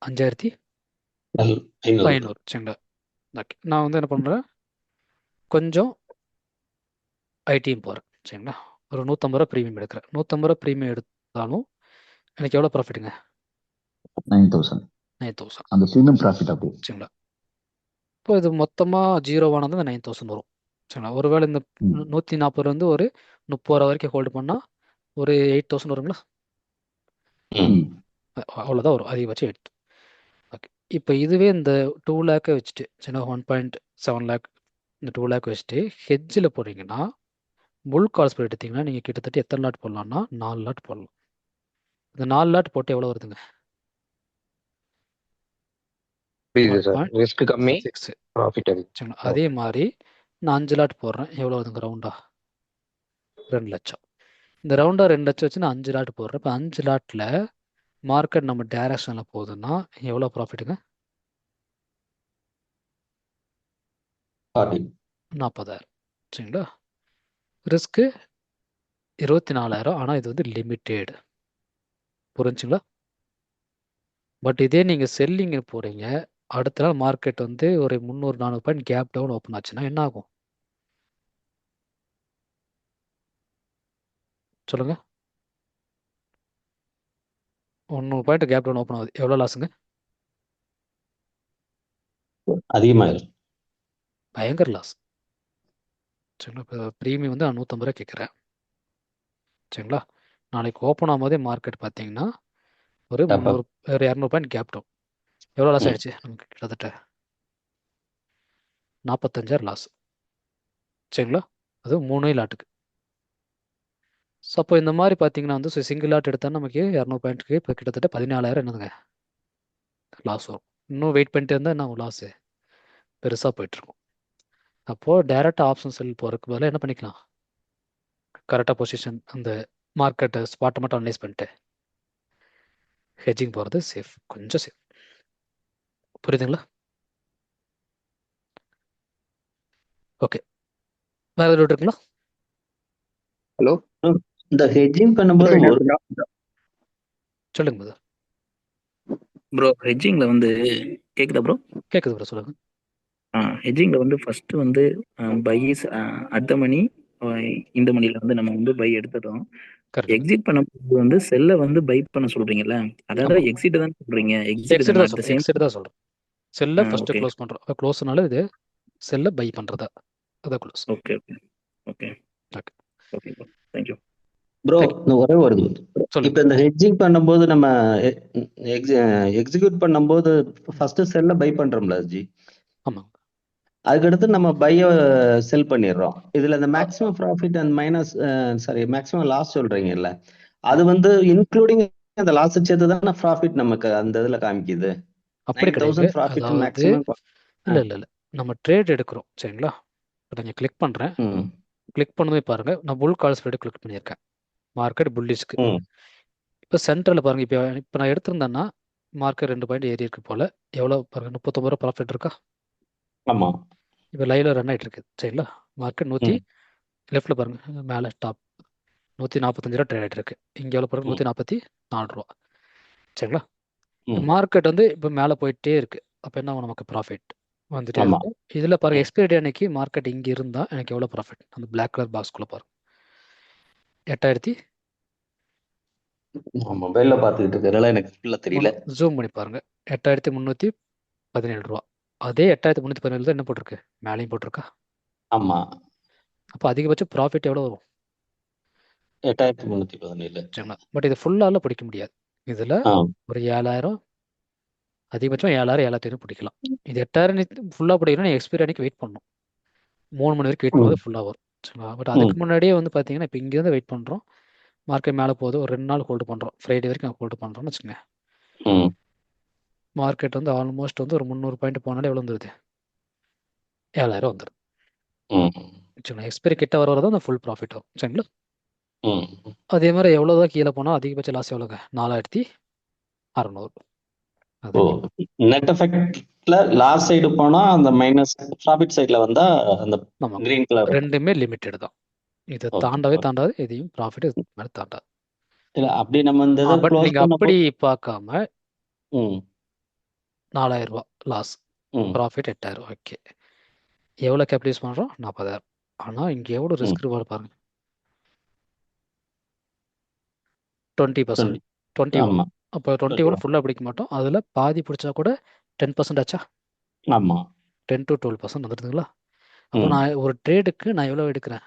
5500. சரிங்களா? ஓகே, நான் வந்து என்ன பண்ணுறேன், கொஞ்சம் ஐடியும் போகிறேன். சரிங்களா? ஒரு 150 ரூபா ப்ரீமியம் எடுக்கிறேன். 150 ரூபா ப்ரீமியம் எடுத்தாலும் எனக்கு எவ்வளோ ப்ராஃபிட்டுங்க? 9000 9000. அந்த ப்ரீமியம் ப்ராஃபிட் அப்படி. சரிங்களா? இப்போ இது மொத்தமாக ஜீரோவானது இந்த 9000 வரும். சரிங்களா? ஒருவேளை இந்த 140 வந்து ஒரு 30 ரூபா வரைக்கும் ஹோல்டு பண்ணால் ஒரு 8000 வருங்களா? அவ்வளோதான் வரும், அதிகபட்சம் 8. ஓகே, இப்போ இதுவே இந்த 2 லேக்கை வச்சுட்டு, சரிங்களா, 1.7 lakh இந்த 2 lakh வச்சுட்டு ஹெட்ஜில் போடுறீங்கன்னா, புல் கால் ஸ்ப்ரெட் எடுத்தீங்கன்னா நீங்கள் கிட்டத்தட்ட எத்தனை லாட் போடலாம்னா 4 லாட் போடலாம். இந்த 4 லாட் போட்டு எவ்வளோ வருதுங்க? புரியுது சார், ரிஸ்க் கம்மி 1.6. ப்ராஃபிட் அதிகம். சரிங்களா? அதே மாதிரி நான் 5 லாட் போடுறேன், எவ்வளோ வருதுங்க ரவுண்டா? 2 லட்சம். இந்த ரவுண்டா 2 லட்சம் வச்சு நான் 5 லாட் போடுறேன். இப்போ 5 லாட்டில் மார்க்கெட் நம்ம டைரக்ஷனில் போகுதுன்னா எவ்வளோ ப்ராஃபிட்டுங்க? 40,000. சரிங்களா? ரிஸ்க்கு 24,000. ஆனால் இது வந்து லிமிட்டெட். புரிஞ்சுங்களா? பட் இதே நீங்கள் செல்லிங்னு போகிறீங்க, அடுத்த நாள் மார்க்கெட் வந்து ஒரு 300-400 பாயிண்ட் கேப் டவுன் ஓப்பன் ஆச்சுன்னா என்ன ஆகும் சொல்லுங்க? 300 பாயிண்ட் கேப் டவுன் ஓப்பன் ஆகுது, எவ்வளோ லாஸுங்க? அதிகமாயிரும். பயங்கர லாஸ். சரிங்களா? இப்போ ப்ரீமியம் வந்து நான் 150 ரூபா கேட்குறேன். சரிங்களா? நாளைக்கு ஓப்பன் ஆகும்போதே மார்க்கெட் பார்த்தீங்கன்னா ஒரு அப்ப 200 பாயிண்ட் கேப் டவுன், எவ்வளோ லாஸ் ம். ஆயிடுச்சு நமக்கு? கிட்டத்தட்ட 45,000 லாஸ். சரிங்களா? அதுவும் 3 லாட்டுக்கு. ஸோ அப்போ இந்த மாதிரி பார்த்தீங்கன்னா வந்து சிங்கிள் லாட் எடுத்தால் நமக்கு 200 பாயிண்ட்டுக்கு இப்போ கிட்டத்தட்ட 14,000 என்னதுங்க லாஸ் வரும். இன்னும் வெயிட் பண்ணிட்டு இருந்தால் என்ன லாஸு பெருசாக போயிட்டுருக்கும். அப்போது டேரெக்டாக ஆப்ஷன் செல் போகிறதுக்கு பதிலாக என்ன பண்ணிக்கலாம், கரெக்டாக பொசிஷன் அந்த மார்க்கெட்டை ஸ்பாட்டை மட்டும் அனலைஸ் பண்ணிட்டு ஹெட்ஜிங் போகிறது சேஃப், கொஞ்சம் சேஃப். புரியுதுங்களா? ஓகே, வேறு எதுவும் இருக்குங்களா? ஹலோ இந்த ஹெட்ஜிங் பண்ணும்போது ஒரு சொல்லுங்க brother. ப்ரோ ஹெட்ஜிங்ல வந்து கேக்குதா ப்ரோ? கேட்குது ப்ரோ, சொல்லுங்க. ஹெட்ஜிங்ல வந்து ஃபர்ஸ்ட் வந்து பைஸ் அட் த மணி, இந்த மணில வந்து நம்ம வந்து பை எடுத்துட்டோம். கரெக்ட். எக்ஸிட் பண்ணும்போது வந்து செல்ல வந்து பை பண்ண சொல்றீங்கல்ல, அதாவது ஆமாம், எக்ஸிட் தான் சொல்றீங்க. எக்ஸிட் எக்ஸிட் தானே தான் அட் த சொல்கிறேன், சேம்? எக்ஸிட் தான் சொல்கிறேன். செல்லை ஃபஸ்ட்டு ஓகே க்ளோஸ் பண்ணுறோம். க்ளோஸ்னால இது செல்லை பை பண்ணுறதா, அதான் close. Okay okay okay okay, okay bro, thank you. Bro thank you. இந்த ஒரே ஒரு இப்போ சொல்லுங்க. இந்த ஹெட்ஜிங் பண்ணும்போது நம்ம எக்ஸிக்யூட் பண்ணும்போது ஃபர்ஸ்ட் செல்ல பை பண்றோம்ல ஜி, ஆமாம், அதுக்கடுத்து நம்ம பைய செல் பண்ணிடுறோம். இதுல இந்த maximum profit and minus sorry maximum loss சொல்றீங்கல்ல, அது வந்து இன்க்ளூடிங் அந்த லாஸ் சேர்த்து தானே ப்ராஃபிட் நமக்கு அந்த இதுல காமிக்குது. அப்படி கிடையாது. 9,000 ப்ராஃபிட் அதாவது மேக்ஸிமம். இல்லை இல்லை இல்லை, நம்ம ட்ரேட் எடுக்கிறோம். சரிங்களா? இப்போ நீங்கள் கிளிக் பண்ணுறேன், ம் கிளிக் பண்ணவே பாருங்கள், நான் புல் கால் ஸ்ப்ரெட் கிளிக் பண்ணியிருக்கேன், மார்க்கெட் புல்லிஷ்க்கு. ம் இப்போ சென்டரில் பாருங்கள், இப்போ நான் எடுத்திருந்தேன்னா மார்க்கெட் 2 பாயிண்ட் ஏறி இருக்கு போல், எவ்வளோ பாருங்கள், 39 ரூபா ப்ராஃபிட் இருக்கா? ஆமா. இப்போ லைவ்ல ரன் ஆகிட்டு இருக்குது. சரிங்களா? மார்க்கெட் 100 ம் லெஃப்ட்டில் பாருங்கள், மேலே டாப் 145 ரூபா ட்ரேட் ஆகிட்டு இருக்கு. இங்கே எவ்வளோ பாருங்கள், ம் 144 ரூபா. சரிங்களா? ம் மார்க்கெட் வந்து இப்போ மேலே போயிட்டே இருக்கு, அப்போ என்ன ஆகும், நமக்கு ப்ராஃபிட் வந்துட்டே ஆமா. இருக்கும். இதில் பாருங்கள், ம். எக்ஸ்பைரி அன்னைக்கு மார்க்கெட் இங்கே இருந்தால் எனக்கு எவ்வளோ ப்ராஃபிட், அந்த பிளாக் கலர் பாக்ஸ்குள்ளே பாருங்கள், 8,000. நான் மொபைல்ல பாத்துக்கிட்டு இருக்கிறதால எனக்கு ஃபுல்லா தெரியல. ஜூம் பண்ணி பாருங்கள், 8,317 ரூபா. அதே 8,317 தான் என்ன போட்டிருக்கு, மேலேயும் போட்டிருக்கா? ஆமா, அப்போ அதிகபட்ச ப்ராஃபிட் எவ்வளோ வரும்? 8,317. சரிங்களா? பட் இது ஃபுல்லால பிடிக்க முடியாது. இதில் ஆ ஒரு 7,000, அதிகபட்சம் 7,000 7,500 பிடிக்கலாம். இது 8,000 ஃபுல்லாக பிடிக்கணும், நீ எக்ஸ்பைரி அன்னைக்கு வெயிட் பண்ணணும், 3 மணி வரைக்கும் வெயிட் ம் பண்ணும்போது ஃபுல்லாக வரும். சரிங்களா? பட் ம் அதுக்கு முன்னாடியே வந்து பார்த்தீங்கன்னா, இப்போ இங்கேருந்து வெயிட் பண்ணுறோம், மார்க்கெட் மேலே போகுது, ஒரு 2 நாள் ஹோல்டு பண்ணுறோம், ஃப்ரைடே வரைக்கும் ஹோல்டு பண்ணுறோம்னு வச்சுக்கோங்க. ம் மார்க்கெட் வந்து ஆல்மோஸ்ட் வந்து ஒரு 300 பாயிண்ட் போனாலே எவ்வளோ வந்துடுது, 7,000 வந்துடுது. ம் சரிங்களா? எக்ஸ்பைரி கிட்ட வர வரதான் அந்த ஃபுல் ப்ராஃபிட் வரும். சரிங்களா? ம் அதே மாதிரி எவ்வளோதான் கீழே போனால் அதிகபட்ச லாஸ் எவ்வளோங்க, 4,600. ஓ, அது நெட் எஃபெக்ட்ல லாஸ் சைடு போனா அந்த மைனஸ், ப்ராஃபிட் சைடுல வந்தா அந்த நமக்கு கிரீன் கலர். ரெண்டுமே லிமிட்டெட் தான். இதை ஓகே தாண்டவே தாண்டாது, இதையும் ப்ராஃபிட் மேலே தாண்டாது. இல்ல அப்படி நம்ம இந்த இதை பட் க்ளோஸ் நீங்கள் அப்படி பண்ணும்போது பார்க்காம ம் 4,000 ரூபா லாஸ், ம் ப்ராஃபிட் 8,000. ஓகே, எவ்வளோ கேபிட்டல் யூஸ் பண்ணுறோம், 40,000. ஆனால் இங்கே எவ்வளோ ம் ரிஸ்க் ரிவார்டு பாருங்க, 20%, 21. ஆமா அப்போ 21 ஃபுல்லாக பிடிக்க மாட்டோம், அதில் பாதி பிடிச்சா கூட 10% ஆச்சா, ஆமா 10 to 12% வந்துடுதுங்களா? அப்போ ம் நான் ஒரு ட்ரேடுக்கு நான் எவ்வளோ எடுக்கிறேன்,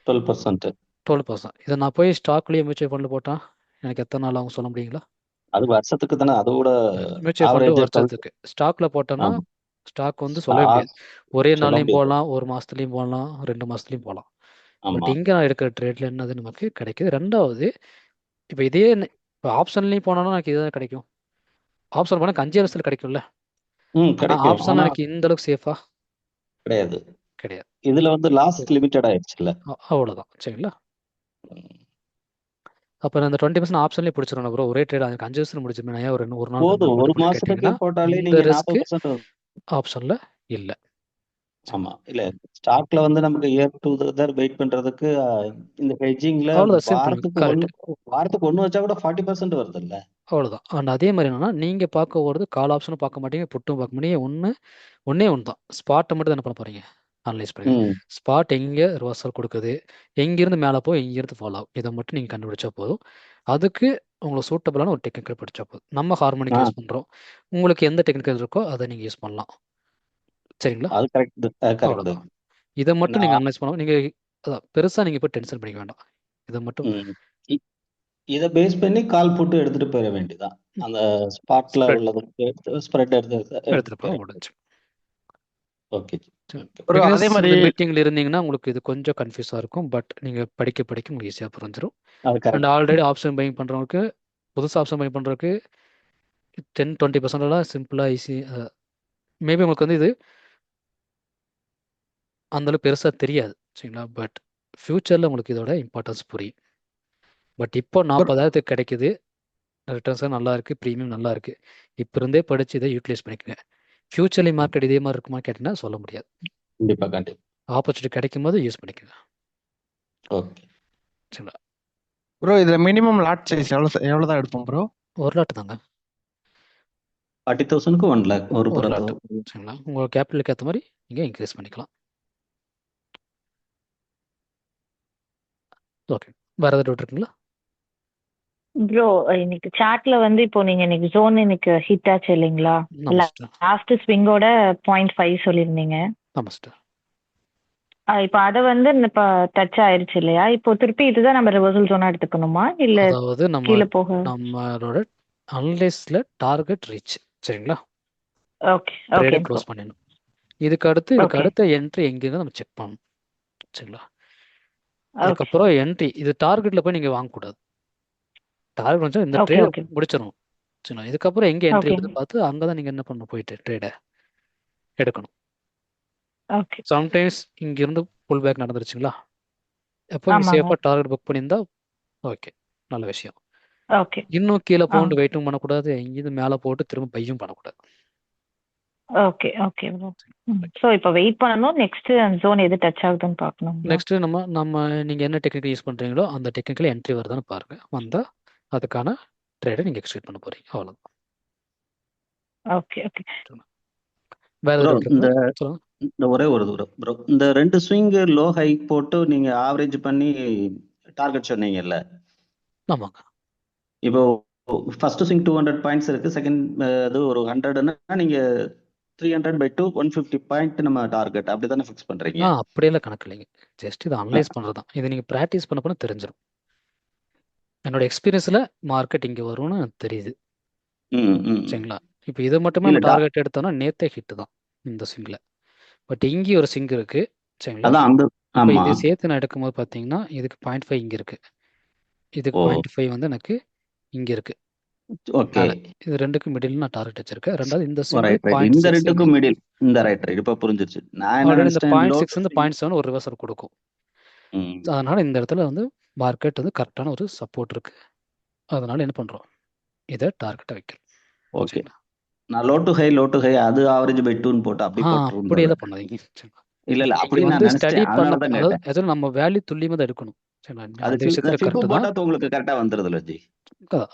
12%. 12%. இதை நான் போய் ஸ்டாக்லேயே மியூச்சுவல் ஃபண்டில் போட்டால் எனக்கு எத்தனை நாள் ஆகும் சொல்ல முடியுங்களா? அது வருஷத்துக்கு தானே, அதோட மியூச்சுவல் ஃபண்டு ஆவரேஜ் 12. வருஷத்துக்கு. ஸ்டாக்ல போட்டோன்னா ஆமா ஸ்டாக் வந்து சொல்லவே முடியாது, ஒரே சொல்ல நாள்லையும் முடியாது. போடலாம், ஒரு மாதத்துலையும் போடலாம், 2 மாதத்துலையும் போடலாம். பட் ஆமா இங்கே நான் எடுக்கிற ட்ரேட்ல என்னது நமக்கு கிடைக்குது. ரெண்டாவது, இப்போ இதே இப்போ ஆப்ஷன்லையும் போனோன்னா எனக்கு இதுதான் கிடைக்கும், ஆப்ஷன் போனால் 5 வருஷத்தில் கிடைக்கும்ல. ஆனால் கிடைக்கும். ஆப்ஷன் ஆனா எனக்கு இந்த அளவுக்கு சேஃபா கிடையாது. கிடையாது. இதுல வந்து லாஸ் லிமிட்டட் ஆயிடுச்சுல்ல. அவ்வளோதான். சரிங்களா? அப்போ நான் இந்த 20% ஆப்ஷன்லேயே பிடிச்சிடணும் ப்ரோ, ஒரே ட்ரேட் அதுக்கு 5 வருஷம் முடிச்சுமே, நான் ஏன் ஒரு 1 நாள் 2 போதும், நாள் ஒரு போட்டு மாசத்துக்கு கேட்டிங்கன்னா போட்டாலே இந்த நீங்க ரிஸ்க்கு 40% ஆப்ஷனில் இல்லை. ஆமா இல்ல ஸ்டாக்ல வந்து நமக்கு இயர் டு தர் வெயிட் பண்றதுக்கு இந்த ஹெட்ஜிங்ல அவ்வளோதான் சிம்பிள் வாரத்துக்கு கரெக்ட் ஒண்ணு வச்சா கூட 40% வருது இல்ல. அவ்வளோதான். அண்ட் அதே மாதிரி என்னன்னா நீங்கள் பார்க்க போகிறது கால் ஆப்ஷனும் பார்க்க மாட்டீங்க புட்டும் பார்க்க மாட்டீங்க ஒன்றே ஒன்று தான் ஸ்பாட்டை மட்டும் தான் என்ன பண்ண போகிறீங்க அனலைஸ் பண்ணுங்க. ம் ஸ்பாட் எங்கே ரிவர்சல் கொடுக்குது, எங்கேருந்து மேலே போய் எங்கேருந்து ஃபாலோ ஆகும், இதை மட்டும் நீங்கள் கண்டுபிடிச்சா போதும். அதுக்கு உங்களுக்கு சூட்டபிளான ஒரு டெக்னிக்கல் படிச்சா போதும். நம்ம ஹார்மோனிக் ஆ யூஸ் பண்ணுறோம், உங்களுக்கு எந்த டெக்னிக்கல் இருக்கோ அதை நீங்கள் யூஸ் பண்ணலாம். சரிங்களா? அது கரெக்ட் கரெக்ட். அவ்வளோதான். இதை மட்டும் நீங்கள் அனலைஸ் பண்ணலாம். நீங்கள் அதான் பெருசாக நீங்கள் இப்போ டென்ஷன் பண்ணிக்க வேண்டாம். இதை மட்டும் இதை பேஸ் பண்ணி கால் போட்டு எடுத்துட்டு போயிட வேண்டியதான். அந்த ஸ்பாட்ல ஸ்ப்ரெட் உள்ளது ஸ்ப்ரெட் எடுத்துகிட்டு போக முடிஞ்சு. ஓகே. ப்ரோ அதே மாதிரி மீட்டிங்கில் இருந்தீங்கன்னா உங்களுக்கு இது கொஞ்சம் கன்ஃபியூஸாக இருக்கும். பட் நீங்கள் படிக்க படிக்க உங்களுக்கு ஈஸியாக புரிஞ்சிடும். அது and correct. Already option buying பண்ணுறவங்களுக்கு புதுசாக ஆப்ஷன் பையிங் பண்ணுறதுக்கு 10-20% சிம்பிளாக ஈஸி. மேபி உங்களுக்கு வந்து இது அந்தளவு பெருசாக தெரியாது. சரிங்களா? பட் ஃப்யூச்சரில் உங்களுக்கு இதோட இம்பார்ட்டன்ஸ் புரியும். பட் இப்போ 40,000 கிடைக்குது, ரிட்டர்ன்ஸும் நல்லா இருக்குது, ப்ரீமியம் நல்லா இருக்குது. இப்போ இருந்தே படித்து இதை யூட்டிலைஸ் பண்ணிக்கோங்க. ஃப்யூச்சர்லி மார்க்கெட் இதே மாதிரி இருக்குமான்னு கேட்டிங்கன்னா சொல்ல முடியாது. கண்டிப்பா கண்டிப்பா. ஆப்பர்ச்சுனிட்டி கிடைக்கும் போது யூஸ் பண்ணிக்கோங்க. ஓகே. சரிங்களா? ப்ரோ இதுல மினிமம் லாட் சைஸ் எவ்வளவுதான் எடுப்போம் ப்ரோ? 1 லாட் தாங்க. 40,000க்கு 1 lakh ஒரு 1 லாட். புறத்து. சரிங்களா? உங்கள் கேபிட்டலுக்கு ஏற்ற மாதிரி நீங்கள் இன்க்ரீஸ் பண்ணிக்கலாம். ஓகே, வேறு ஏதாவது டவுட் இருக்குங்களா? ப்ரோ இன்னைக்கு சாட்ல வந்து இப்போ நீங்க இன்னைக்கு ஜோன் இன்னைக்கு ஹிட் ஆச்சு இல்லைங்களா? நமஸ்டர். லாஸ்ட் ஸ்விங்கோட 0.5 சொல்லியிருந்தீங்க. நமஸ்டர். இப்போ அதை வந்து இப்போ டச் ஆயிருச்சு இல்லையா? இப்போ திருப்பி இதுதான் நம்ம ரிவர்சல் ஜோனா எடுத்துக்கணுமா இல்ல அதாவது கீழே போக? நம்மளோட அனலைஸ்ல டார்கெட் ரீச். சரிங்களா? ஓகே ட்ரேடை ஓகே க்ளோஸ் பண்ணிடணும். இதுக்கு ஓகே அடுத்த என்ட்ரி எங்கேருந்து நம்ம செக் பண்ணணும். சரிங்களா? ஓகே அதுக்கப்புறம் என்ட்ரி இது டார்கெட்டில் போய் நீங்கள் வாங்கக்கூடாது. டார்கெட் வந்து இந்த ஓகே ட்ரேட் ஓகே முடிச்சிடணும். சரிங்களா? இதுக்கப்புறம் எங்கே என்ட்ரி ஓகே வருது பார்த்து அங்கே தான் நீங்கள் என்ன பண்ணணும், போயிட்டு ட்ரேடை எடுக்கணும். ஓகே சம்டைம்ஸ் இங்கேருந்து புல் பேக் நடந்துருச்சுங்களா, எப்போ நீங்கள் ஆமாங்க சேஃபாக டார்கெட் புக் பண்ணியிருந்தா ஓகே, நல்ல விஷயம். ஓகே இன்னும் கீழே ஆ போட்டு வெயிட்டும் பண்ணக்கூடாது, இங்கேருந்து மேலே போட்டு திரும்ப பையும் பண்ணக்கூடாது. Okay okay bro. ஸோ இப்போ வெயிட் பண்ணணும். நெக்ஸ்ட் அந்த ஜோன் எது டச் ஆகுதுன்னு பார்க்கணுங்களா? நெக்ஸ்ட்டு நம்ம நீங்கள் என்ன டெக்னிக் யூஸ் பண்ணுறீங்களோ அந்த டெக்னிக்கில் என்ட்ரி வருதான்னு பாருங்கள். வந்தால் அதுக்கான ட்ரேடை நீங்கள் எக்ஸிக்யூட் பண்ண போகிறீங்க. அவ்வளோதான். ஓகே ஓகே வேறு ப்ரோ ஏதாவது இந்த இருக்குங்களா? சொல்லுங்கள். இந்த ஒரே ஒரு தூரம் ப்ரோ, இந்த 2 ஸ்விங் லோ ஹை போட்டு நீங்க ஆவரேஜ் பண்ணி டார்கெட் சொன்னீங்கல்ல. ஆமாங்க. இப்போ ஃபர்ஸ்ட் ஸ்விங் 200 பாயிண்ட்ஸ் இருக்கு, செகண்ட் அது ஒரு 100ன்னா நீங்க 300/2 150 பாயிண்ட் நம்ம டார்கெட் அப்படிதானே ஃபிக்ஸ் பண்றீங்க? அப்படியெல்லாம் கணக்கு இல்லைங்க. ஜஸ்ட் இதை அனலைஸ் பண்ணுறது தான். இதை நீங்கள் ப்ராக்டிஸ் பண்ண தெரிஞ்சிடும். என்னோட எக்ஸ்பீரியன்ஸில் மார்க்கெட் இங்கே வரும்னு எனக்கு தெரியுது. ம் ம் ம். சரிங்களா? இப்போ இது மட்டுமே இல்ல நம்ம டார்கெட் எடுத்தோம்னா நேத்தே ஹிட்டு தான் இந்த ஸ்விங்கில். பட் இங்கேயும் ஒரு ஸ்விங் இருக்குது. சரிங்களா? அதான் அந்த இப்போ ஆமா. இது சேர்த்து நான் எடுக்கும்போது பார்த்தீங்கன்னா இதுக்கு 0.5 இங்கே இருக்குது, இதுக்கு ஓ 0.5 வந்து எனக்கு இங்கே இருக்குது ஓகே. மேலே. இது ரெண்டுக்கும் மிடில் நான் டார்கெட் வச்சிருக்கேன். ரெண்டாவது இந்த ஸ்விங்கு ரைட் ரைட். இந்த 0.6 ரெண்டுக்கும் மிடில். இந்த ரைட் ரைட். இப்போ புரிஞ்சிருச்சு. நான் என்ன ஆல்ரெடி இந்த நினைச்சிட்டேன் லோ 0.6 வந்து 0.7 ஒரு ரிவர்சல் கொடுக்கும். ம் அதனால் இந்த இடத்துல வந்து மார்க்கெட் வந்து கரெக்டான ஒரு சப்போர்ட் இருக்குது. அதனால் என்ன பண்ணுறோம், இதை டார்கெட்டை வைக்கிறோம். ஓகே. சரிங்களா? நான் லோ டு ஹை அது ஆவரேஜ் பை 2ன்னு போட்டு அப்படி போட்டுருந்தோம். அப்படியெல்லாம் பண்ணாதீங்க. சரிங்களா? இல்ல இல்ல நீங்கள் அப்படி நான் வந்து ஸ்டடி நினைச்சிட்டேன், பண்ண அதனால தான் அதாவது கேட்டேன். எதுவும் நம்ம வேல்யூ துல்லியமாக தான் எடுக்கணும். சரிங்களா? அது அந்த விஷயத்தில் ஃபிப்பு கரெக்டு தான். போட்டா உங்களுக்கு கரெக்டா வந்துருதுல ஜி.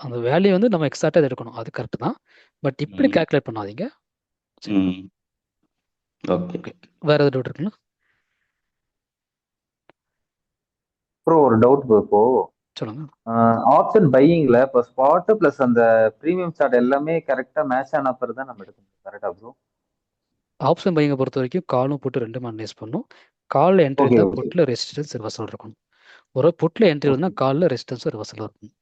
அந்த வேல்யூ வந்து நம்ம எக்ஸாக்டாக எடுக்கணும், அது கரெக்டு தான். பட் இப்படி ம் கால்குலேட் பண்ணாதீங்க. சரிங்களா? ம் ஓகே. ஓகே, வேறு ஏதாவது டவுட் இருக்குங்களா? அப்புறம் ஒரு டவுட் இப்போ சொல்லுங்க. ஆப்ஷன் பையிங்ல இப்போ ஸ்பாட் பிளஸ் அந்த ப்ரீமியம் சார்ட் எல்லாமே கரெக்டா மேட்ச் ஆன பிறகு தான் நம்ம எடுக்கணும். கரெக்டா ப்ரோ? ஆப்ஷன் பையிங்கை பொறுத்த வரைக்கும் காலும் போட்டு ரெண்டுமே அனலைஸ் பண்ணும். காலில் என்ட்ரி ஓகே இருந்தால் ஓகே புட்டில் ரெசிஸ்டன்ஸ் ரிவர்சல் இருக்கணும். ஒரு புட்டில் என்ட்ரி ஓகே இருந்தால் காலில் ரெசிஸ்டன்ஸ் ரிவர்சல் இருக்கும்.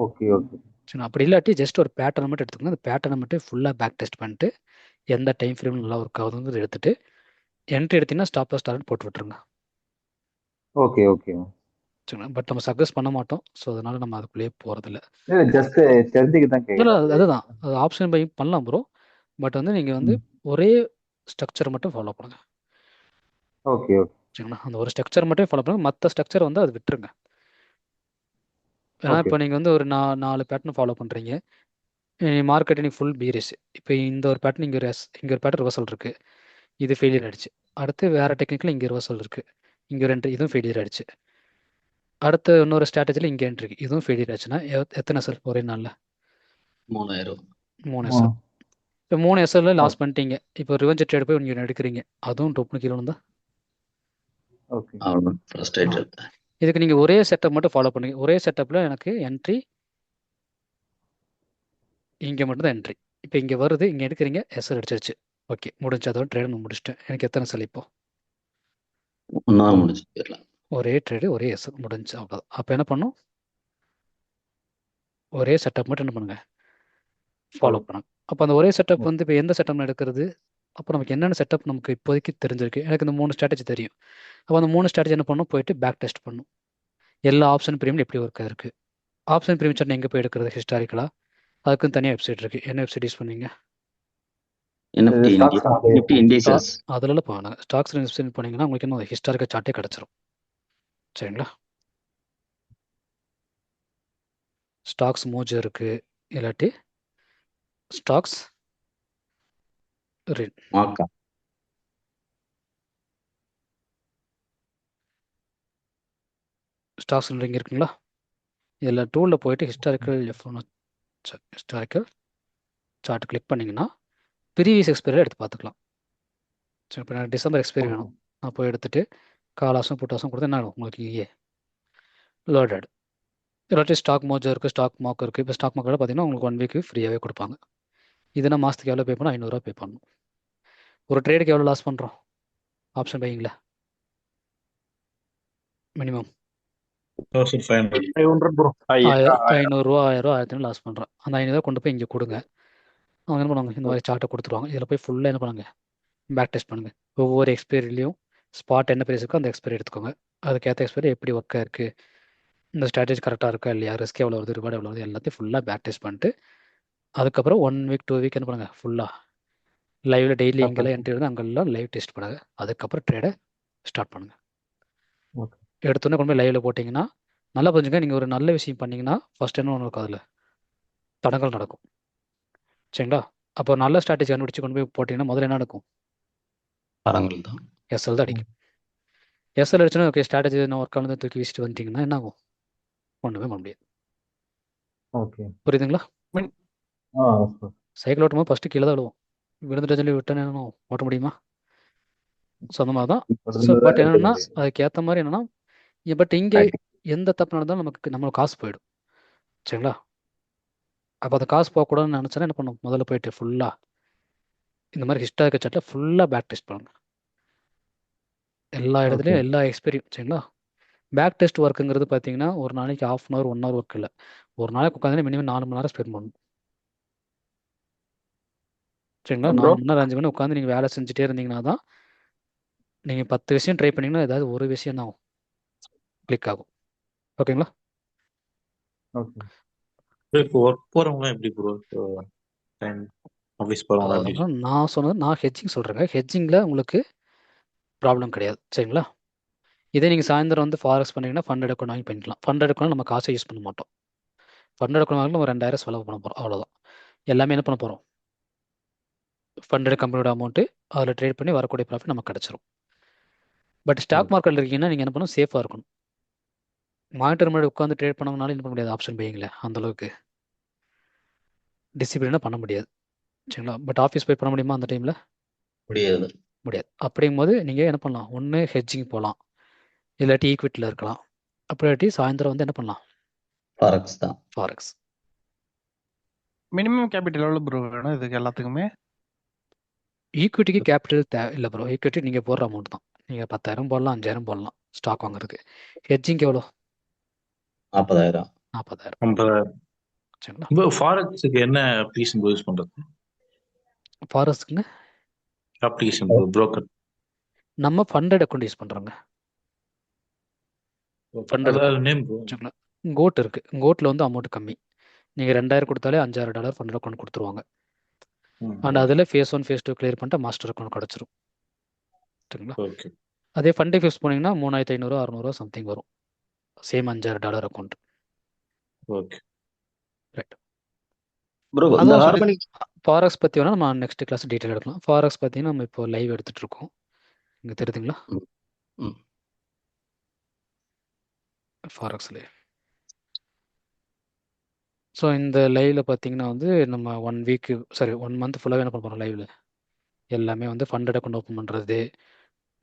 ஓகே ஓகே சரி, அப்படி இல்லாட்டி ஜஸ்ட் ஒரு பேட்டர்னை மட்டும் எடுத்துக்கணும். அந்த பேட்டர்னை மட்டும் ஃபுல்லாக பேக் டெஸ்ட் பண்ணிட்டு எந்த டைம் ஃப்ரேம் நல்லா ஒர்க் ஆகுதுங்கிறது எடுத்துட்டு என்ட்ரி எடுத்தீங்கன்னா ஸ்டாப் லாஸ் டார்கெட் போட்டு விட்டுருங்க. Okay okay. சரிங்களா? பட் நம்ம சக்ஸஸ் பண்ண மாட்டோம். ஸோ அதனால நம்ம அதுக்குள்ளேயே போகிறதில்ல. இல்லை ஜஸ்ட் தெரிஞ்சுக்க தான் இல்லை கேட்குறேன். அதுதான், அது ஆப்ஷன் பை பண்ணலாம் ப்ரோ. பட் வந்து நீங்கள் வந்து ஒரே ஸ்ட்ரக்சர் மட்டும் ஃபாலோ பண்ணுங்க. ஓகே ஓகே சரிங்களா? அந்த ஒரு ஸ்ட்ரக்சர் மட்டும் ஃபாலோ பண்ணுங்க, மற்ற ஸ்ட்ரக்சர் வந்து அது விட்டுருங்க. ஏன்னா ஓகே இப்போ நீங்கள் வந்து ஒரு 4 பேட்டர்ன் ஃபாலோ பண்ணுறீங்க, மார்க்கெட் இன்னைக்கு ஃபுல் பீரிஷ். இப்போ இந்த ஒரு பேட்டர்ன் இங்கே ஒரு பேட்டர்ன் ரிவர்சல் இருக்குது, இது ஃபெயிலியர் ஆயிடுச்சு. அடுத்து வேறு டெக்னிக்கில் இங்கே ரிவர்சல் இருக்குது, இங்கே ஒரு என்ட்ரி, இதுவும் ஃபெயிலியர் ஆயிடுச்சு. அடுத்து இன்னொரு ஸ்ட்ராட்டஜியில் இங்கே என்ட்ரி இருக்குது, இதுவும் ஃபெயிலியர் ஆச்சுன்னா எத்தனை எஸ்எல் ஒரே நாளில்? 3000. 3 எஸ்எல். இப்போ 3 எஸ்எல்ல லாஸ் பண்ணிட்டீங்க. இப்போ ரிவெஞ்ச் ட்ரேட் போய் நீங்கள் எடுக்கிறீங்க, அதுவும் டொப்புனு கீழே வந்தா ஓகே அவ்வளோ ஃப்ரஸ்ட்ரேட்டட். இதுக்கு நீங்கள் ஒரே செட்டப் மட்டும் ஃபாலோ பண்ணுங்க. ஒரே செட்டப்பில் எனக்கு என்ட்ரி இங்கே மட்டும்தான் என்ட்ரி. இப்போ இங்கே வருது, இங்கே எடுக்கிறீங்க, எஸ்எல் அடிச்சிருச்சு. ஓகே, முடிஞ்சு. அதோட ட்ரேட் நான் முடிச்சிட்டேன். எனக்கு எத்தனை எஸ்எல் இப்போ? ஒன்றா முடிச்சு போயிடலாம். ஒரே ட்ரேடு ஒரே எஸ்எல் முடிஞ்சு, அவ்வளோதான். அப்போ என்ன பண்ணும், ஒரே செட்டப் மட்டும் என்ன பண்ணுங்க ஃபாலோ பண்ணுங்க. அப்போ அந்த ஒரே செட்டப் வந்து இப்போ எந்த செட்டப் எடுக்கிறது? அப்போ நமக்கு என்னென்ன செட்டப் நமக்கு இப்போதைக்கு தெரிஞ்சிருக்கு. எனக்கு இந்த 3 ஸ்ட்ராட்டஜி தெரியும். அப்போ அந்த 3 ஸ்ட்ராட்டஜி என்ன பண்ணும், போயிட்டு பேக் டெஸ்ட் பண்ணும். எல்லா ஆப்ஷன் பிரீமியம் எப்படி ஒர்க் ஆயிருக்கு. ஆப்ஷன் பிரீமியம் சார்ட் எங்கே போய் எடுக்கிறது ஹிஸ்டாரிக்கலாக? அதுக்குன்னு தனியாக வெப்சைட் இருக்குது. என்ன வெப்சைட் யூஸ் பண்ணுவீங்க? NFT Nifty indices. அதில் போனாங்க ஸ்டாக்ஸ் வெப்சைட் போனீங்கன்னா உங்களுக்கு இன்னும் ஹிஸ்டாரிக்கல் சார்ட்டே கிடச்சிரும். சரிங்களா? ஸ்டாக்ஸ் மோஜோ இருக்குது, இல்லாட்டி ஸ்டாக்ஸ் மார்க்கா. ஸ்டாக்ஸ் இங்கே இருக்குங்களா? இதில் டூலில் போயிட்டு ஹிஸ்டாரிக்கல் ஹிஸ்டாரிக்கல் சார்ட் கிளிக் பண்ணிங்கன்னா ப்ரீவியஸ் எக்ஸ்பைரி எடுத்து பார்த்துக்கலாம். சரி, இப்போ எனக்கு டிசம்பர் எக்ஸ்பைரி வேணும். நான் போய் எடுத்துகிட்டு காலாசம் புட்டாசம் கொடுத்து என்ன ஆகும் உங்களுக்கு இங்கே லோடட். இல்லாட்டி ஸ்டாக் மோஜோ இருக்குது, ஸ்டாக் மார்க் இருக்குது. இப்போ ஸ்டாக் மார்க்கெட் பார்த்தீங்கன்னா உங்களுக்கு 1 வீக்கு ஃப்ரீயாகவே கொடுப்பாங்க. இதுனா மாதத்துக்கு எவ்வளோ பே பண்ணணும்? 500 ரூபா பே பண்ணணும். ஒரு ட்ரேடுக்கு எவ்வளோ லாஸ் பண்ணுறோம் ஆப்ஷன் பையிங்கில்? Minimum 500 bro. 500 ரூபா 1000 ரூபா 1500 லாஸ் பண்ணுறோம். அந்த 500 கொண்டு போய் இங்கே கொடுங்க. அவங்க என்ன பண்ணுவாங்க, இந்த மாதிரி சார்ட்டை கொடுத்துருவாங்க. இதில் போய் ஃபுல்லாக என்ன பண்ணுங்க, பேக் டெஸ்ட் பண்ணுங்கள். ஒவ்வொரு எக்ஸ்பைரிலையும் ஸ்பாட் என்ன ப்ரைஸ் இருக்கோ அந்த எக்ஸ்பைரி எடுத்துக்கோங்க. அதுக்கேற்ற எக்ஸ்பைரி எப்படி ஒர்க்காக இருக்குது, இந்த ஸ்ட்ராட்டஜி கரெக்டாக இருக்கா இல்லையா, ரிஸ்க் எவ்வளோ வருது, ரிவார்டு எவ்வளோ வருது, எல்லாத்தையும் ஃபுல்லாக பேக் டெஸ்ட் பண்ணிட்டு அதுக்கப்புறம் 1 வீக் 2 வீக் என்ன பண்ணுங்கள், ஃபுல்லாக லைவ்ல டெய்லி இங்கெல்லாம் என்ட்ரி வந்து அங்கெல்லாம் லைவ் டெஸ்ட் பண்ணுங்க. அதுக்கப்புறம் ட்ரேடை ஸ்டார்ட் பண்ணுங்கள். எடுத்தோன்னே கொண்டு போய் லைவ்ல போட்டிங்கன்னா நல்லா புரிஞ்சுங்க. நீங்கள் ஒரு நல்ல விஷயம் பண்ணீங்கன்னா ஃபர்ஸ்ட் என்ன ஒன்று இருக்கும், அதில் தடங்கள் நடக்கும். சரிங்களா? அப்போ நல்ல ஸ்ட்ராட்டஜி கண்டுபிடிச்சி கொண்டு போய் போட்டிங்கன்னா முதல்ல என்ன நடக்கும், படங்கள் தான் எஸ்எல் தான் அடிக்கும். எஸ்எல் அடிச்சுன்னா ஓகே ஸ்ட்ராட்டஜி நான் ஒர்க் ஆனதை தூக்கி வீசிட்டு வந்துட்டிங்கன்னா என்ன ஆகும், ஒன்றுமே பண்ண முடியாது. ஓகே புரியுதுங்களா? சைக்கிள் ஓட்டும் போது ஃபஸ்ட்டு கீழே தான் விழுவோம். விழுந்துட்டு சொல்லி விட்டேன்னு ஓட்ட முடியுமா? ஸோ அந்த மாதிரி தான். ஸோ பட் என்னென்னா அதுக்கேற்ற மாதிரி என்னென்னா, பட் இங்கே எந்த தப்பு நடந்தாலும் நம்மளுக்கு காசு போயிடும். சரிங்களா? அப்போ அந்த காசு போகக்கூடாதுன்னு நினச்சா என்ன பண்ணும், முதல்ல போயிட்டு ஃபுல்லாக இந்த மாதிரி ஹிஸ்டாரிக்கல் சார்ட்டில் ஃபுல்லாக பேக் டெஸ்ட் பண்ணுங்க. எல்லா இடத்துலையும் எல்லா எக்ஸ்பீரியன்ஸ். சரிங்களா? பேக் டெஸ்ட் ஒர்க்குங்கிறது பார்த்தீங்கன்னா ஒரு நாளைக்கு 1/2 hour 1 hour ஒர்க் இல்லை. ஒரு நாளைக்கு உட்காந்து மினிமம் 4 மணி நேரம் ஸ்பெண்ட் பண்ணணும். சரிங்களா? 4 மணி நேரம் 5 மணி நேரம் உட்காந்து நீங்கள் வேலை செஞ்சுட்டே இருந்தீங்கன்னா தான் நீங்கள் 10 விஷயம் ட்ரை பண்ணிங்கன்னா ஏதாவது ஒரு விஷயம் தான் கிளிக் ஆகும். ஓகேங்களா? இப்போ ஒர்க் போறவங்க எப்படி ப்ரோ, ஆஃபீஸ் போறவங்க எப்படி? அதாவது நான் சொன்னது நான் ஹெட்ஜிங் சொல்கிறேங்க. ஹெட்ஜிங்கில் உங்களுக்கு ப்ராப்ளம் கிடையாது. சரிங்களா? இதே நீங்கள் சாயந்தரம் வந்து ஃபாரெக்ஸ் பண்ணிங்கன்னா ஃபண்ட் எடுக்கணும் வாங்கி பண்ணிக்கலாம். ஃபண்ட் எடுக்கணும் நம்ம காசை யூஸ் பண்ண மாட்டோம். ஃபண்ட் எடுக்கணும் வாங்கி நம்ம 2000 செலவு பண்ண போகிறோம், அவ்வளோதான். எல்லாமே என்ன பண்ண போகிறோம், ஃபண்டட் கம்பெனியோட அமௌண்ட்டு அதில் ட்ரேட் பண்ணி வரக்கூடிய ப்ராஃபிட் நமக்கு கிடச்சிரும். பட் ஸ்டாக் மார்க்கெட்டில் இருக்கீங்கன்னா நீங்கள் என்ன பண்ணணும், சேஃபாக இருக்கணும். மானிட்டர் முன்னாடி உட்காந்து ட்ரேட் பண்ணவங்கனால என்ன பண்ண முடியாது, ஆப்ஷன் பையிங்கில் அந்தளவுக்கு டிசிப்ளினாக பண்ண முடியாது. சரிங்களா? பட் ஆஃபீஸ் போய் பண்ண முடியுமா அந்த டைமில்? முடியாது. முடியாது. அப்படிங்கும்போது நீங்கள் என்ன பண்ணலாம், ஒன்று ஹெட்ஜிங் போகலாம், இல்லாட்டி ஈக்விட்டியில் இருக்கலாம். அப்படி சாயந்தரம் வந்து என்ன பண்ணலாம், ஃபாரெக்ஸ் தான். ஃபாரெக்ஸ். மினிமம் கேபிட்டல் எவ்வளோ ப்ரோ வேணும் இதுக்கு எல்லாத்துக்குமே? ஈக்விட்டிக்கு கேபிட்டல் இல்லை ப்ரோ. ஈக்விட்டி நீங்கள் போடுற அமௌண்ட் தான். நீங்கள் 10,000 போடலாம், 5,000 போடலாம் ஸ்டாக் வாங்குறதுக்கு. ஹெட்ஜிங் எவ்வளோ? 40,000. 40,000. 50,000. சரிங்களா? இப்போ ஃபாரெக்ஸுக்கு என்ன அப்ளிகேஷன் யூஸ் பண்றது? ஃபாரெக்ஸ்க்குங்க அப்ளிகேஷன் புரோக்கர் நம்ம ஃபண்டட் அக்கௌண்ட் யூஸ் பண்ணுறோங்க. ஃபண்டட் நேம் சரிங்களா? கோட் இருக்குது. கோட்டில் வந்து அமௌண்ட் கம்மி. நீங்கள் 2000 கொடுத்தாலே $5,000 ஃபண்டட் அக்கௌண்ட் கொடுத்துருவாங்க. அண்ட் அதில் ஃபேஸ் 1 ஃபேஸ் 2 கிளியர் பண்ணிட்டு மாஸ்டர் அக்கௌண்ட் கிடச்சிரும். சரிங்களா? அதே ஃபண்டை யூஸ் பண்ணிங்கன்னா 3,500 600 சம்திங் வரும். Same $5,000 account. Okay right. Bro இந்த அதுவும் ஹார்மோனிக் ஃபாரெக்ஸ் பற்றி வேணால் நம்ம நெக்ஸ்ட் கிளாஸ் டீட்டெயில் எடுக்கலாம். ஃபாரெக்ஸ் பார்த்தீங்கன்னா நம்ம இப்போ லைவ் எடுத்துகிட்டு இருக்கோம். இங்கே தெரியுதுங்களா ம். ம். ஃபாரக்ஸ்லேயே. ஸோ இந்த லைவில் பார்த்தீங்கன்னா வந்து நம்ம 1 வீக்கு 1 மந்த் ஃபுல்லாகவே என்ன பண்ண போகிறோம் லைவில் எல்லாமே வந்து ஃபண்ட் அக்கௌண்ட் ஓப்பன் பண்ணுறது,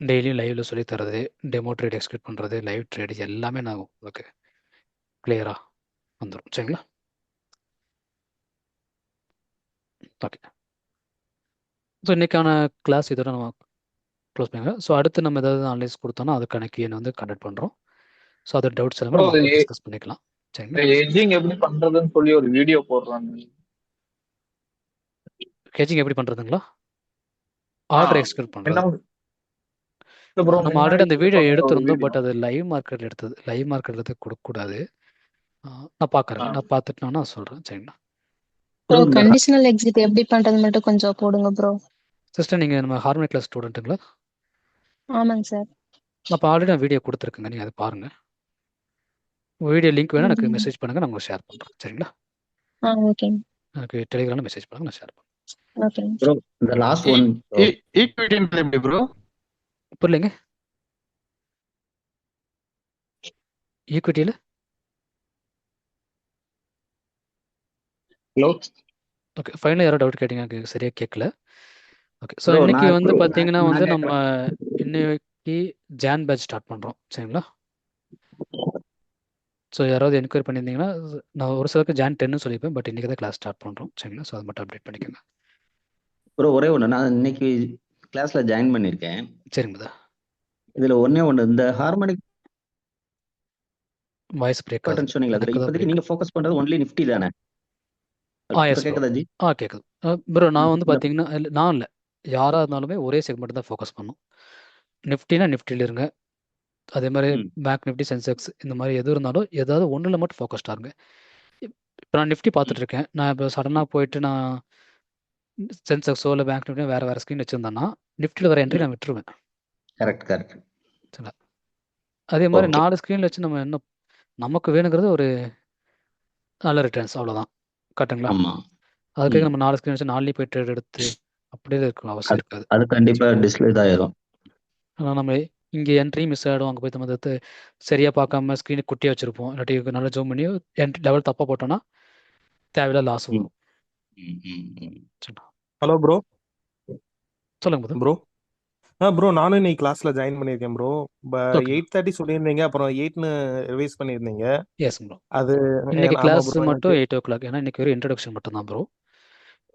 டெய்லியும் லைவில் சொல்லி தரது, டெமோ ட்ரேட் எக்ஸிக்யூட் பண்ணுறது, லைவ் ட்ரேட் எல்லாமே நான் உங்களுக்கு கிளியராக வந்துடும். சரிங்களா? ஓகே. ஸோ இன்றைக்கான கிளாஸ் இதோட நம்ம க்ளோஸ் பண்ணிக்கலாம். ஸோ அடுத்து நம்ம ஏதாவது அனலைஸ் கொடுத்தோம்னா அதுக்கான கீயை வந்து கண்டக்ட் பண்ணுறோம். ஸோ அதோட டவுட்ஸ் எல்லாமே ப்ரோ நம்ம டிஸ்கஸ் பண்ணிக்கலாம். சரிங்களா? எட்ஜிங் எப்படி பண்றதுன்னு சொல்லி ஒரு வீடியோ போடுறாங்க. ஹெட்ஜிங் எப்படி பண்ணுறதுங்களா? ஆ ஆர்டர் எக்ஸிக்யூட் என்ன பண்ணுறது. ப்ரோ நம்ம ஆல்ரெடி அந்த வீடியோ எடுத்திருந்தோம். பட் அது லைவ் மார்க்கெட் எடுத்தது. லைவ் மார்க்கெட் எடுத்து கொடுக்கக்கூடாது. நான் பார்க்குறேங்க. நான் பார்த்துட்டு நான் சொல்கிறேன். சரிங்களா? ப்ரோ ப்ரோ இந்த கண்டிஷனல் எக்ஸிட் எப்படி பண்றது மட்டும் கொஞ்சம் போடுங்க ப்ரோ. சிஸ்டர் நீங்கள் நம்ம ஹார்மோனி கிளாஸ் ஸ்டூடெண்ட்டுங்களா? ஆமாங்க சார். அப்போ ஆல்ரெடி நான் வீடியோ கொடுத்துருக்கேங்க. நீங்கள் அதை பாருங்கள். வீடியோ லிங்க் வேணால் எனக்கு மெசேஜ் பண்ணுங்கள். நான் உங்களுக்கு ஷேர் பண்ணுறேன். சரிங்களா? ஓகேங்க. எனக்கு டெலிகிராமில் மெசேஜ் பண்ணுங்கள். நான் ஷேர் பண்ணுறேன். ஓகேங்க. ப்ரோ இந்த லாஸ்ட் ஒன் ஈக்விட்டின்றது எப்படி ப்ரோ? புரியலைங்க. ஈக்விட்டியில் ஹலோ ஓகே. ஃபைனல் யாரோ டவுட் கேட்டிங்க. எனக்கு சரியாக கேட்கல. ஓகே. ஸோ ப்ரோ இன்னைக்கு நான் வந்து ப்ரோ பார்த்தீங்கன்னா வந்து நான் நம்ம இன்னைக்கு ஜான் பேட்ச் ஸ்டார்ட் பண்ணுறோம். சரிங்களா? ஸோ யாராவது என்கொயரி பண்ணியிருந்தீங்கன்னா நான் ஒரு சிலருக்கு ஜான் 10ன்னு சொல்லியிருப்பேன். பட் இன்றைக்கி தான் கிளாஸ் ஸ்டார்ட் பண்ணுறோம். சரிங்களா? ஸோ அதை மட்டும் அப்டேட் பண்ணிக்கோங்க. ப்ரோ ஒரே ஒன்று, நான் இன்னைக்கு கிளாஸ்ல ஜாயின் பண்ணியிருக்கேன். சரிங்களா? இதுல ஒண்ணே ஒன்று, இந்த ஹார்மோனிக் வாய்ஸ் பிரேக் ஆகுது. சொன்னீங்களா, அதுல எனக்கு தான் இப்போதைக்கு பிரேக். நீங்க ஃபோக்கஸ் பண்றது ஒன்லி நிஃப்டி தானே? எஸ் இப்போ ப்ரோ. கேட்குதா ஜி? கேட்குது. ப்ரோ நான் வந்து இந்த பார்த்தீங்கன்னா நான் இல்லை, யாராக இருந்தாலுமே ஒரே செக்மெண்ட் தான் ஃபோக்கஸ் பண்ணும். நிஃப்டினா நிஃப்டியில் இருங்க. அதே மாதிரி ம் பேங்க் நிஃப்டி, சென்செக்ஸ் இந்த மாதிரி எது இருந்தாலும் ஏதாவது ஒன்றில் மட்டும் ஃபோக்கஸ்டாக இருங்க. இப்போ நான் நிஃப்டி பார்த்துட்டு இருக்கேன். நான் இப்போ சடனாக போயிட்டு நான் சென்செக்ஸோ இல்லை பேங்க் நிஃப்டியோ வேறு ஸ்க்ரீன் வச்சுருந்தேன்னா நிஃப்டியில் வர என்ட்ரி நான் விட்டுருவேன். Correct correct. சரிங்களா? அதே மாதிரி ஓகே 4 ஸ்க்ரீனில் வச்சு நம்ம என்ன நமக்கு வேணுங்கிறது ஒரு நல்ல ரிட்டர்ன்ஸ், அவ்வளோதான். கரெக்டுங்களா? ஆமா. அதுக்காக ம் நம்ம 4 ஸ்க்ரீன் வச்சு 4 போய் ட்ரேட் எடுத்து அப்படியே இருக்கணும் அவசியம் அது இருக்காது. அது கண்டிப்பா டிஸ்பிளே தான் ஆயிரும். ஆனால் நம்ம இங்கே என்ட்ரி மிஸ் ஆகிடும். அங்கே போய் நம்ம அதை சரியாக பார்க்காம ஸ்க்ரீனை குட்டியாக வச்சுருப்போம். இல்லாட்டி நல்லா ஜூம் பண்ணி என்ட்ரி லெவல் தப்பாக போட்டோன்னா தேவையில்ல லாஸ் ம் வரும். ம் ம் ம். சரிங்களா? Hello bro. சொல்லுங்க போதும். ப்ரோ ப்ரோ நானும் இன்னைக்கு கிளாஸ்ல ஜாயின் பண்ணியிருக்கேன் ப்ரோ. ஓகே. 8:30 சொல்லியிருந்தீங்க, அப்புறம் 8ன்னு ரிவைஸ் பண்ணியிருந்தீங்க. Yes bro. அது இன்னைக்கு ஆமா கிளாஸ் ப்ரோ மட்டும் எனக்கு 8 o'clock. ஏன்னா இன்னைக்கு ஒரு இன்ட்ரடக்ஷன் மட்டும் தான் ப்ரோ.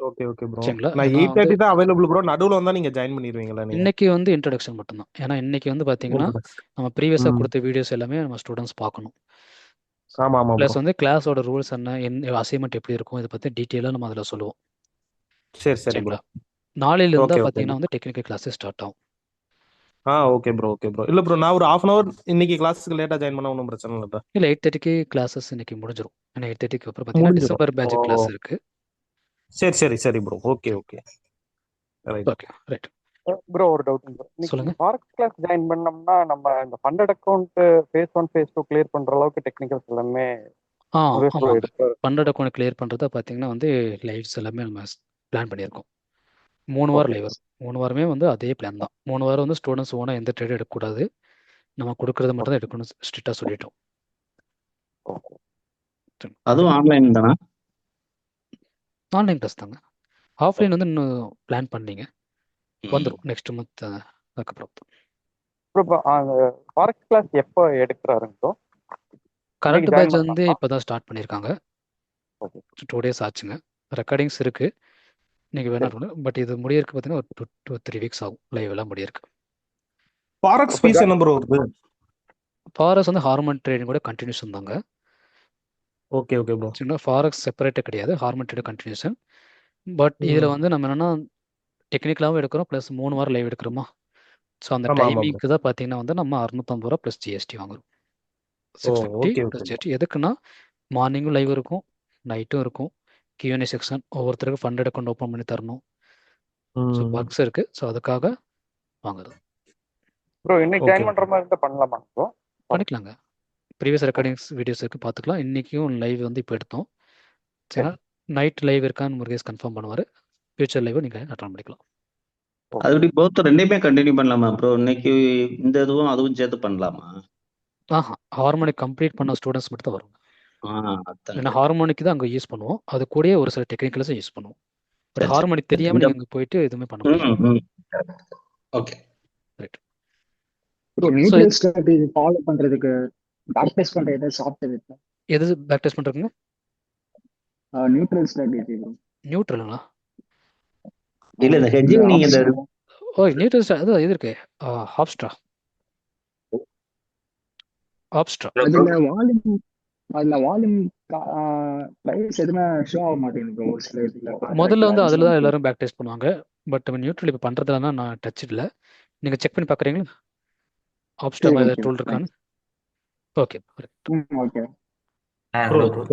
Okay okay bro. சரிங்களா? நான் ஏன்னா வந்து 8:30 தான் அவைலபிள் ப்ரோ. நடுவில் வந்தா நீங்க ஜாயின் பண்ணிடுவீங்களா நீங்க? இன்னைக்கு வந்து இன்ட்ரடக்ஷன் மட்டும்தான். ஏன்னா இன்னைக்கு வந்து பார்த்தீங்கன்னா நம்ம ப்ரீவியஸாக கொடுத்த வீடியோஸ் எல்லாமே நம்ம ஸ்டூடெண்ட்ஸ் பார்க்கணும். ஆமா ஆமா ப்ளஸ் ப்ரோ. வந்து கிளாஸோட ரூல்ஸ் என்ன, அசைன்மெண்ட் எப்படி இருக்கும், இதை பற்றி டீட்டெயிலாக நம்ம அதில் சொல்லுவோம். சரி சரி ப்ரோ. சரிங்களா? நாளையில இருந்தா ஓகே ஓகே பார்த்தீங்கன்னா ப்ரோ. வந்து டெக்னிக்கல் கிளாஸஸ் ஸ்டார்ட் ஆகும். Okay bro okay bro. இல்ல ப்ரோ நான் ஒரு 1/2 hour இன்னைக்கு கிளாஸுக்கு லேட்டா ஜாயின் பண்ண ஒன்றும் பிரச்சனை இல்லை. இல்லை 8:30க்கு கிளாஸஸ் இன்னைக்கு முடிஞ்சிடும். ஏன்னா 8:30க்கு அப்புறம் பார்த்தீங்கன்னா முடிஞ்சிடும். டிசம்பர் பேட்ச் கிளாஸ் இருக்கு. சரி சரி சரி bro. Okay okay right. Okay right. Bro ஒரு டவுட் ப்ரோ. இன்னைக்கு சொல்லுங்க. ஃபாரெக்ஸ் கிளாஸ் ஜாயின் பண்ணோம்னா நம்ம இந்த funded account phase 1 phase 2 clear பண்ற அளவுக்கு டெக்னிக்கல்ஸ் எல்லாமே சுரேஷ் ப்ரோ ஆமாங்க. எடுப்பாரு. ஃபண்டட் அக்கௌண்ட் கிளியர் பண்ணுறதா பார்த்தீங்கன்னா வந்து லைவ்ஸ் எல்லாமே நம்ம பிளான் பண்ணியிருக்கோம். 3 வாரம் ஓகே லைவ் வரும். 3 வாரமே வந்து அதே பிளான் தான். 3 வாரம் வந்து ஸ்டூடெண்ட்ஸ் ஓனாக எந்த ட்ரேடும் எடுக்கக்கூடாது. நம்ம கொடுக்குறது மட்டும் தான் எடுக்கணும். ஸ்ட்ரிக்டாக சொல்லிட்டோம். ஓகே. அதுவும் ஆன்லைன் தானா? ஆன்லைன் கிளாஸ் தாங்க. ஆஃப்லைன் வந்து இன்னும் பிளான் பண்ணீங்க, ம் வந்துடும் நெக்ஸ்ட் மந்த். அதுக்கப்புறம் ப்ரோ இப்போ ஃபாரெக்ஸ் கிளாஸ் எப்போ எடுக்கிறாருங்க ப்ரோ? கரண்ட் இன்னைக்கு ஜாயின் பேட்ச் வந்து பண்ணலாமா? இப்போ தான் ஸ்டார்ட் பண்ணியிருக்காங்க. ஓகே 2 days ஆச்சுங்க. ரெக்கார்டிங்ஸ் இருக்கு. நீங்கள் வேணா சரி. பட் இது முடியறதுக்கு பார்த்தீங்கன்னா ஒரு 2-3 வீக்ஸ் ஆகும் லைவ் எல்லாம் முடியறதுக்கு. ஃபாரெக்ஸ் இப்போ ஃபீஸ் என்ன ப்ரோ வருது? ஃபாரக்ஸ் வந்து ஹார்மோன் ட்ரேடிங் கூட கண்டினியூஷன் தாங்க. Okay okay bro. சரிங்களா? ஃபாரக்ஸ் செப்பரேட்டே கிடையாது, ஹார்மோன் ட்ரேட் கண்டினியூஷன். பட் இதில் வந்து நம்ம என்னென்னா டெக்னிக்கலாகவும் எடுக்கிறோம், ப்ளஸ் 3 வாரம் லைவ் எடுக்கிறோமா. ஸோ அந்த ஆமா ஆமா ப்ரோ. டைமிங்க்கு தான் பார்த்தீங்கன்னா வந்து நம்ம 650 ரூபா ப்ளஸ் ஜிஎஸ்டி வாங்குறோம். ஓ 650 okay plus okay bro. GST. எதுக்குன்னா மார்னிங்கும் லைவ் இருக்கும், நைட்டும் இருக்கும். Q&A செக்ஷன், ஒவ்வொருத்தருக்கு ஃபண்ட் அக்கௌண்ட் ஓப்பன் பண்ணி தரணும். ஸோ ம் பக்ஸ் இருக்குது. ஸோ அதுக்காக வாங்குறது. ப்ரோ இன்னைக்கு ஓகே ஜாயின் பண்ற மாதிரி இருந்தா பண்ணலாமா ப்ரோ? பண்ணிக்கலாங்க. ப்ரீவியஸ் ரெக்கார்டிங்ஸ் வீடியோஸ் இருக்குது, பார்த்துக்கலாம். இன்றைக்கும் லைவ் வந்து இப்போ எடுத்தோம். சரி சரிங்களா? நைட் லைவ் இருக்கான்னு முருகேஷ் கன்ஃபார்ம் பண்ணுவார். ஃபியூச்சர் லைவ் நீங்கள் அட்டன் பண்ணிக்கலாம். அது எப்படி போத் ரெண்டையுமே கண்டினியூ பண்ணலாமா ப்ரோ? இன்னைக்கு இந்த இதுவும் அதுவும் சேர்த்து பண்ணலாமா? ஹார்மோனிக் கம்ப்ளீட் பண்ண ஸ்டூடெண்ட்ஸ் மட்டும் தான் வரும். அதான் ஏன்னா கேட்டேன். ஹார்மோனிக் தான் அங்கே யூஸ் பண்ணுவோம். அது கூடயே ஒரு சில டெக்னிக்கல்ஸும் யூஸ் பண்ணுவோம். பட் சரி சரி. ஹார்மோனிக் தெரியாமல் இந்த நீங்கள் அங்கே போயிட்டு எதுவுமே பண்ண முடியாது. Okay. Right. Bro so neutral strategy follow பண்றதுக்கு பேக் டெஸ்ட் பண்ற ஏதாவது சாஃப்ட்வேர் இருக்கா? எது பேக் டெஸ்ட் பண்ணுறதுங்க? Neutral strategy bro. நியூட்ரலுங்களா? இல்ல இந்த ஹெட்ஜிங் நீங்க இந்த நியூட்ரல் அது இது இருக்கு. ஹாப்ஸ்ட்ரா. அதுல வால்யூம் பிரைஸ் எதுவுமே ஷோ ஆக மாட்டேங்குது ப்ரோ. ஒரு சில இதுல முதல்ல வந்து அதில் தான் எல்லாரும் பேக் டெஸ்ட் பண்ணுவாங்க. பட் நியூட்ரல் இப்போ பண்ணுறதுலன்னா நான் டச் இல்லை. நீங்கள் செக் பண்ணி பார்க்குறீங்களா ஹாப்ஸ்ட்ரா ஏதாவது டூல் இருக்கான்னு? ஓகே. ஓகே.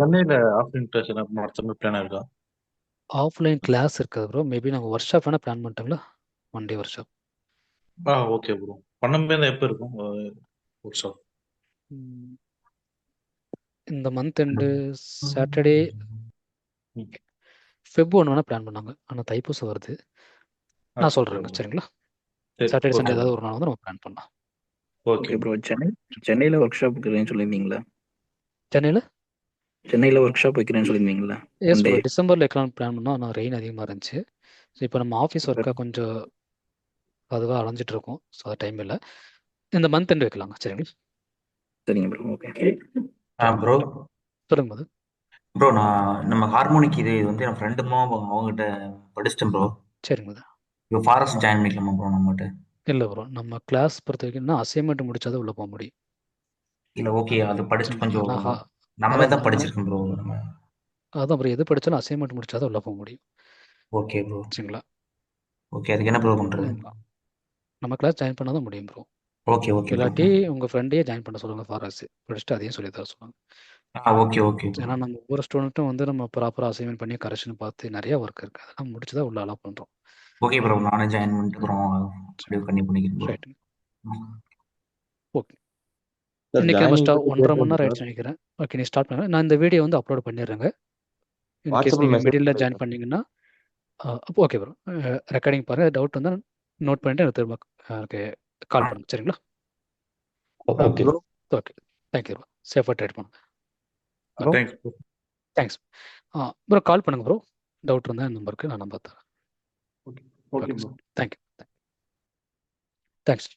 சென்னையில ஆஃப்லைன் கிளாஸ் நடத்த மாதிரி பிளான் இருக்கா? ஆஃப்லைன் கிளாஸ் இருக்காது ப்ரோ. மேபி நாங்கள் ஒர்க் ஷாப் வேணால் பிளான் பண்ணிட்டோங்களா? One day workshop. Okay bro. பண்ண எப்போ இருக்கும் ஒர்க் ஷாப்? இந்த மந்த் எண்டு சாட்டர்டே ஃபெப் 1 வேணால் பிளான் பண்ணாங்க. ஆனால் தைப்பூசம் வருது. நான் சொல்கிறேங்க சரிங்களா? சாட்டர்டே சண்டே ஏதாவது ஒரு நாள் வந்து நம்ம பிளான் பண்ணலாம். Okay bro. சென்னையில் ஒர்க் ஷாப் வைக்கிறேன்னு சொல்லியிருந்தீங்களா? சென்னையில் ஒர்க் ஷாப் வைக்கிறேன்னு சொல்லியிருந்தீங்களா? S bro. டிசம்பரில் வைக்கலாம்னு பிளான் பண்ணோம். ஆனால் ரெயின் அதிகமாக இருந்துச்சு. ஸோ இப்போ நம்ம ஆஃபீஸ் ஒர்க்காக கொஞ்சம் அதுவாக அலைஞ்சிட்டு இருக்கோம். ஸோ அது டைம் இல்லை. இந்த மந்த் எண்டு வைக்கலாங்க சரிங்களா? சரிங்க ப்ரோ. ஓகே ப்ரோ சொல்லுங்க போது. ப்ரோ நான் நம்ம ஹார்மோனிக் இது வந்து என் ஃப்ரெண்டுமோ அவங்ககிட்ட படிச்சிட்டேன் ப்ரோ. சரிங்க போது. இப்போ ஃபாரஸ்ட் ஜாயின் பண்ணிக்கலாமா ப்ரோ நம்மகிட்ட? இல்லை ப்ரோ. நம்ம கிளாஸ் பொறுத்த வரைக்கும் அசைன்மெண்ட் முடிச்சாதான் உள்ளே போக முடியும். இல்லை ஓகே அது படிச்சுட்டு கொஞ்சம் நம்ம தான் படிச்சிருக்கோம் ப்ரோ. அதான் ப்ரோ. எது படித்தாலும் அசைன்மெண்ட் முடிச்சாதான் உள்ளே போக முடியும். Okay bro. சரிங்களா? ஓகே. அதுக்கு என்ன ப்ரோ பண்ணுறது? நம்ம கிளாஸ் ஜாயின் பண்ணால் தான் முடியும் ப்ரோ. Okay okay. இல்லாட்டி உங்கள் ஃப்ரெண்டையே ஜாயின் பண்ண சொல்லுங்கள். ஃபாரஸ்ட் படிச்சுட்டு அதையும் சொல்லி தர சொல்லுவாங்க. Okay okay. ஏன்னா நம்ம ஒவ்வொரு ஸ்டூடெண்ட்டும் வந்து நம்ம ப்ராப்பராக அசைன்மெண்ட் பண்ணி கரெக்ஷன் பார்த்து நிறைய ஒர்க் இருக்குது. அதெல்லாம் முடிச்சு தான் உள்ள அலோவ் பண்ணுறோம். Okay bro. நானே ஜாயின் பண்ணிட்டு அப்புறம் பண்ணிக்கிறேன். ரைட். ஓகே. இன்னைக்கு நம்ம 1.5 மணி நேரம் ஆயிடுச்சு நினைக்கிறேன். ஓகே நீ ஸ்டார்ட் பண்ணுங்க. நான் இந்த வீடியோ வந்து அப்லோட் பண்ணிடுறேங்க. இன்கேஸ் நீங்கள் மிடில் ஜாயின் பண்ணீங்கன்னா ஓகே ப்ரோ. ரெக்கார்டிங் பாருங்கள். டவுட் வந்து நோட் பண்ணிட்டு எனக்கு திரும்ப எனக்கு கால் பண்ணுங்க சரிங்களா? Okay okay. Thank you bro. சேஃபாக ட்ரீட் பண்ணுங்க. Thanks bro. கால் பண்ணுங்க ப்ரோ. டவுட் இருந்தால் நம்பருக்கு நான் நம்பர் தரேன். ஓகே. தேங்க்யூ. தேங்க்ஸ்.